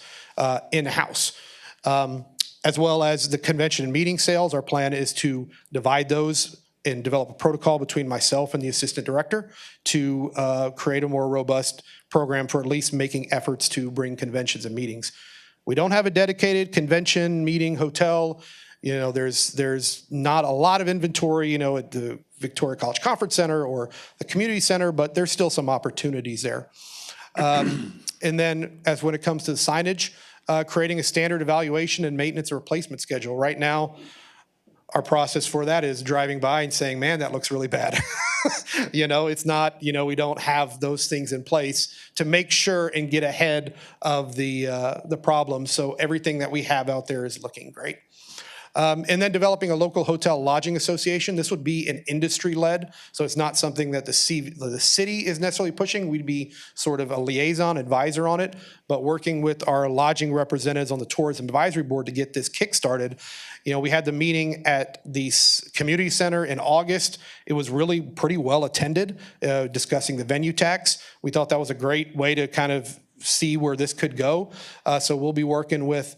in-house. As well as the convention and meeting sales, our plan is to divide those and develop a protocol between myself and the assistant director to create a more robust program for at least making efforts to bring conventions and meetings. We don't have a dedicated convention, meeting, hotel. There's not a lot of inventory, at the Victoria College Conference Center or the community center, but there's still some opportunities there. And then as when it comes to the signage, creating a standard evaluation and maintenance and replacement schedule. Right now, our process for that is driving by and saying, man, that looks really bad. It's not, we don't have those things in place to make sure and get ahead of the problem. So everything that we have out there is looking great. And then developing a local hotel lodging association. This would be an industry-led, so it's not something that the city is necessarily pushing. We'd be sort of a liaison advisor on it, but working with our lodging representatives on the Tourism Advisory Board to get this kick-started. We had the meeting at the community center in August. It was really pretty well attended, discussing the venue tax. We thought that was a great way to kind of see where this could go. So we'll be working with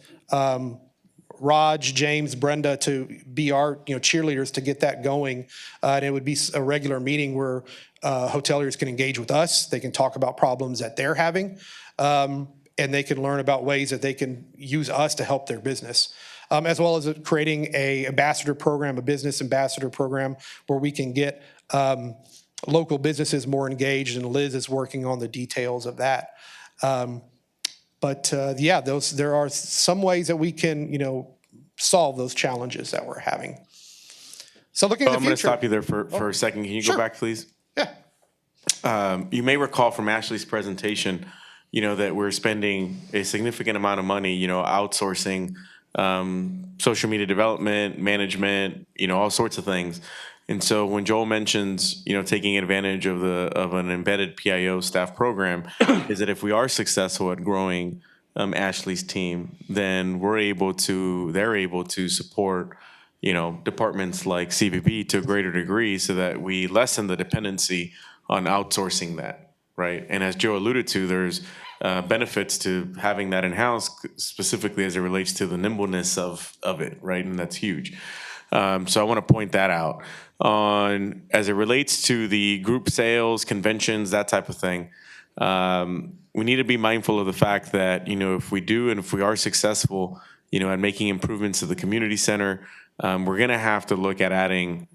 Raj, James, Brenda to be our cheerleaders to get that going. And it would be a regular meeting where hoteliers can engage with us. They can talk about problems that they're having, and they can learn about ways that they can use us to help their business. As well as creating a ambassador program, a business ambassador program, where we can get local businesses more engaged, and Liz is working on the details of that. There are some ways that we can, solve those challenges that we're having. So looking at the future. I'm going to stop you there for a second. Can you go back, please? Yeah. You may recall from Ashley's presentation, that we're spending a significant amount of money, outsourcing social media development, management, all sorts of things. And so when Joel mentions, taking advantage of an embedded PIO staff program, is that if we are successful at growing Ashley's team, then they're able to support, departments like CVP to a greater degree, so that we lessen the dependency on outsourcing that, right? And as Joe alluded to, there's benefits to having that in-house, specifically as it relates to the nimbleness of it, right? And that's huge. So I want to point that out. As it relates to the group sales, conventions, that type of thing, we need to be mindful of the fact that, if we do and if we are successful, at making improvements to the community center, we're going to have to look at adding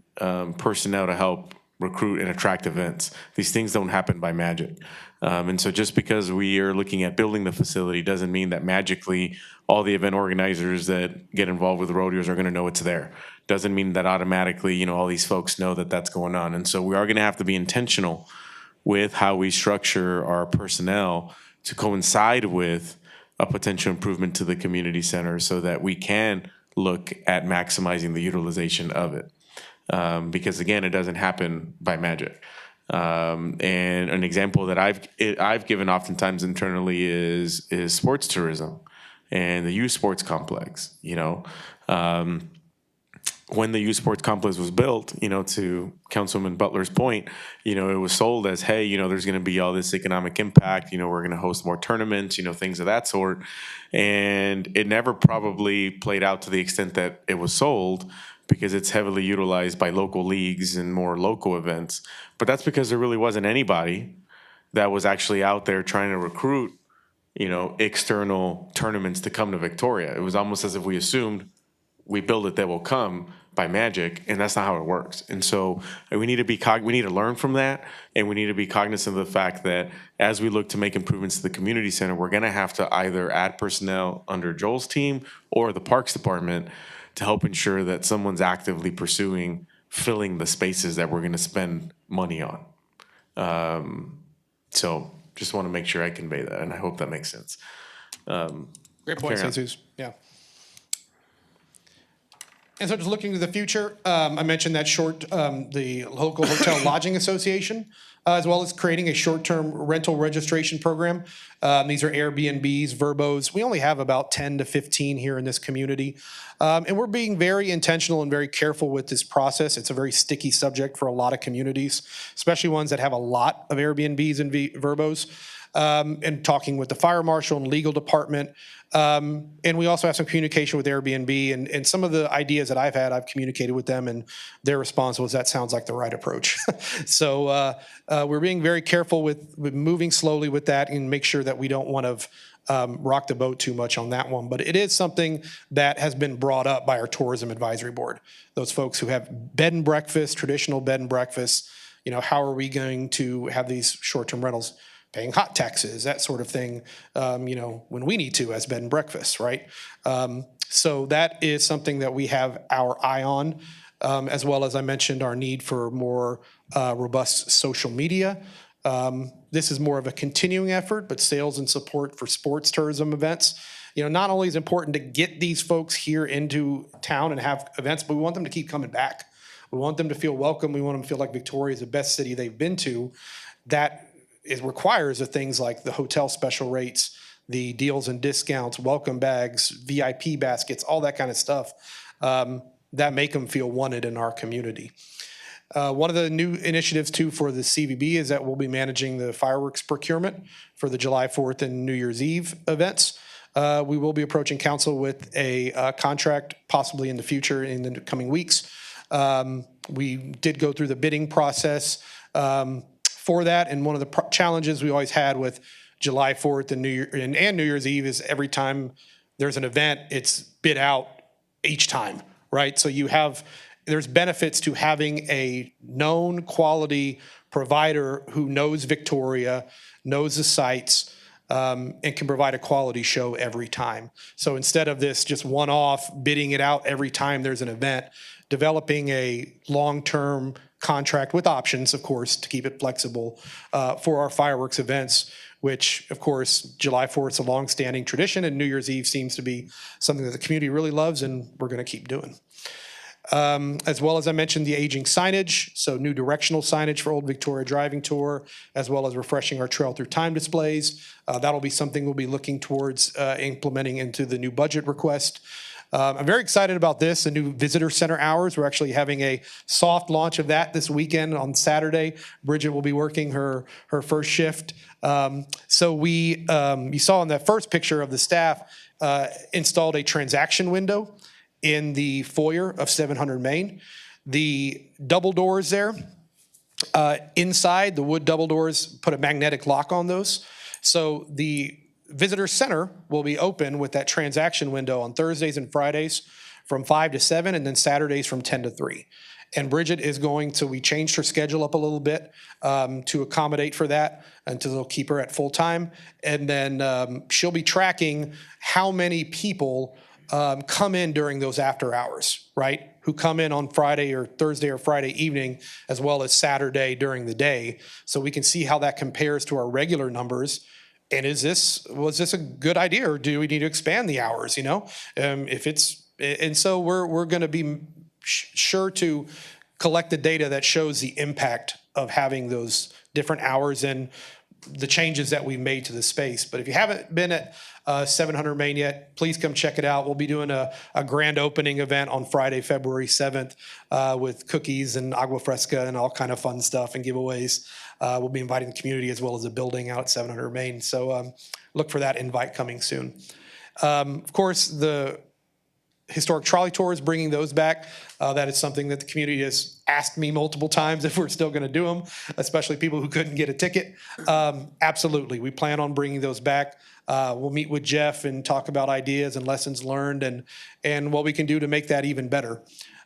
personnel to help recruit and attract events. These things don't happen by magic. And so just because we are looking at building the facility doesn't mean that magically all the event organizers that get involved with rodeos are going to know it's there. Doesn't mean that automatically, you know, all these folks know that that's going on. And so we are going to have to be intentional with how we structure our personnel to coincide with a potential improvement to the community center so that we can look at maximizing the utilization of it. Because again, it doesn't happen by magic. And an example that I've given oftentimes internally is sports tourism and the youth sports complex. You know, when the youth sports complex was built, you know, to Councilman Butler's point, you know, it was sold as, hey, you know, there's going to be all this economic impact. You know, we're going to host more tournaments, you know, things of that sort. And it never probably played out to the extent that it was sold, because it's heavily utilized by local leagues and more local events. But that's because there really wasn't anybody that was actually out there trying to recruit, you know, external tournaments to come to Victoria. It was almost as if we assumed we build it, they will come by magic, and that's not how it works. And so we need to we need to learn from that, and we need to be cognizant of the fact that as we look to make improvements to the community center, we're going to have to either add personnel under Joel's team or the Parks Department to help ensure that someone's actively pursuing filling the spaces that we're going to spend money on. So just want to make sure I convey that, and I hope that makes sense. Great point, Jesus. Yeah. And so just looking to the future, I mentioned that the local hotel lodging association, as well as creating a short-term rental registration program. These are Airbnbs, Verbos. We only have about 10 to 15 here in this community. And we're being very intentional and very careful with this process. It's a very sticky subject for a lot of communities, especially ones that have a lot of Airbnbs and Verbos. And talking with the fire marshal and legal department. And we also have some communication with Airbnb, and some of the ideas that I've communicated with them, and their response was, that sounds like the right approach. So we're being very careful with moving slowly with that and make sure that we don't want to rock the boat too much on that one. But it is something that has been brought up by our tourism advisory board. Those folks who have bed and breakfast, traditional bed and breakfast, you know, how are we going to have these short-term rentals? Paying hot taxes, that sort of thing, you know, when we need to as bed and breakfast, right? So that is something that we have our eye on, as well as I mentioned, our need for more robust social media. This is more of a continuing effort, but sales and support for sports tourism events. You know, not only is it important to get these folks here into town and have events, but we want them to keep coming back. We want them to feel welcome. We want them to feel like Victoria is the best city they've been to. That it requires the things like the hotel special rates, the deals and discounts, welcome bags, VIP baskets, all that kind of stuff that make them feel wanted in our community. One of the new initiatives too for the CVB is that we'll be managing the fireworks procurement for the July 4th and New Year's Eve events. We will be approaching council with a contract possibly in the future in the coming weeks. We did go through the bidding process for that, and one of the challenges we always had with July 4th and New Year's Eve is every time there's an event, it's bid out each time, right? So there's benefits to having a known quality provider who knows Victoria, knows the sites, and can provide a quality show every time. So instead of this just one-off bidding it out every time there's an event, developing a long-term contract with options, of course, to keep it flexible for our fireworks events, which, of course, July 4th is a long-standing tradition, and New Year's Eve seems to be something that the community really loves, and we're going to keep doing. As well as I mentioned, the aging signage, so new directional signage for Old Victoria Driving Tour, as well as refreshing our Trail Through Time displays. That'll be something we'll be looking towards implementing into the new budget request. I'm very excited about this, the new visitor center hours. We're actually having a soft launch of that this weekend on Saturday. Bridget will be working her first shift. So we, you saw in that first picture of the staff, installed a transaction window in the foyer of 700 Main. The double doors there, inside the wood double doors, put a magnetic lock on those. So the visitor center will be open with that transaction window on Thursdays and Fridays from 5 to 7, and then Saturdays from 10 to 3. And Bridget is we changed her schedule up a little bit to accommodate for that until they'll keep her at full-time. And then she'll be tracking how many people come in during those after hours, right? Who come in on Friday or Thursday or Friday evening, as well as Saturday during the day. So we can see how that compares to our regular numbers. And was this a good idea, or do we need to expand the hours, and so we're going to be sure to collect the data that shows the impact of having those different hours and the changes that we've made to the space. But if you haven't been at 700 Main yet, please come check it out. We'll be doing a grand opening event on Friday, February 7th with cookies and agua fresca and all kind of fun stuff and giveaways. We'll be inviting the community as well as the building out at 700 Main. So look for that invite coming soon. Of course, the historic trolley tours, bringing those back. That is something that the community has asked me multiple times if we're still going to do them, especially people who couldn't get a ticket. Absolutely. We plan on bringing those back. We'll meet with Jeff and talk about ideas and lessons learned and what we can do to make that even better.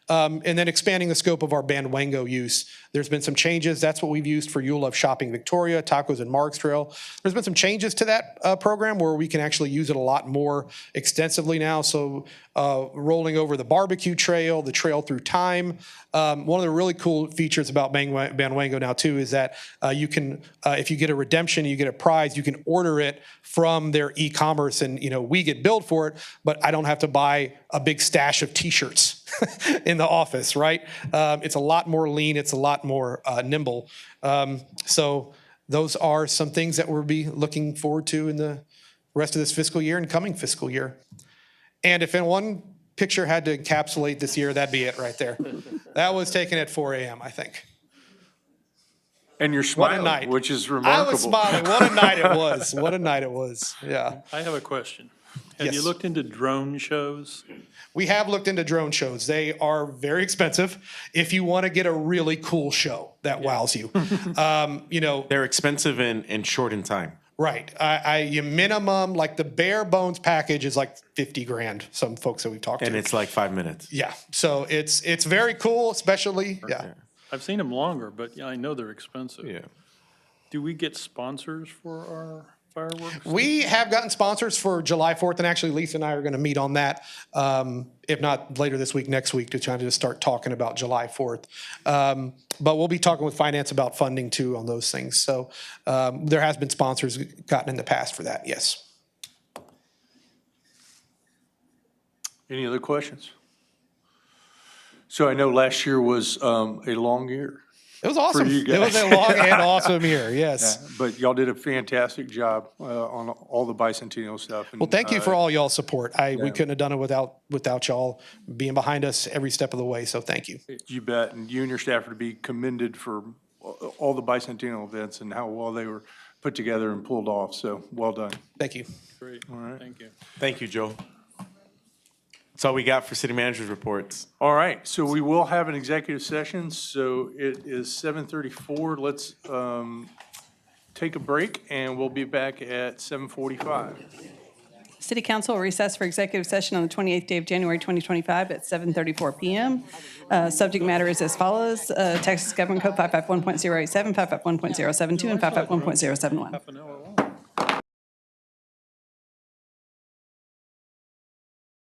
And then expanding the scope of our Bandwango use. There's been some changes. That's what we've used for You'll Love Shopping Victoria, Tacos and Mark's Trail. There's been some changes to that program where we can actually use it a lot more extensively now. So rolling over the barbecue trail, the trail through time. One of the really cool features about Bandwango now too is that you can, if you get a redemption, you get a prize, you can order it from their e-commerce and we get billed for it, but I don't have to buy a big stash of t-shirts in the office, right? It's a lot more lean. It's a lot more nimble. So those are some things that we'll be looking forward to in the rest of this fiscal year and coming fiscal year. And if in one picture had to encapsulate this year, that'd be it right there. That was taken at 4 a.m., I think. And you're smiling, which is remarkable. I was smiling. What a night it was. What a night it was. Yeah. I have a question. Have Yes. you looked into drone shows? We have looked into drone shows. They are very expensive if you want to get a really cool show that wows you. They're expensive and short in time. Right. Your minimum, like the bare bones package is like 50 grand, some folks that we've talked to. And it's like 5 minutes. Yeah. So it's very cool, especially, yeah. I've seen them longer, but yeah, I know they're expensive. Yeah. Do we get sponsors for our fireworks? We have gotten sponsors for July 4th, and actually Lisa and I are going to meet on that, if not later this week, next week, to try to just start talking about July 4th. But we'll be talking with finance about funding too on those things. So there has been sponsors gotten in the past for that, yes. Any other questions? So I know last year was a long year. It was awesome. For you guys. It was a long and awesome year, yes. Yeah, but y'all did a fantastic job on all the bicentennial stuff. And, Well, thank you for all y'all's support. We couldn't have done it without y'all being behind us every step of the way, so thank you. You bet. And you and your staff are to be commended for all the bicentennial events and how well they were put together and pulled off. So well done. Thank you. Great. All right. Thank you. Thank you, Joe. That's all we got for city manager's reports. All right. So we will have an executive session. So it is 7:34. Let's take a break and we'll be back at 7:45. City Council will recess for executive session on the 28th day of January 2025 at 7:34 p.m. Subject matter is as follows. Texas Government Code 551.087, 551.072, and 551.071.